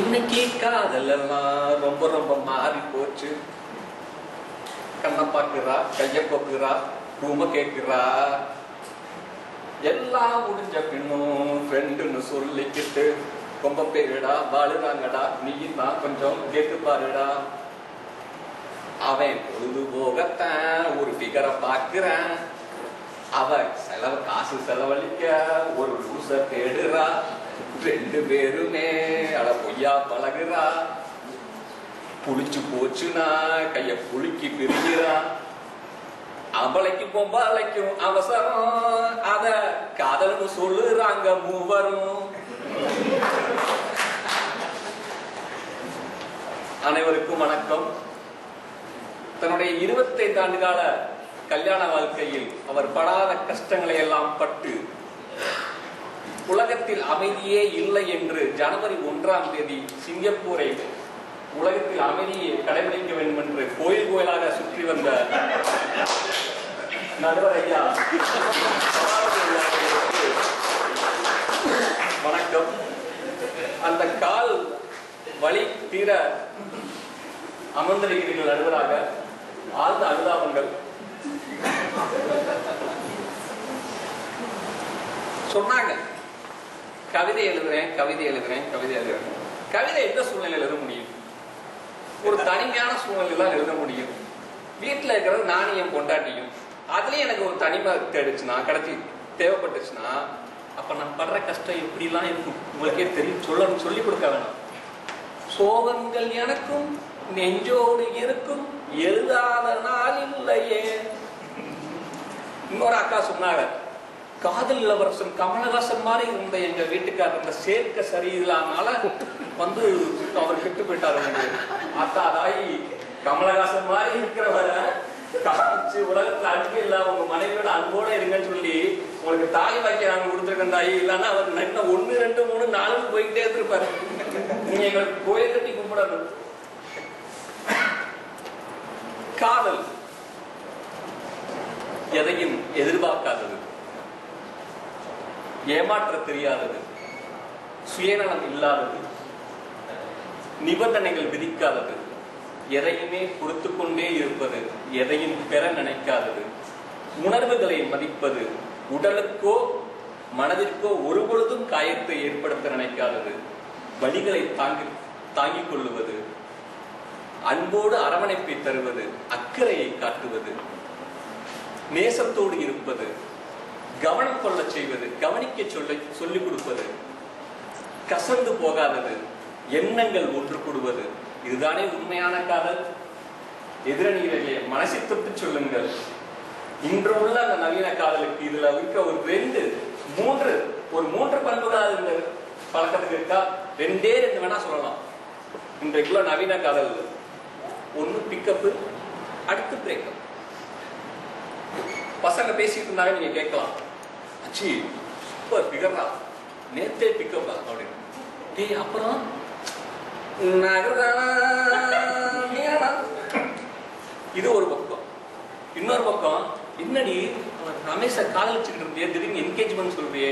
இன்னைக்கு காதல் எல்லாம் ரொம்ப ரொம்ப மாறி போச்சு. கண்ணை பார்க்கிறா, கைய கொக்குறா, ரூம கேட்கிறா, எல்லாம் முடிஞ்ச பின்னும் ஃப்ரெண்டுன்னு சொல்லிக்கிட்டு ரொம்ப பேருடா வாழுறாங்கடா, நீ தான் கொஞ்சம் கேட்டு பாருடா. அவன் பொழுதுபோகத்தான் ஒரு ஃபிகரை பார்க்கிறான், அவன் காசு செலவழிக்க ஒரு லூச தேடுறா, 2 பேருமே அட பொய்யா பழகுறா, புளிச்சு போச்சுன்னா கைய புளிக்கி பிரிகிறா, அவளைக்கும் பொம்பாளைக்கும் அவசரம், அத காதல்னு சொல்லுறாங்க மூவரும். அனைவருக்கும் வணக்கம். தன்னுடைய 25 ஆண்டு கால கல்யாண வாழ்க்கையில் அவர் படாத கஷ்டங்களை எல்லாம் பட்டு உலகத்தில் அமைதியே இல்லை என்று ஜனவரி 1ஆம் தேதி சிங்கப்பூரை உலகத்தில் அமைதியை கடைபிடிக்க வேண்டும் என்று கோயில் கோயிலாக சுற்றி வந்த நடுவர் ஐயா வணக்கம். அந்த கால் வலி தீர அமர்ந்திருக்கிறீர்கள் நடுவராக. ஆழ்ந்த அனுதாபங்கள். சொன்னாங்க கவிதை எழுதுறேன். கவிதை எந்த சூழ்நிலையில் எழுத முடியும்? ஒரு தனிமையான சூழ்நிலையில தான் எழுத முடியும். வீட்டுல இருக்கிறது நானும் என் பொண்டாட்டியும். அதுலயும் எனக்கு ஒரு தனிமை தேவைப்பட்டுச்சுன்னா அப்ப நான் படுற கஷ்டம் எப்படிலாம் இருக்கும் உங்களுக்கே தெரியும். சொல்லி கொடுக்க வேணாம். சோகங்கள் எனக்கும் நெஞ்சோடு இருக்கும், எழுதாத நாள் இல்லையே. இன்னொரு அக்கா சொன்னாங்க, காதல் இளவரசன் கமலஹாசன் மாதிரி இருந்த எங்க வீட்டுக்காரர் இந்த சேர்க்க சரியில்லாம வந்து அவர் கெட்டு போயிட்டாரு. அக்கா தாயி கமலஹாசன் மாதிரி இருக்கிறவர காமிச்சு உலகத்துல அன்பு இல்ல, உங்க மனைவியோட அன்போட இருங்கன்னு சொல்லி உங்களுக்கு தாய் வாக்கிய நாங்க கொடுத்துருக்கோம் தாயி. இல்லைன்னா அவர் என்ன 1 2 3 4 போயிட்டே இருந்திருப்பாரு. நீங்க எங்களுக்கு கோயில் கட்டி கும்பிடணும். காதல் எதையும் எதிர்பார்க்காதது, ஏமாற்ற தெரியாதது, சுயநலம் இல்லாதது, நிபந்தனைகள் விதிக்காதது, எதையுமே கொடுத்து கொண்டே இருப்பது, எதையும் பெற நினைக்காதது, உணர்வுகளை மதிப்பது, உடலுக்கோ மனதிற்கோ ஒரு பொழுதும் காயத்தை ஏற்படுத்த நினைக்காதது, வலிகளை தாங்கிக் கொள்ளுவது, அன்போடு அரவணைப்பை தருவது, அக்கறையை காட்டுவது, நேசத்தோடு இருப்பது, கவனம் கொள்ள செய்வது, கவனிக்க சொல்லிக் கொடுப்பது, கசந்து போகாதது, எண்ணங்கள் ஒன்று கூடுவது. இதுதானே உண்மையான காதல். எதிரணியிலே மனசை தொட்டு சொல்லுங்கள். இன்று உள்ள அந்த நவீன காதலுக்கு இதுல இருக்க ஒரு 3 பண்புகள் இந்த பழக்கத்துக்கு இருக்கா? 2 வேணா சொல்லலாம். இன்றைக்குள்ள நவீன காதல் ஒண்ணு பிக்கப், அடுத்து பிரேக்கப். பசங்க பேசிட்டு இருந்தாங்க, நீங்க கேட்கலாம், அச்சி சூப்பர் பிகர்ரா, நேத்தே பிக்கப் அப்படின்னு. டேய் அப்புறம் இது ஒரு பக்கம். இன்னொரு பக்கம், என்னடி ரமேஷ காதலிச்சுக்கிட்டு இருந்தியே, திடீர்னு என்கேஜ்மெண்ட் சொல்றியே.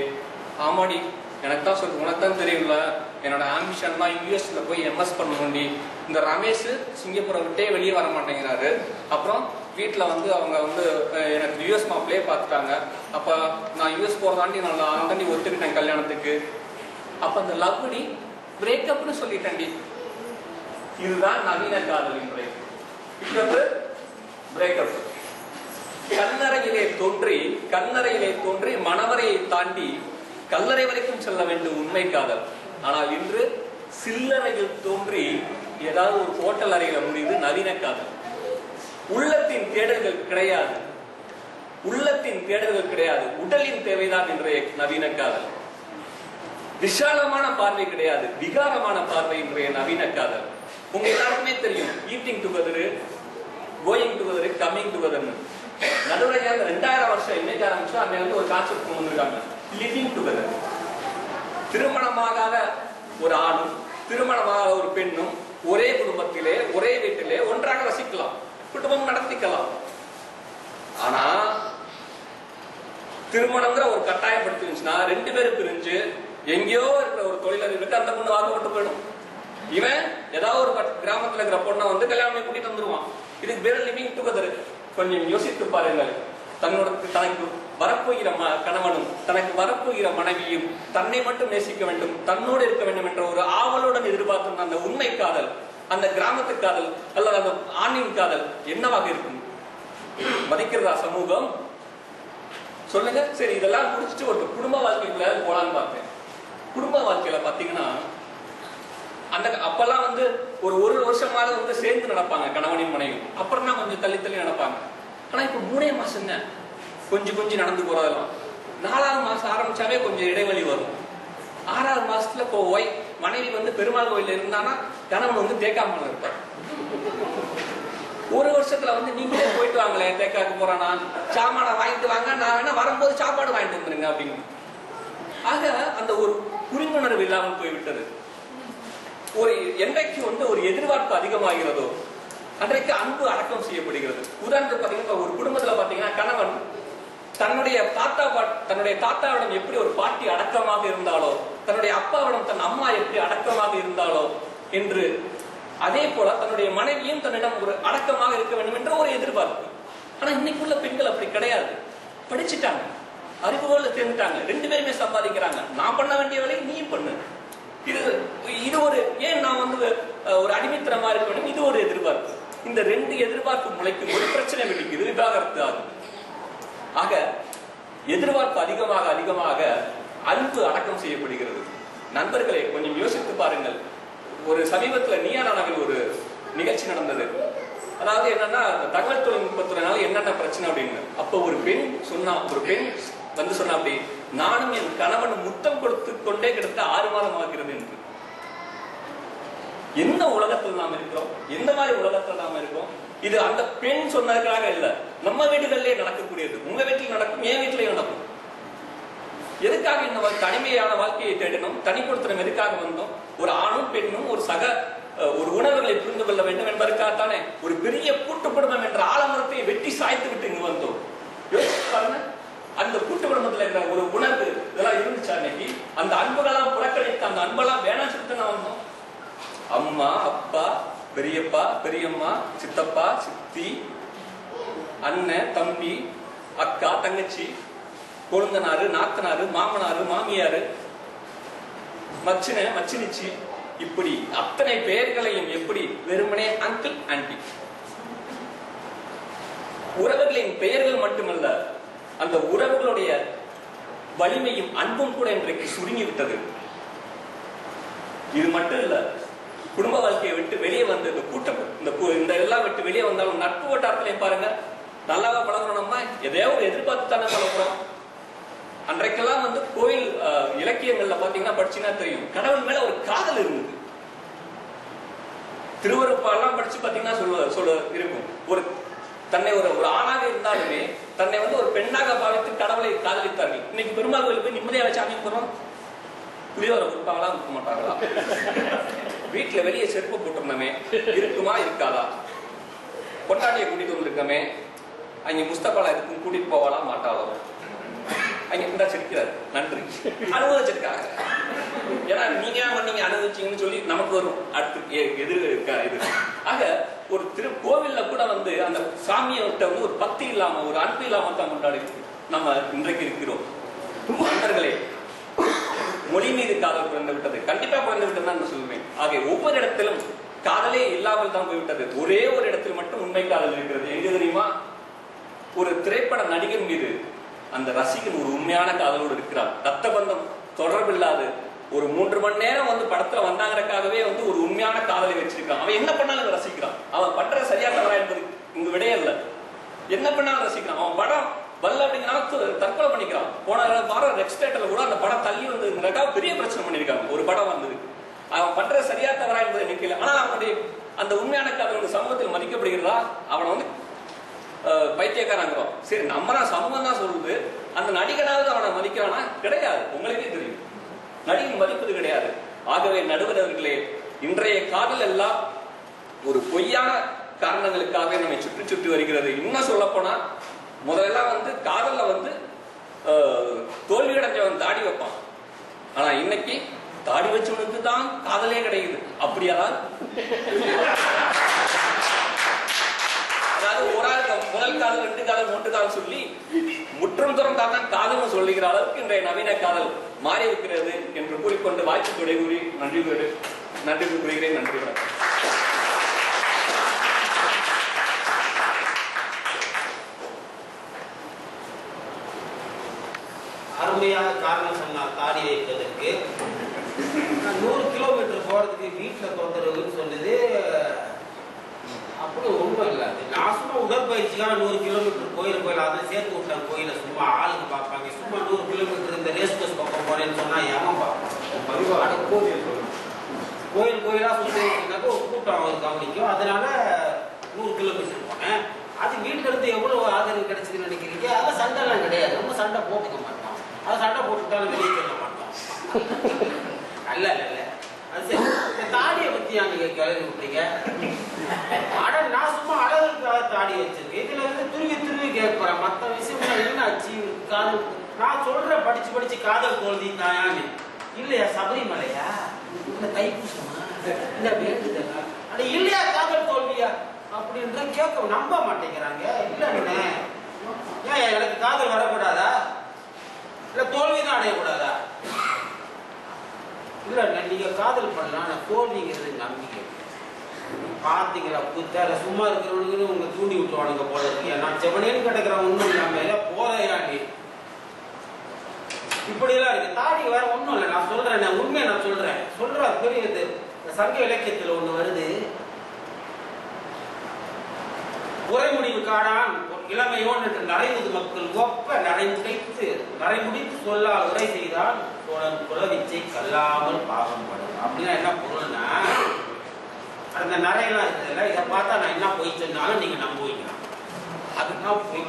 ஆமாடி, எனக்கு தான் சொல்லு, உனக்கு தான் தெரியும்ல, என்னோட ஆம்பிஷன் தான் யூஎஸ்ல போய் எம்எஸ் பண்ணணும்டி. இந்த ரமேஷ் சிங்கப்பூரை விட்டே வெளியே வர மாட்டேங்கிறாரு. அப்புறம் வீட்டில் வந்து அவங்க வந்து எனக்கு யூஎஸ் மாப்பிளையே பார்த்துட்டாங்க. அப்போ நான் யூஎஸ் போகிறதாண்டி நான் தாண்டி ஒத்துக்கிட்டேன் கல்யாணத்துக்கு. அப்போ அந்த லவ்டி பிரேக்கப்னு சொல்லிட்டேன்டி. இதுதான் நவீன காதலின் பிரேக்கப். கல்லறையிலே தோன்றி மணவரையை தாண்டி கல்லறை வரைக்கும் செல்ல வேண்டும் உண்மை காதல். ஆனால் இன்று சில்லறையில் தோன்றி ஏதாவது ஒரு ஹோட்டல் அறையில முடியுது நவீன காதல். உள்ளத்தின் தேடல்கள் கிடையாது, உடலின் தேவைதான் இன்றைய நவீன காதல். விஷாலமான பார்வை கிடையாது, விகாரமான பார்வை இன்றைய நவீன காதல். உங்க எல்லாருக்குமே தெரியும், eating together, going together, coming together. நடுவரையா 2000 வருஷம் இன்னைக்கு ஆரம்பிச்சா அங்க வந்து ஒரு கான்செப்ட் கொண்டு வந்திருக்காங்க, லிவிங் டுகெதர். திருமணமாகாத ஒரு ஆணும் திருமணமாகாத ஒரு பெண்ணும் ஒரே குடும்பத்திலே ஒரே வீட்டிலே ஒன்றாக வசிக்கலாம், குடும்பம் நடத்திக்கலாம். ஆனா திருமணம்ங்கிற ஒரு கட்டாயப்படுத்திருந்துச்சுன்னா 2 பேரும் பிரிஞ்சு எங்கேயோ இருக்கிற ஒரு தொழிலதிபருக்கு அந்த பொண்ணு வாக்கப்பட்டு போயிடும். இவன் ஏதாவது ஒரு கிராமத்துல இருக்கிற பொண்ணை வந்து கல்யாணம் கூட்டிட்டு வந்துருவான். இதுக்கு பேர் லிவிங் டுகெதர். கொஞ்சம் யோசித்து பாருங்கள். தனக்கு வரப்போகிற கணவனும் தனக்கு வரப்போகிற மனைவியும் தன்னை மட்டும் நேசிக்க வேண்டும், தன்னோடு இருக்க வேண்டும் என்ற ஒரு ஆவலுடன் எதிர்பார்க்கும் அந்த உண்மை காதல், அந்த கிராமத்து காதல் அல்லது அந்த ஆணின் காதல் என்னவாக இருக்கும்? மதிக்கிறதா சமூகம்? சொல்லுங்க. சரி, இதெல்லாம் முடிச்சுட்டு ஒரு குடும்ப வாழ்க்கைக்குள்ள போலான்னு பார்த்தேன். குடும்ப வாழ்க்கையில பாத்தீங்கன்னா அப்பெல்லாம் வந்து ஒரு வருஷமாவது வந்து சேர்ந்து நடப்பாங்க கணவனின் மனைவி. அப்புறம் தான் கொஞ்சம் தள்ளி நடப்பாங்க. ஆனா இப்ப 3 மாசங்க கொஞ்சம் நடந்து போறதெல்லாம். 4ஆவது மாசம் ஆரம்பிச்சாவே கொஞ்சம் இடைவெளி வரும். 6ஆவது மாசத்துல இப்போ மனைவி வந்து பெருமாள் கோயில இருந்தானா கணவன் வந்து தேக்காமல இருப்பார். 1 வருஷத்துல வந்து நீங்களே போயிட்டு வாங்களே, தேக்காக்கு போறானா, சாமான வாங்கிட்டு வாங்க, நான் வேணா வரும்போது சாப்பாடு வாங்கிட்டு வந்துருங்க அப்படின்னு. ஆக அந்த ஒரு புரிந்துணர்வு இல்லாமல் போய்விட்டது. என்றைக்கு வந்து ஒரு எதிர்பார்ப்பு அதிகமாகிறதோ அன்றைக்கு அன்பு அடக்கம் செய்யப்படுகிறது. உதாரணத்துக்கு பாத்தீங்கன்னா ஒரு குடும்பத்துல பாத்தீங்கன்னா கணவன் தன்னுடைய தாத்தாவிடம் எப்படி ஒரு பாட்டி அடக்கமாக இருந்தாலோ, தன்னுடைய அப்பாவிடம் தன் அம்மா எப்படி அடக்கமாக இருந்தாலோ என்று, அதே போல தன்னுடைய மனைவியும் தன்னிடம் ஒரு அடக்கமாக இருக்க வேண்டும் என்ற ஒரு எதிர்பார்ப்பு. ஆனா இன்னைக்குள்ள பெண்கள் அப்படி கிடையாது. படிச்சுட்டாங்க, அறிவுகோல சேர்ந்துட்டாங்க, 2 பேருமே சம்பாதிக்கிறாங்க. நான் பண்ண வேண்டிய வேலையை நீ பண்ணு. இது ஒரு ஏன் நான் வந்து ஒரு அடிமைத்தனமா இருக்க வேண்டும், இது ஒரு எதிர்பார்ப்பு. இந்த 2 எதிர்பார்ப்பு முளைக்கும் ஒரு பிரச்சனை வெடிக்குது, விவாகரத்து ஆகுது. ஆக எதிர்பார்ப்பு அதிகமாக அதிகமாக அன்பு அடக்கம் செய்யப்படுகிறது. நண்பர்களை கொஞ்சம் யோசித்து பாருங்கள். ஒரு சமீபத்துல நீயா நானாவில் ஒரு நிகழ்ச்சி நடந்தது. அதாவது என்னன்னா, தகவல் தொழில்நுட்பத்துறையினால என்னென்ன பிரச்சனை அப்படின்னு. அப்ப ஒரு பெண் வந்து சொன்னா, அப்படி நானும் என் கணவன் முத்தம் கொடுத்து கொண்டே கிடத்த 6 மாதம் ஆகிறது என்று. எந்த உலகத்தில் நாம் இருக்கிறோம், எந்த மாதிரி உலகத்தில் நாம இருக்கோம்? இது அந்த பெண் சொன்னதுக்காக இல்ல, நம்ம வீடுகளிலே நடக்கக்கூடியது. உங்க வீட்டில் நடக்கும், என் வீட்டிலேயும் நடக்கும். எதுக்காக இந்த தனிமையான வாழ்க்கையை தேடினோம், தனிப்படுத்தணும் எதுக்காக வந்தோம்? ஒரு ஆணும் பெண்ணும் ஒரு உணர்வுகளை புரிந்து கொள்ள வேண்டும் என்பதற்காகத்தானே ஒரு பெரிய கூட்டு குடும்பம் என்ற ஆலமரத்தை வெட்டி சாய்த்து விட்டு இங்கு வந்தோம். பாருங்க, அந்த கூட்டு குடும்பத்துல இருக்கிற ஒரு உணர்வு இதெல்லாம் இருந்துச்சு அன்னைக்கு. அந்த அன்புகளாம் புறக்கணித்து அந்த அன்பெல்லாம் வேணாம் சொல்லிட்டு நான் வந்தோம். அம்மா, அப்பா, பெரியப்பா, பெரியம்மா, சித்தப்பா, சித்தி, அண்ணன், தம்பி, அக்கா, தங்கச்சி, கொழுந்தனாரு, நாத்தனாரு, மாமனாரு, மாமியாரு, மச்சின, மச்சினிச்சி, இப்படி அத்தனை பெயர்களையும் எப்படி வெறுமனே அங்கிள், ஆன்டி. உறவுகளின் பெயர்கள் மட்டுமல்ல, அந்த உறவுகளுடைய வலிமையும் அன்பும் கூட இன்றைக்கு சுருங்கி விட்டது. இது மட்டும் இல்ல, குடும்ப வாழ்க்கையை விட்டு வெளியே வந்து இந்த கூட்டம் இந்த எல்லாம் விட்டு வெளியே வந்தாலும் நட்பு வட்டாரத்திலையும் பாருங்க, நல்லாவா பழகணும்னா எதையாவது ஒரு எதிர்பார்த்து தானே பழகிறோம். அன்றைக்கெல்லாம் வந்து கோயில் இலக்கியங்கள்ல பாத்தீங்கன்னா படிச்சுன்னா தெரியும், கடவுள் மேல ஒரு காதல் இருந்தது. திருவருப்பாலாம் படிச்சு பாத்தீங்கன்னா சொல்ல இருக்கும், ஒரு தன்னை ஒரு ஆணாக இருந்தாலுமே தன்னை வந்து ஒரு பெண்ணாக பாவித்து கடவுளை காதலித்தார்கள். இன்னைக்கு பெருமாள் கோயிலுக்கு போய் நிம்மதியா வச்சு அமைக்க போறோம். புளியோரை கொடுப்பாங்களா, கொடுக்க மாட்டாங்களா? வீட்டுல வெளியே செருப்பு போட்டிருந்தோமே, இருக்குமா இருக்காதா? கொண்டாட்டியை கூட்டிட்டு வந்திருக்கமே, அங்க முஸ்தபாலா இருக்கும், கூட்டிட்டு போவாளா மாட்டாளோ? அங்க இருந்தா சிரிக்கிறாரு, நன்றி அனுபவிச்சிருக்காங்க. ஏன்னா நீங்க அனுபவிச்சீங்கன்னு சொல்லி நமக்கு வரும் அடுத்து எதிர் இருக்கா இது. ஆக ஒரு கோவில்ல கூட வந்து அந்த சாமியை விட்ட வந்து ஒரு பக்தி இல்லாம, ஒரு அன்பு இல்லாம தான் கொண்டாடி நம்ம இன்றைக்கு இருக்கிறோம். நண்பர்களே, மொழி மீது காதல் குறைந்து விட்டது, கண்டிப்பா குறைந்து விட்டது தான் சொல்லுவேன். ஆக ஒவ்வொரு இடத்திலும் காதலே இல்லாமல் தான் போய்விட்டது. ஒரே ஒரு இடத்தில் மட்டும் உண்மை காதல் இருக்கிறது. எங்க தெரியுமா? ஒரு திரைப்பட நடிகர் மீது அந்த ரசிகன் ஒரு உண்மையான காதலோடு இருக்கிறார். ரத்த பந்தம் தொடர்பில்லாது ஒரு 3 மணி நேரம் வந்து படத்துல வந்தாங்கறதுக்காகவே வந்து ஒரு உண்மையான காதலை வச்சிருக்கான். அவன் என்ன பண்ணாலும் ரசிக்கிறான். அவன் பண்ற சரியா தவறா என்பது இங்க விடையே இல்ல. என்ன பண்ணாலும் ரசிக்கிறான். அவன் படம் வரல அப்படின்னா தற்கொலை பண்ணிக்கிறான். போன வாரம் ரெக்ஸ் தியேட்டர்ல கூட அந்த படம் தள்ளி வந்ததுக்காக பெரிய பிரச்சனை பண்ணிருக்காங்க. ஒரு படம் வந்தது, அவன் பண்ற சரியா தவறா என்பது நினைக்கல. ஆனா அவனுடைய அந்த உண்மையான காதல் சமூகத்தில் மதிக்கப்படுகிறதா? அவனை வந்து பைத்தியக்காரங்கிறோம். சரி, நம்ம தான் சமூகம் தான் சொல்லுது. அந்த நடிகனாவது அவனை மதிக்கிறானா? கிடையாது. உங்களுக்கே தெரியும், நடிகன் மதிப்பது கிடையாது. ஆகவே நடுவர் அவர்களே, இன்றைய காதல் எல்லாம் ஒரு பொய்யான காரணங்களுக்காக நம்மை சுற்றி சுற்றி வருகிறது. இன்னும் சொல்ல போனா, முதல்ல வந்து காதல்ல வந்து தோல்வி அடைஞ்சவன் தாடி வைப்பான். ஆனா இன்னைக்கு தாடி வச்சவனுக்கு தான் காதலே கிடைக்குது. அப்படியாதான் அதாவது ஒரு ஆள் முதல் காதல், 2 காதல், 3 காதல் சொல்லி முற்றும் தூரம் தான் காதல்னு சொல்லுகிற அளவுக்கு இன்றைய நவீன காதல் மாறி இருக்கிறது என்று கூறிக்கொண்டு வாய்ப்பு துணை கூறி நன்றி கூறுகிறேன். நன்றி, வணக்கம். அருமையான காரணம் சொன்னார் தாடி வைப்பதற்கு. 100 கிலோமீட்டர் போறதுக்கு வீட்டுல தொந்தரவுன்னு சொன்னது அப்படி உண்மை இல்லை. நான் சும்மா உடற்பயிற்சிக்காக 100 கிலோமீட்டர் கோயில் அதை சேர்த்து விட்டேன். கோயில சும்மா ஆளுக்கு பார்ப்பாங்க. சும்மா 100 கிலோமீட்டர் இந்த ரேஸ் கோர்ஸ் பக்கம் போறேன்னு சொன்னா ஏன் பார்ப்போம். கோயிலா சுற்றினாக்க ஒரு கூட்டம் அவர் கவனிக்கும். அதனால 100 கிலோமீட்டர் போனேன். அது வீட்டுல இருந்து எவ்வளவு ஆதரவு கிடைச்சதுன்னு நினைக்கிறீங்க? அதெல்லாம் சண்டைலாம் கிடையாது. ரொம்ப சண்டை போட்டுக்க மாட்டோம். அதை சண்டை போட்டுட்டாலும் வெளியே சொல்ல மாட்டோம். அல்ல அது சரி. இந்த தாடியை பத்தி நீங்க கிளறி விட்டீங்க. ஆனா நான் சும்மா அழகுக்காக தாடி வச்சிருக்கேன். இதுல வந்து துருவி கேட்பேன். மற்ற விஷயம் என்ன ஆச்சு காதல்? நான் சொல்றேன் படிச்சு படிச்சு காதல் தோல்வி தாயான்னு. இல்லையா சபரிமலையா, இல்ல தைப்பூசமா, இல்ல வேண்டுதலா, அட இல்லையா காதல் தோல்வியா அப்படின்ற கேட்க நம்ப மாட்டேங்கிறாங்க. இல்லைன்னு ஏன் எனக்கு காதல் வரக்கூடாதா, இல்ல தோல்விதான் அடையக்கூடாதா? இல்ல நீங்க காதல் பண்ணலாம், நான் தோல்விங்கிறது நம்பிக்கை. பாத்தீங்களா புத்தார சும்மா இருக்கிறவனுக்கு உங்க தூண்டி விட்டுவானுங்க போல இருக்கு. நான் செவனேன்னு கிடக்கிறவன் ஒண்ணும் இல்லாம போதையாண்டி இப்படி எல்லாம் இருக்கு. தாடி வேற ஒண்ணும் இல்லை. நான் சொல்றேன், உண்மையை நான் சொல்றேன் பெரியது. சங்க இலக்கியத்துல ஒண்ணு வருது, உரைமுடிவு காடான் இளமையோன் என்று நரைமுது மக்கள் ஒப்ப நரைமுடித்து சொல்லால் உரை செய்தால் குலவிச்சை கல்லாமல் பாகம் படும். அப்படின்னா என்ன பொருள்னா, அந்த நரையெல்லாம் இருக்குதுல்ல, இதை பார்த்தா நான் என்ன போய் சொன்னாலும் நீங்க நம்புவீங்களா? அதுதான் பொய்.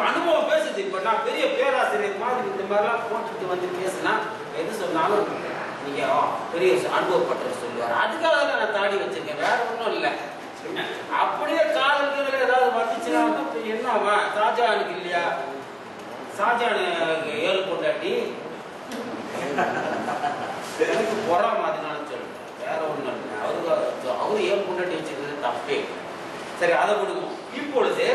அனுபவம் பேசுது. இப்ப நான் பெரிய பேராசிரியர் மாதிரி இந்த மாதிரிலாம் போட்டுட்டு வந்து பேசினா எது சொன்னாலும் நீங்க பெரிய அனுபவப்பட்டவர் சொல்லுவார். அதுக்காக நான் தாடி வச்சிருக்கேன், வேற ஒன்றும் இல்லை. அப்படியே காதல் ஏதாவது வந்துச்சுன்னா என்னவா? ஷாஜானுக்கு இல்லையா, ஷாஜானு 7 பொண்டாட்டி, எனக்கு பொறாம அதனால சொல்றேன், வேற ஒண்ணும் இல்லை. அவரு 7 பொண்டாட்டி வச்சிருக்கிறது தப்பே. சரி, அதை விடுவோம். இப்பொழுது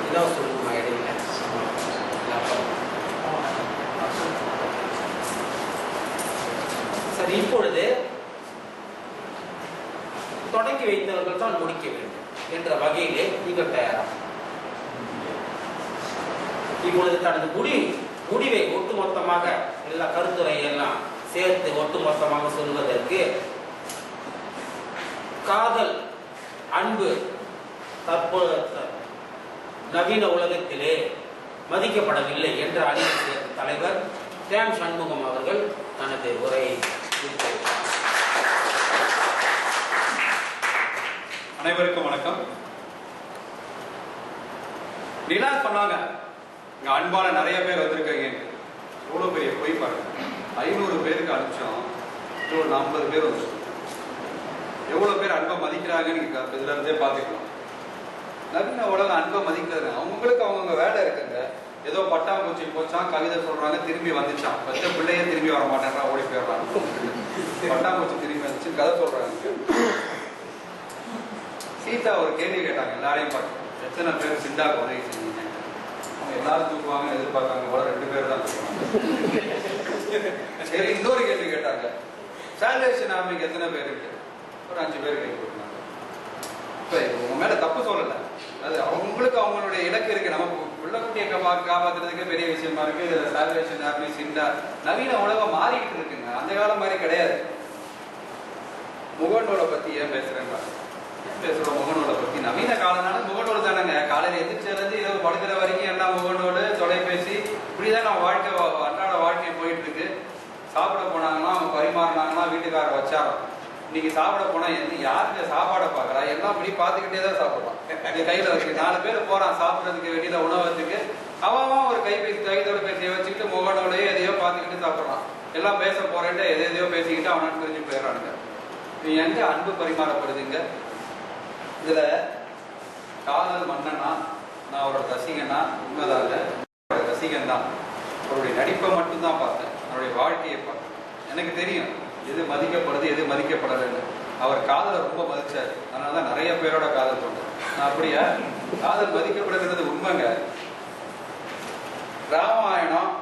இதான் சொல்லுமா இடையில சரி. இப்பொழுது தொடங்கி வைத்தவர்கள் தான் முடிக்க வேண்டும் என்ற வகையிலே நீங்கள் தயாரா? இப்பொழுது தனது முடிவை ஒட்டுமொத்தமாக எல்லா கருத்துரை எல்லாம் சேர்த்து ஒட்டுமொத்தமாக சொல்வதற்கு, காதல் அன்பு தற்போது நவீன உலகத்திலே மதிக்கப்படவில்லை என்ற அறிவை சேர்ந்த தலைவர் தேம் சண்முகம் அவர்கள் தனது உரையை அனைவருக்கும் வணக்கம். நிலா சொன்னாங்க, இங்க அன்பான நிறைய பேர் வந்திருக்காங்க. எவ்வளவு பெரிய போய் பாருங்க. 500 பேருக்கு அனுப்பிச்சோம், 50 பேர் வந்துருக்கோம். எவ்வளவு பேர் அன்பை மதிக்கிறாங்கன்னு இதுல இருந்தே பாத்துக்கலாம். நவீன உலகம் அன்பை மதிக்கிறாங்க. அவங்களுக்கு அவங்கவுங்க வேலை இருக்குங்க. ஏதோ பட்டாம்பூச்சி போச்சான், கவிதை சொல்றாங்க, திரும்பி வந்துச்சான். பச்சை பிள்ளையே திரும்பி வர மாட்டேன்றா, ஓடி போயிடுறாங்க. பட்டாம்பூச்சி திரும்பி வந்துச்சு, கதை சொல்றாங்க. சீதா ஒரு கேள்வி கேட்டாங்க எல்லாரையும் பார்த்து, எத்தனை பேர் சிண்டாக்கு உதவி செஞ்சீங்க? அவங்க எல்லாரும் தூக்குவாங்க எதிர்பார்க்காங்க, கூட 2 பேர் தான் தூக்குவாங்க. சரி, இன்னொரு கேள்வி கேட்டாங்க, சால்வேஷன் ஆர்மிக்கு எத்தனை பேர் இருக்கு? ஒரு 5 பேர் கை கொடுத்தாங்க. இப்ப உங்க மேல தப்பு சொல்லல, அது அவங்களுக்கு அவங்களுடைய இலக்கு இருக்கு. நமக்கு உள்ள குட்டியை காப்பாத்துறதுக்கு பெரிய விஷயமா இருக்கு. சால்வேஷன் ஆர்மி, சிண்டா, நவீன உலகம் மாறிக்கிட்டு இருக்குங்க. அந்த காலம் மாதிரி கிடையாது. முகநூலை பத்தி ஏன் பேசுறேன் பேசுறோம். முகநூலை பத்தி நவீன காலனால முகநூல் தானேங்க. காலையில எதிர்ச்சிலிருந்து இரவு படுக்கிற வரைக்கும் எல்லாம் முகநூல், தொலைபேசி, இப்படிதான் நம்ம வாழ்க்கை, அன்றாட வாழ்க்கையை போயிட்டு இருக்கு. சாப்பிட போனாங்கன்னா அவங்க பரிமாறினாங்கன்னா வீட்டுக்காரர் வச்சாரோம். இன்னைக்கு சாப்பிட போனா யாருக்கு சாப்பாடை பாக்குறா? எல்லாம் இப்படி பாத்துக்கிட்டே தான் சாப்பிடுறான். கையில வச்சு 4 பேர் போறான் சாப்பிடறதுக்கு, வெளியில உணவகத்துக்கு. அவன் ஒரு கைத்தொலைபேசியை வச்சுக்கிட்டு முகநூலையே எதையோ பார்த்துக்கிட்டு சாப்பிடுறான். எல்லாம் பேச போறேன்ட்டு எதையோ பேசிக்கிட்டு அவனை பிரிஞ்சு போயிடறானுங்க. நீ எங்க அன்பு பரிமாறப்படுதுங்க? இதுல காதல் மன்னனா, நான் அவரோட ரசிகனா? உண்மைதாங்க, ரசிகன் தான். அவருடைய நடிப்பை மட்டும்தான் பார்த்தேன், அவருடைய வாழ்க்கையை பார்த்தேன். எனக்கு தெரியும் எது மதிக்கப்படுது, எது மதிக்கப்படலைன்னு. அவர் காதலை ரொம்ப மதிச்சாரு. அதனாலதான் நிறைய பேரோட காதல் கொண்டார். நான் அப்படியா? காதல் மதிக்கப்படுகிறது உண்மைங்க. ராமாயணம்,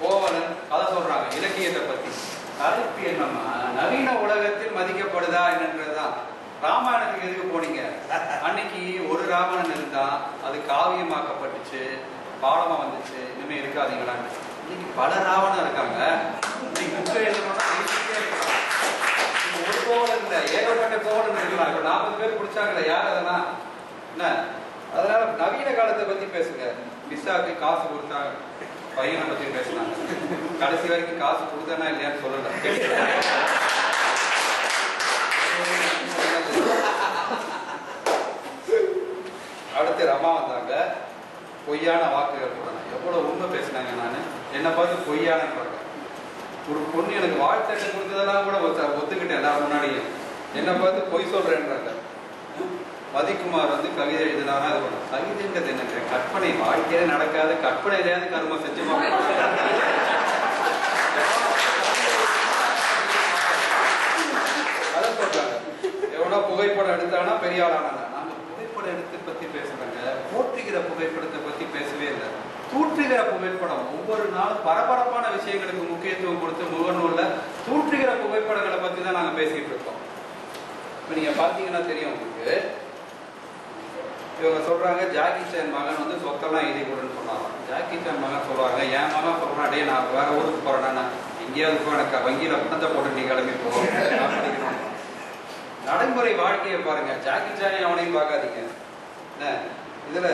கோவலன் கதை சொல்றாங்க இலக்கியத்தை பத்தி. தலைப்பு என்னன்னா, நவீன உலகத்தில் மதிக்கப்படுதா என்னன்றதுதான். ராமாயணத்துக்கு எதுக்கு போனீங்க? அன்னைக்கு ஒரு ராவணன் இருந்தா, அது காவியமாக்கப்பட்டுச்சு, பாடமா வந்துச்சு. இனிமே இருக்காதீங்களான்னு. இன்னைக்கு பல ராவணம் இருக்காங்க. ஒரு கோவலன் இல்ல, ஏகப்பட்ட கோவலன் இருக்கலாம். இப்ப 40 பேர் குடிச்சாங்கல்ல, யார் அதெல்லாம் என்ன? அதனால நவீன காலத்தை பத்தி பேசுங்க. விசாக்கு காசு கொடுத்தா பையனை பத்தி பேசினாங்க. கடைசி வரைக்கும் காசு கொடுத்தனா இல்லையான்னு சொல்லல. அடுத்து ரமா வந்தாங்க, பொய்யான வாக்குகள் போடணும். எவ்வளவு உண்மை பேசினாங்க. நான் என்னை பார்த்து பொய்யான ஒரு பொண்ணு எனக்கு வாழ்த்தட்டை கொடுத்ததெல்லாம் கூட ஒத்துக்கிட்டேன் எல்லாரும் முன்னாடியும். என்னை பார்த்து பொய் சொல்றேன்றாங்க. மதிக்குமார் வந்து கவிதை எழுதினாரா அது பண்ண கவிதைங்கிறது என்ன கற்பனை, வாழ்க்கையில நடக்காத கற்பனையிலேயாவது கர்மம் செஞ்சுமா அதை சொல்றாங்க. எவனா புகைப்படம் எடுத்தானா பெரிய ஆளானா. நாங்க புகைப்படம் எடுத்து பத்தி பேசுறாங்க, போற்றுகிற புகைப்படத்தை பத்தி பேசவே இல்லை. தூற்றுகிற புகைப்படம் ஒவ்வொரு நாளும் பரபரப்பான விஷயங்களுக்கு முக்கியத்துவம் கொடுத்து முகநூல்ல தூற்றுகிற புகைப்படங்களை பத்தி தான் நாங்க பேசிட்டு இருக்கோம். இப்ப நீங்க பாத்தீங்கன்னா தெரியும் உங்களுக்கு, இவங்க சொல்றாங்க ஜாக்கி சான் மகன் வந்து சொத்தெல்லாம் எழுதி கொடுன்னு சொன்னாங்க. ஜாக்கி சான் மகன் சொல்றாங்க, என் மகன் சொல்றான், டே நான் வேற ஊருக்கு போறேன்னா எங்கேயாவது போய் எனக்கு வங்கியில பணத்தை போட்டு நீ கிளம்பி போகணும். நடைமுறை வாழ்க்கையை பாருங்க. ஜாக்கி சானை அவனையும் பார்க்காதீங்க. இதுல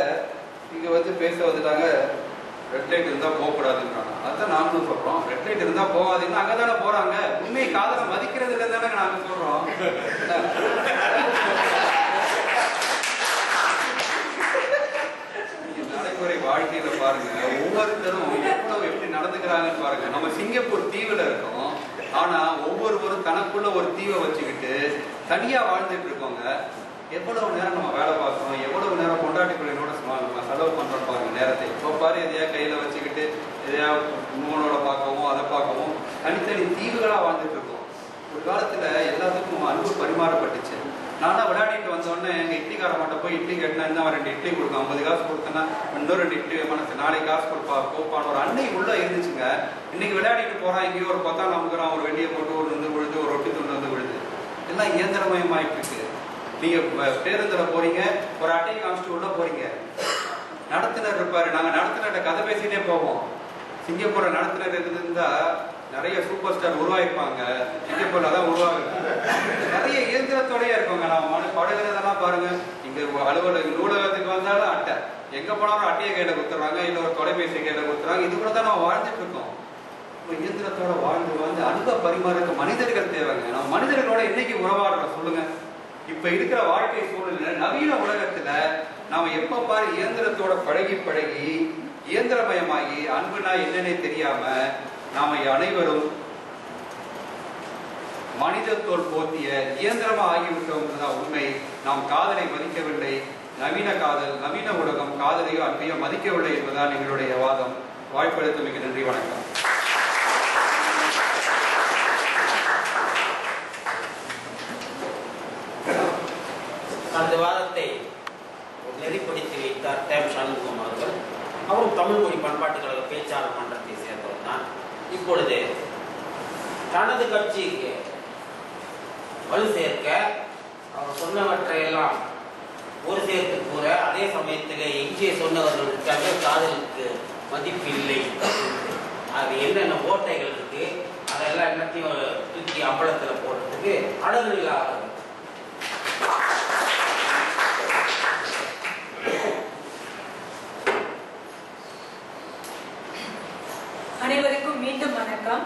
இங்க வந்து பேச வந்துட்டாங்க, ரெட் லைட் இருந்தா போகக்கூடாதுன்றாங்க. அதுதான் நாங்களும் சொல்றோம், ரெட் லைட் இருந்தா போகாதீங்கன்னா அங்கதானே போறாங்க. உண்மையை காதலை மதிக்கிறது இல்லை தானே நாங்க சொல்றோம். நடைமுறை வாழ்க்கையில பாருங்க, ஒவ்வொருத்தரும் எவ்வளவு எப்படி நடந்துக்கிறாங்கன்னு பாருங்க. நம்ம சிங்கப்பூர் தீவுல இருக்கோம், ஆனா ஒவ்வொருவரும் தனக்குள்ள ஒரு தீவை வச்சுக்கிட்டு தனியா வாழ்ந்துட்டு இருக்கோங்க. எவ்வளவு நேரம் நம்ம வேலை பார்க்கறோம், எவ்வளவு நேரம் கொண்டாட்டி பிள்ளைகளோட நம்ம செலவு பண்றோம் பாருங்க நேரத்தை. இப்போ பாரு எதையா கையில வச்சுக்கிட்டு எதையா மூணோட பார்க்கவும் அதை பார்க்கவும் தனித்தனி தீவுகளா வாழ்ந்துட்டு இருக்கோம். ஒரு காலத்துல எல்லாத்துக்கும் நம்ம அன்பு பரிமாறப்பட்டுச்சு. நானா விளையாடிட்டு வந்தோடனே எங்க இட்லிக்கார மாட்ட போய் இட்லி கேட்டினா அவன் 2 இட்லி கொடுக்கும், 50 காசு கொடுத்தேன்னா இன்னும் 2 இட்லி மனசு நாளைக்கு காசு கொடுப்பா கோப்பான ஒரு அன்னை உள்ள இருந்துச்சுங்க. இன்னைக்கு விளையாடிட்டு போறான், எங்கேயோ ஒரு பத்தாம் நம்புகிறான், ஒரு வெள்ளியை போட்டு ஒரு வந்து விழுது, ஒரு ரொட்டி துண்டு வந்து விழுது. எல்லாம் இயந்திரமயமாயிட்டு இருக்கு. நீங்க பேருந்துல போறீங்க, ஒரு அட்டையை காமிச்சிட்டு உள்ள போறீங்க, நடத்துனர் இருப்பாரு. நாங்க நடத்துனர்கிட்ட கதை பேசிட்டே போவோம். சிங்கப்பூர்ல நடத்துனர் இருந்தா நிறைய சூப்பர் ஸ்டார் உருவாயிருப்பாங்க. சிங்கப்பூர்ல தான் உருவாகுது. நிறைய இயந்திரத்தோடய இருக்கோங்க. நம்ம படுகிறதெல்லாம் பாருங்க, இங்க அலுவலக நூலகத்துக்கு வந்தாலும் அட்டை, எங்க போனாலும் அட்டையை கையில கொடுத்துறாங்க, இல்ல ஒரு தொலைபேசி கையில கொடுத்துறாங்க. இது கூட தான் நம்ம வாழ்ந்துட்டு இருக்கோம். இயந்திரத்தோட வாழ்ந்து அன்பை பரிமாறக்கு மனிதர்கள் தேவைங்க. நம்ம மனிதர்களோட இன்னைக்கு உறவாடுறோம் சொல்லுங்க. இப்ப இருக்கிற வாழ்க்கை சூழ்நிலை நவீன உலகத்துல நாம எப்ப பாரு இயந்திரத்தோட பழகி இயந்திரமயமாகி அன்புனா என்னன்னே தெரியாம நாம அனைவரும் மனிதத்தோல் போத்திய இயந்திரமா ஆகிவிட்டோம்ன்றதான் உண்மை. நாம் காதலை மதிக்கவில்லை. நவீன காதல், நவீன உலகம் காதலையோ அன்பையோ மதிக்கவில்லை என்பதுதான் எங்களுடைய வாதம். வாய்ப்பளித்தமைக்கு நன்றி, வணக்கம். அந்த வாதத்தை நெறிப்படுத்தி வைத்தார் டேம் சண்முகம் அவர்கள். அவரும் தமிழ் மொழி பண்பாட்டு கழக பேச்சாளர் மன்றத்தை சேர்ந்தவர் தான். இப்பொழுது தனது கட்சிக்கு வலு சேர்க்க அவர் சொன்னவற்றையெல்லாம் ஒரு சேர்த்து கூற, அதே சமயத்தில் எங்கே சொன்னவர்களுக்காக காதலுக்கு மதிப்பில்லை, அது என்னென்ன ஓட்டைகள் இருக்கு அதெல்லாம் எல்லாத்தையும் தூக்கி அம்பலத்தில் போடுறதுக்கு அழகு இல்லாத அனைவருக்கும் மீண்டும் வணக்கம்.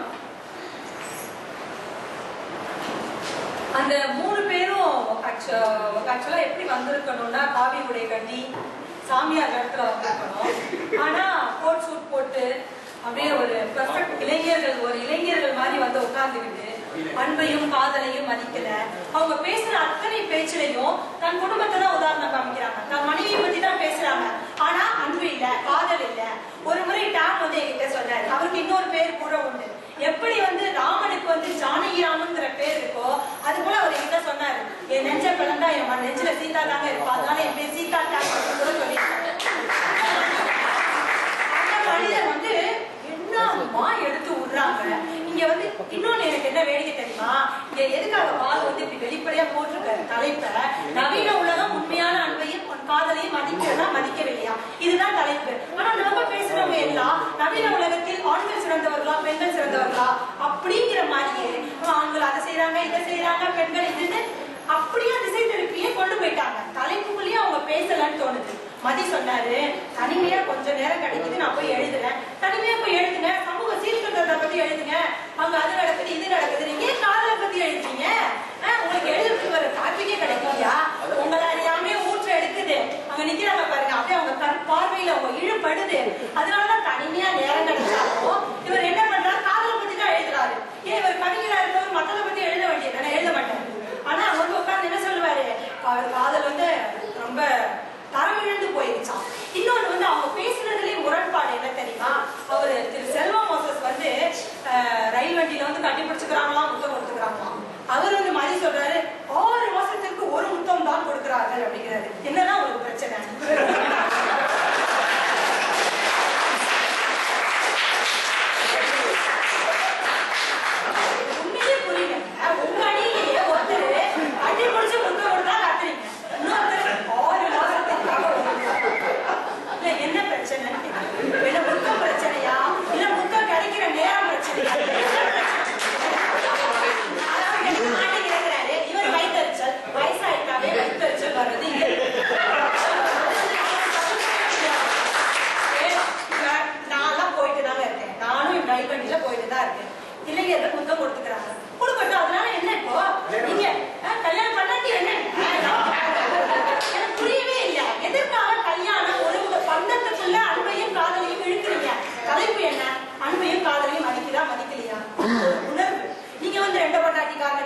அந்த 3 பேரும் ஆக்சுவலா எப்படி வந்திருக்கணும்னா காவி உடை கட்டி சாமியார் இடத்துல வந்திருக்கணும். ஆனா கோட் சூட் போட்டு அப்படியே ஒரு பெர்ஃபெக்ட் இளைஞர்கள் மாதிரி வந்து உட்கார்ந்துக்கிட்டு அன்பையும் காதலையும் மதிக்கல. அவங்க பேசுற அத்தனை பேச்சிலையும் தன் குடும்பத்தை தான் உதாரணம் காமிக்கிறாங்க, தன் மனைவியை பத்தி தான் பேசுறாங்க. ஆனா அன்பு இல்ல, காதல் இல்ல. ஒரு முறை டாம் வந்து என்கிட்ட சொன்னாரு, அவருக்கு இன்னொரு பேர் கூட உண்டு. எப்படி வந்து ராமனுக்கு வந்து ஜானகி ராமன்ங்கிற பேர் இருக்கோ அது போல அவர் என்கிட்ட சொன்னாரு, என் நெஞ்ச பிளந்தா என் நெஞ்சில சீதா தாங்க இருக்கும், அதனால என் பேர் சீதா டாம் சொல்லியிருக்காங்க. அந்த மனிதர் வந்து என்னமா எடுத்து விடுறாங்க. இங்க வந்து இன்னொன்னு எனக்கு என்ன வேடிக்கை தெரியுமா, இங்க எதுக்காக பால் வந்து இப்படி வெளிப்படையா போட்டிருக்காரு தலைப்ப, நவீன உலகம் உண்மையான அன்பையும் காதலையும் மதிக்கிறதா மதிக்கவில்லையா, இதுதான் தலைப்பு. ஆனா நம்ம பேசுறவங்க எல்லாம் நவீன உலகத்தில் ஆண்கள் சிறந்தவர்களா பெண்கள் சிறந்தவர்களா அப்படிங்கிற மாதிரியே ஆண்கள் அதை செய்யறாங்க இதை செய்யறாங்க பெண்கள் இதுன்னு அப்படியே திசை திருப்பியே கொண்டு போயிட்டாங்க. தலைப்புக்குள்ளேயே அவங்க பேசலன்னு தோணுது. மதி சொன்னாரு, தனிமையா கொஞ்ச நேரம் கிடைக்குது, நான் போய் எழுதுறேன். தனிமையா போய் எழுதுங்க, சமூக சீர்திருத்தத்தை பத்தி எழுதுங்க, அங்க அது நடக்குது இது நடக்குது. நீங்க காதலை பத்தி எழுதுறீங்க, உங்களுக்கு எழுதுறதுக்கு ஒரு டாபிக்கே கிடைக்கலையா? உங்களை அறியாமே ஊற்ற எடுக்குது, அங்க நிக்கிறாங்க பாருங்க, அப்படியே அவங்க பார்வையில அவங்க இழுபடுது. அதனாலதான் தனிமையா நேரம் கிடைச்சாலும் இவர் என்ன பண்றாரு, காதலை பத்தி தான் எழுதுறாரு. ஏன் இவர் கவிஞரா இருக்கவர் மக்களை பத்தி எழுத வேண்டியது எழுத மாட்டாரு. ஆனா ஒரு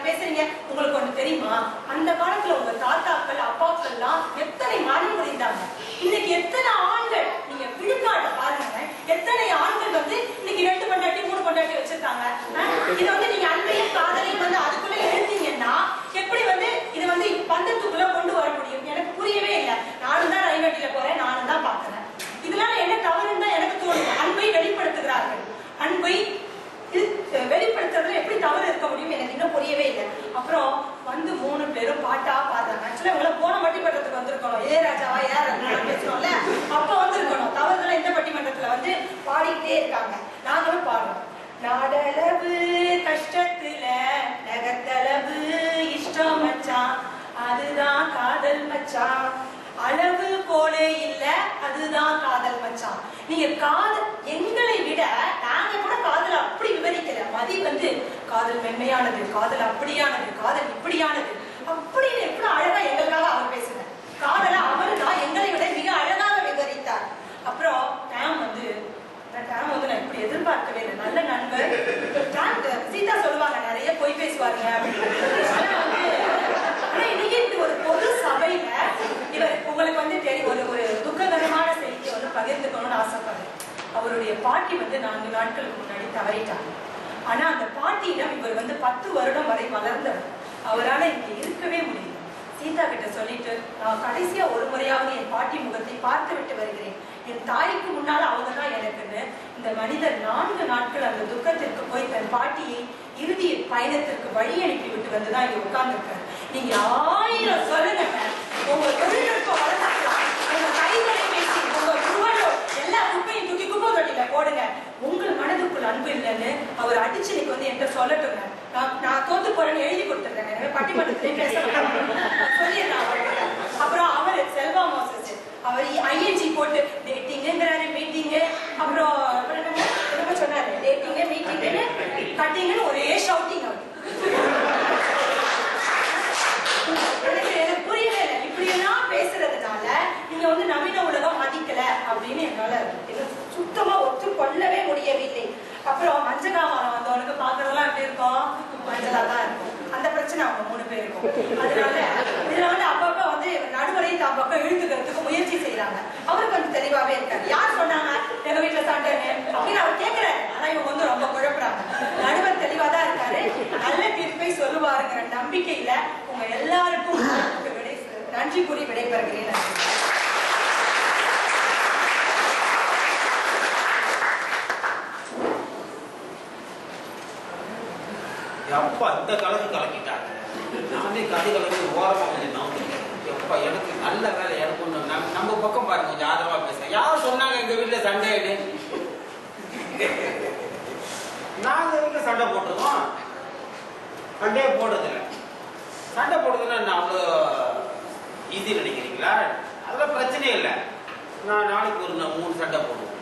பேசுறீங்க. உங்களுக்கு ஒண்ணு தெரியுமா? அந்த காலத்துல உங்க தாத்தாக்கள் அப்பாக்கள்லாம் எத்தனை மனம் புரிந்தாங்க. இன்னைக்கு எத்தனை ஆண்கள், நீங்க விழுக்காட பாருங்க, எத்தனை ஆண்கள் வந்து இன்னைக்கு 2 பொண்டாட்டி 3 பொண்டாட்டி வச்சிருக்காங்க. இது வந்து நீங்க அன்பையும் காதலையும் வந்து அதுக்குள்ள எழுந்தீங்கன்னா எப்படி வந்து இது வந்து பந்தத்துக்குள்ள கொண்டு வர முடியும்? எனக்கு புரியவே இல்லை. நானும் தான் ரயில் வண்டியில போறேன், நானும் தான் பாக்குறேன். இதனால என்ன தவறுன்னு தான் எனக்கு தோணுது. அன்பை வெளிப்படுத்துகிறார்கள். அன்பை வெளிப்படுத்துறதுல எப்படி தவறு இருக்க முடியும் எனக்கு இன்னும் புரியவே இல்லை. அப்புறம் வந்து 3 பேரும் பாட்டா பாடுறாங்க. ஆக்சுவலா உங்களை போன பட்டிமன்றத்துக்கு வந்திருக்கணும். ராஜாவா ரகுமான் பேசணும்ல, அப்ப வந்திருக்கணும். தவறுதெல்லாம் இந்த பட்டிமன்றத்துல வந்து பாடிக்கிட்டே இருக்காங்க, நாங்களும் பாடுறோம். நாடளவு கஷ்டத்துல நகத்தளவு இஷ்டம் மச்சான், அதுதான் காதல் மச்சான். அளவு போல இல்ல, அதுதான் காதல் மச்சான். நீங்க காதல் எங்களை விட நாங்க கூட காதல் அப்படி விவரிக்கல. மதி வந்து காதல் மென்மையானது, காதல் அப்படியானது, காதல் இப்படியானது அப்படின்னு எப்படி அழகா எங்களுக்காக அவர் பேசுறார். காதலை அவரு தான் எங்களை விட மிக அழகாக விவரித்தார். அப்புறம் டேம் வந்து நான் இப்படி எதிர்பார்க்கவே இல்லை. நல்ல நண்பர் சீதா சொல்லுவாங்க நிறைய பொய் பேசுவாருங்க அப்படின்னு. இன்னைக்கு இப்படி ஒரு பொது சபையில இவர் உங்களுக்கு வந்து தெரியும் ஒரு துக்ககரமான செய்தியை வந்து பகிர்ந்துக்கணும்னு ஆசைப்படுறேன். அவருடைய பாட்டி வந்து 4 நாட்களுக்கு முன்னாடி தவறிட்டாங்க. ஆனா அந்த பாட்டியிடம் இவர் வந்து 10 வருடம் வரை வளர்ந்தவர். அவரால் இங்க இருக்கவே முடியும். சீதா கிட்ட சொல்லிட்டு நான் கடைசியா ஒரு முறையாவது என் பாட்டி முகத்தை பார்த்து விட்டு வருகிறேன். என் தாய்க்கு முன்னால அவங்க தான் எனக்குன்னு இந்த மனிதர் 4 நாட்கள் அந்த துக்கத்திற்கு போய் தன் பாட்டியை இறுதி பயணத்திற்கு வழி அனுப்பி விட்டு வந்துதான் இங்க உட்கார்ந்துருக்காரு. நீங்க 1000 சொல்லுங்க, உங்க தொழில்நுட்பம் வளர்ந்துக்கலாம், உங்க கைத்தொலைபேசி, உங்க குருவலோ எல்லா குப்பையும் தூக்கி குப்பை தொட்டியில போடுங்க. உங்கள் மனதுக்குள் அன்பு இல்லைன்னு அவர் அடிச்சு இன்னைக்கு வந்து என்கிட்ட சொல்லட்டுங்க. நான் தோத்து போறேன்னு எழுதி கொடுத்துருக்கேன். பட்டிமன்றத்திலே பேச சொல்லிடுறேன். அப்புறம் அவர் செல்வா மோசஸ், அவர் ஐஎன்ஜி போட்டு டேட்டிங்கிறாரு, மீட்டிங்கு, அப்புறம் என்ன சொன்னாரு, டேட்டிங்கு மீட்டிங்கு கட்டிங்னு ஒரே ஷவுட்டிங். எனக்கு புரியவே இல்லை. இப்படி எல்லாம் பேசுறதுனால நீங்க வந்து நவீன உலகம் மதிக்கல அப்படின்னு என்னால சுத்தமா ஒத்துக்கொள்ளவே முடியவில்லை. அப்புறம் மஞ்சகாமரம் வந்தவனுக்கு பாக்குறதெல்லாம் எப்படி இருக்கும்? மஞ்சளா தான் இருக்கும். அந்த பிரச்சனை அவங்க 3 பேருக்கும். அதனால இதுல வந்து அப்பப்ப வந்து நடுவரையும் தான் பக்கம் இழுத்துக்கிறதுக்கு முயற்சி செய்யறாங்க. அவரு கொஞ்சம் தெளிவாவே இருக்காரு. யார் சொன்னாங்க எங்க வீட்டுல சண்டைன்னு அப்படின்னு அவர் கேட்கிறாரு. ஆனா இவங்க வந்து ரொம்ப குழப்பறாங்க. நடுவர் தெளிவா தான் இருக்காரு. நல்ல தீர்ப்பை சொல்லுவாருங்கிற நம்பிக்கையில உங்க எல்லாருக்கும் நன்றி கூறி விடைபெறுகிறேன். எப்பா இந்த கலந்து கலக்கிட்டாங்க. நானே கதை கலந்து ஓரமா கொஞ்சம் நம்பிட்டேன். எப்பா எனக்கு நல்ல வேலை, எனக்கு ஒண்ணு நம்ம பக்கம் பாருங்க, கொஞ்சம் ஆதரவா பேசுறேன். யாரும் சொன்னாங்க எங்க வீட்டுல சண்டைன்னு? நாங்க வீட்டுல சண்டை போட்டுருக்கோம். சண்டையே போடுறதில்ல. சண்டை போடுறதுன்னா என்ன அவ்வளோ ஈஸி நினைக்கிறீங்களா? அதெல்லாம் பிரச்சனையே இல்லை. நான் நாளைக்கு ஒரு 3 சண்டை போடுவோம்,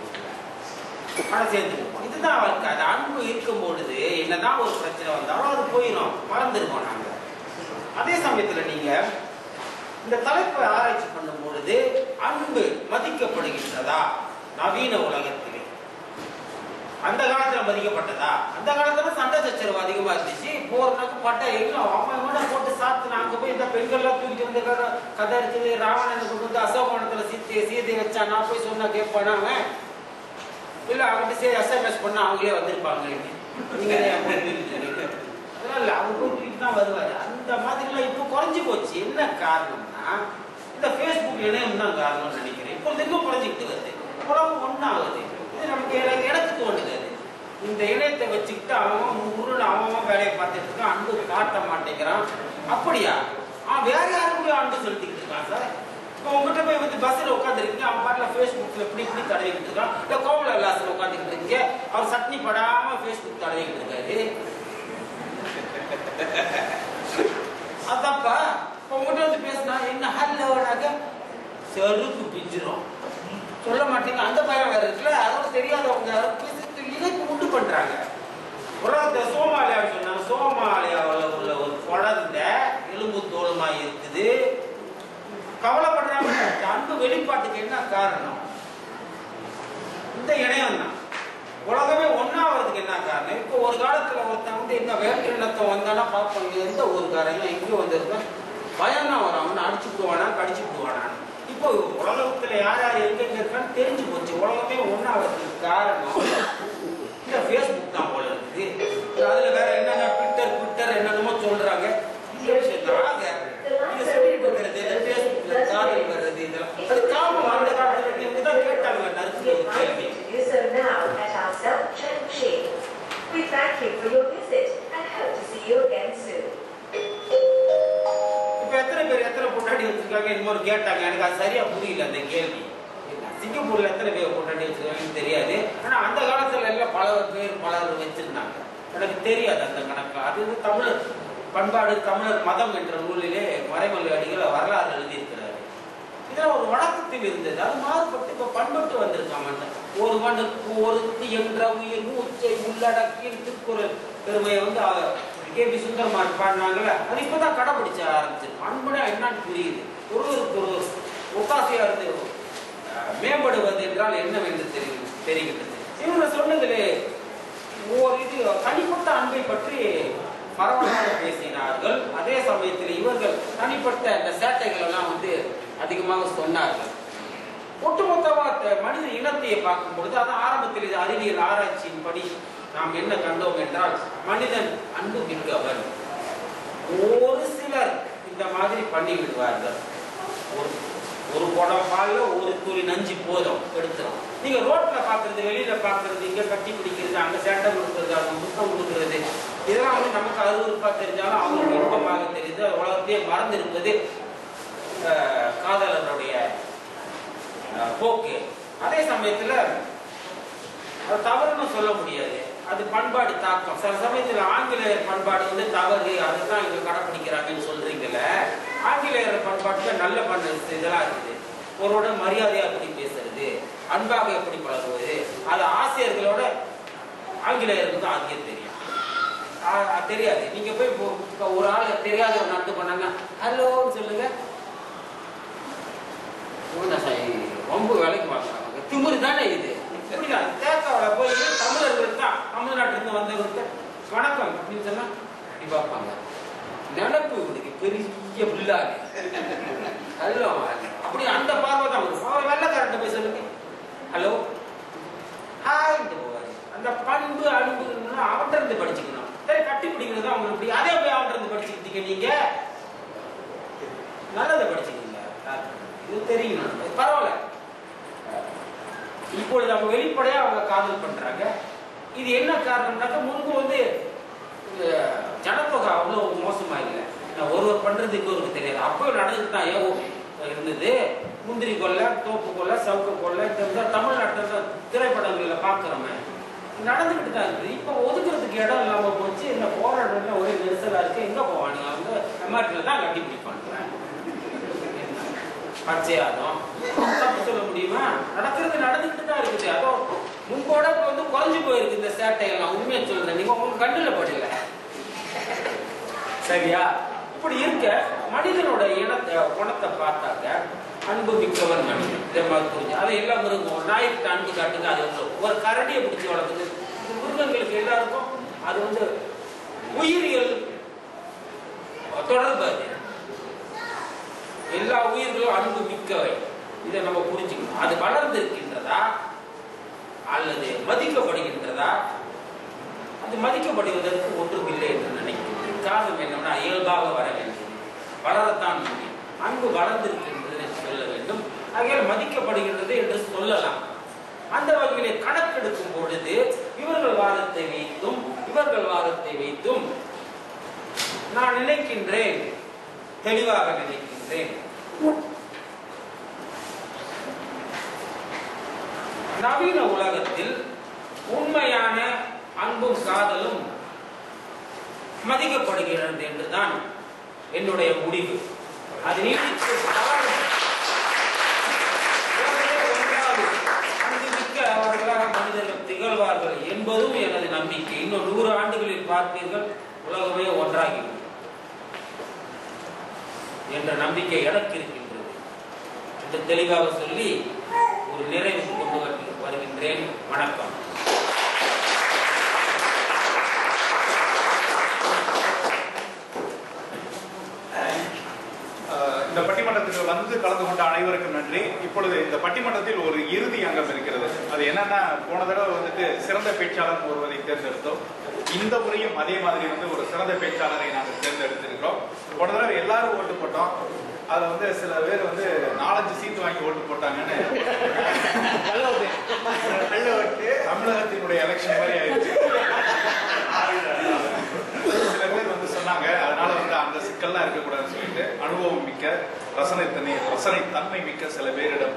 ஆனால் சேர்ந்துருப்போம். இதுதான் வாழ்க்கை. அது அன்பு இருக்கும் பொழுது என்னதான் ஒரு பிரச்சனை வந்தாலும் அது போயிடும், மறந்துருக்கோம் நாங்க. அதே சமயத்துல நீங்க இந்த தலைப்பை ஆராய்ச்சி பண்ணும் பொழுது அன்பு மதிக்கப்படுகின்றதா நவீன உலகத்திலே? அந்த காலத்துல மதிக்கப்பட்டதா? அந்த காலத்துல சண்டை சச்சரவு அதிகமா இருந்துச்சு. போறதுக்கு பட்டை எல்லாம் அவன் போட்டு சாப்பிட்டு அங்க போய் இந்த பெண்கள்லாம் தூக்கிட்டு வந்து கதை இருக்குது. ராவணனை கொண்டு வந்து அசோகவனத்துல சீதை வச்சா நான் போய் சொன்னா கேட்பானா அவன்? இல்ல அவங்ககிட்ட சரி எஸ்எம்எஸ் பண்ணா அவங்களே வந்திருப்பாங்க. நீங்க அதனால அவங்க போய் தான் வருவாரு. அந்த மாதிரிலாம் இப்போ குறைஞ்சி போச்சு. என்ன காரணம்னா இந்த ஃபேஸ்புக் இணையம் தான் காரணம்னு நினைக்கிறேன். இப்போ இன்னும் குறைஞ்சிக்கிட்டு வருது. உலகம் ஒன்றாகுது. இது நமக்கு எனக்கு தோணுது. இந்த இணையத்தை வச்சுக்கிட்டு அவன் வேலையை பார்த்துட்டு இருக்கான், அன்பு காட்ட மாட்டேங்கிறான். அப்படியா? வேற யாருக்கும் அன்பு செலுத்திக்கிட்டு இருக்கான் சார். இப்போ உங்ககிட்ட போய் வந்து பஸ்ஸில் உட்காந்துருக்கீங்க, அவன் பாட்டில் ஃபேஸ்புக்கில் இப்படி தடவிக்கிட்டு இருக்கான். இல்லை கோமல விலாசில் உட்காந்துக்கிட்டு இருக்கீங்க, அவர் சட்னி படாமல் ஃபேஸ்புக் தடவிக்கிட்டு இருக்காரு. அதான்ப்பா இப்போ உங்ககிட்ட வந்து பேசினா என்ன ஹல்லோடாக செருப்பு பிஞ்சிரும். சொல்ல மாட்டீங்க. அந்த பயம் வேற இருக்குல்ல, அதோட தெரியாதவங்க இணைப்பு உண்டு பண்றாங்க. உலகத்தை சோமாலியான்னு சொன்னாங்க. சோமாலியாவில் உள்ள ஒரு குழந்தை எலும்பு தோலுமா இருக்குது, கவலைப்படுறாங்க. அன்பு வெளிப்பாட்டுக்கு என்ன காரணம்? இந்த இணையம் தான். உலகமே ஒன்னாவதுக்கு என்ன காரணம்? இப்போ ஒரு காலத்துல ஒருத்தன் வந்து என்ன வேற்று இனத்தை வந்தானா பார்ப்பாங்க, எந்த ஊருக்காரங்க எங்கேயும் வந்திருக்கா பயம் தான் வரும், அவனை அடிச்சு விடுவானா கடிச்சு விடுவானா. இப்போ உலகத்துல யார் யார் எங்கெங்க இருக்கான்னு தெரிஞ்சு போச்சு. உலகமே ஒன்னாவதுக்கு காரணம் இந்த ஃபேஸ்புக் தான் போல இருக்குது. அதுல வேற என்னங்க ட்விட்டர் என்னென்னமோ சொல்றாங்க. இந்த விஷயம் தான் நீங்க சொல்லிட்டு இருக்கிறது இந்த ஃபேஸ்புக்ல காதல் வர்றது இதெல்லாம் அது காமம். அந்த காலத்துல நீங்க தான் கேட்டாங்க நர்ஸு கேள்வி. We thank you for your visit and hope to see you again soon. இப்போ எத்தனை பொண்டாட்டி வச்சிருக்காங்க இன்னொரு கேட்டாங்க. எனக்கு அது சரியா புரியல அந்த கேள்வி. சிங்கப்பூர்ல எத்தனை பேர் பொண்டாட்டி வச்சிருக்காங்கன்னு தெரியாது. ஆனா அந்த காலத்துல எல்லாம் பலர் வச்சிருந்தாங்க. எனக்கு தெரியாது அந்த கணக்கு. அது தமிழர் பண்பாடு தமிழர் மதம் என்ற நூலிலே மறைமலை அடிகளை வரலாறு எழுதியிருக்கிறாரு. இதெல்லாம் ஒரு வழக்கத்தில் இருந்தது. அது மாறுபட்டு இப்ப பண்பட்டு வந்திருக்காங்க. ஒரு மனுக்கு ஒருத்தி என்ற உயிர் மூச்சை உள்ளடக்கி திருக்குறள் பெருமையை வந்து கே.பி. சுந்தரமான் பாடினாங்கல்ல, அது இப்பதான் கடைபிடிச்ச ஆரம்பிச்சிருக்கு. அன்புனா என்னன்னு புரியுது. ஒருவருக்கு ஒரு ஒத்தாசையா இருந்து மேம்படுவது என்றால் என்னவென்று தெரிகின்றது. இவங்க சொன்னதிலே ஒரு இது தனிப்பட்ட அன்பை பற்றி பரவலாக பேசினார்கள். அதே சமயத்தில் இவர்கள் தனிப்பட்ட அந்த சேட்டைகள் எல்லாம் வந்து அதிகமாக சொன்னார்கள். ஒட்டுமொத்தமாக மனித இனத்தையை பார்க்கும் பொழுது அது ஆரம்பத்தில் இது அறிவியல் ஆராய்ச்சியின் படி நாம் என்ன கண்டோம் என்றால் மனிதன் அன்பு மிக்கவன். ஒரு சிலர் இந்த மாதிரி பண்ணி விடுவார்கள். ஒரு குடம் பால்ல ஒரு துளி நஞ்சு போதும் எடுத்துரும். நீங்க ரோட்ல பாக்குறது, வெளியில பாக்குறது, இங்க கட்டி பிடிக்கிறது, அங்க சேட்டை கொடுக்கறது, அவங்க முத்தம் கொடுக்கறது, இதெல்லாம் வந்து நமக்கு அருவருப்பா தெரிஞ்சாலும் அவங்களுக்கு இன்பமாக தெரியுது. உலகத்தையே மறந்து இருப்பது காதலனுடைய போக்கு. அதே சமயத்துல அது தவறுன்னு சொல்ல முடியாது. அது பண்பாடு தாக்கம். சில சமயத்துல ஆங்கிலேயர் பண்பாடு வந்து தவறு, அதுதான் இங்க கடைப்பிடிக்கிறாங்கன்னு சொல்றீங்கல்ல. ஆங்கிலேயர் பண்பாட்டுல நல்ல இதெல்லாம் இருக்குது. ஒருவோட மரியாதையா எப்படி பேசுறது, அன்பாக எப்படி பழகுவது, அது ஆசிரியர்களோட ஆங்கிலேயருக்கு தான் அதிகம் தெரியும். தெரியாது. நீங்க போய் ஒரு ஆள் தெரியாத ஒரு நடந்து பண்ணாங்க ஹலோன்னு சொல்லுங்க, ரொம்ப வேலைக்கு பார்க்குறாங்க. திமுரு தானே இது. எப்படிதான் தேக்காவில போய் தமிழர்கள் தான் தமிழ்நாட்டிலிருந்து வந்தவர்கிட்ட வணக்கம் அப்படின்னு சொன்னா அப்படி பார்ப்பாங்க. நினப்பு இவனுக்கு பெரிய பிள்ளாங்க ஹலோ அப்படி அந்த பார்வை தான் வரும். அவர் வெள்ளக்காரன் போய் சொல்லுங்க ஹலோ ஹாய்ட்டு போவாரு. அந்த பண்பு அன்பு அவன்கிட்ட இருந்து படிச்சுக்கணும். சரி கட்டி பிடிக்கிறது தான் அவங்களுக்கு இப்படி. அதே போய் அவன்கிட்ட இருந்து படிச்சுக்கிட்டீங்க நீங்க நல்லதை படிச்சுக்கீங்க. இது தெரியும் பரவாயில்ல. இப்பொழுது அவங்க வெளிப்படையா அவங்க காதல் பண்றாங்க. இது என்ன காரணம்னாக்க முன்பு வந்து ஜனத்தொகை அவ்வளவு மோசமா இல்லை. ஒருவர் பண்றது இன்னொருக்கு தெரியாது. அப்போ நடந்துட்டு தான் ஏவோ இருந்தது. முந்திரி கொள்ளை, தோப்பு கொள்ளை, சவுக்கு கொள்ளை, இந்த தமிழ்நாட்டில் திரைப்படங்கள்ல பாக்குறோமே நடந்துகிட்டு தான் இருக்குது. இப்போ ஒதுக்குறதுக்கு இடம் இல்லாம போச்சு. இந்த போராட்டம் ஒரே நெரிசலா இருக்கு. எங்க போவானுங்க அவங்க எம்ஆர்டில தான் கட்டி பிடிப்பாங்க. பச்சையாதம் சொல்ல முடியுமா? நடந்துகிட்டு தான் இருக்குது. அதோ முன்போட வந்து குறைஞ்சு போயிருக்கு இந்த சேட்டையெல்லாம். உண்மையை சொல்றேன், நீங்க உங்களுக்கு கண்ணுல படல சரியா? இப்படி இருக்க மனிதனோட குணத்தை பார்த்தாக்க அன்பு மிக்கவன் மனிதன். இதே மாதிரி புரிஞ்சு அதை எல்லாம் மிருகம் நாய்க்கு அன்பு காட்டுங்க. அது ஒரு கரடியை பிடிச்சி வளர்க்குது. மிருகங்களுக்கு எல்லாருக்கும் அது வந்து உயிரியல் தொடர்பு. அது எல்லா உயிர்களும் அன்பு மிக்கவை. இதை நம்ம புரிஞ்சுக்கணும். அது வளர்ந்து இருக்கின்றதா அல்லது மதிக்கப்படுகின்றதா? அது மதிக்கப்படுவதற்கு ஒன்றும் இல்லை என்று நினைக்கிறேன். காரணம் என்னன்னா இயல்பாக வர வேண்டும், வளரத்தான் முடியும். அன்பு வளர்ந்திருக்கின்றது என்று சொல்ல வேண்டும். ஆகையால் மதிக்கப்படுகின்றது என்று சொல்லலாம். அந்த வகையிலே கணக்கெடுக்கும் பொழுது இவர்கள் வாதத்தை வைத்தும் நான் நினைக்கின்றேன், தெளிவாக நினைக்கின்றேன், நவீன உலகத்தில் உண்மையான அன்பும் காதலும் மதிக்கப்படுகிறது என்றுதான் என்னுடைய முடிவு. அது நீடித்து அன்புமிக்க அவர்களாக மனிதர்கள் திகழ்வார்கள் என்பதும் எனது நம்பிக்கை. இன்னும் 100 ஆண்டுகளில் பார்ப்பீர்கள் உலகமே ஒன்றாகிவிடும் என்ற நம்பிக்கை எனக்கு இருக்கின்றது என்று தெளிவாக சொல்லி ஒரு நிறைவுக்கு கொண்டு வருகின்றேன். வணக்கம். வந்து கலந்து கொண்ட அனைவருக்கும் நன்றி. இப்பொழுது இந்த பட்டிமன்றத்தில் ஒரு இறுதி அங்கம் இருக்கிறது. அது என்னன்னா, போன தடவை வந்துட்டு சிறந்த பேச்சாளர் ஒருவரை தேர்ந்தெடுத்தோம். இந்த முறையும் அதே மாதிரி வந்து ஒரு சிறந்த பேச்சாளரை நாங்கள் தேர்ந்தெடுத்திருக்கிறோம். போன தடவை எல்லாரும் ஓட்டு போட்டோம். அதுல வந்து சில பேர் வந்து 4-5 சீட்டு வாங்கி ஓட்டு போட்டாங்கன்னு தமிழகத்தினுடைய எலெக்ஷன் மாதிரி ஆயிடுச்சு. சில பேர் வந்து சொன்னாங்க, அதனால வந்து அந்த சிக்கல்லாம் இருக்கக்கூடாதுன்னு சொல்லிட்டு அனுபவம் மிக்க ரசனை தன்மை மிக்க சில பேரிடம்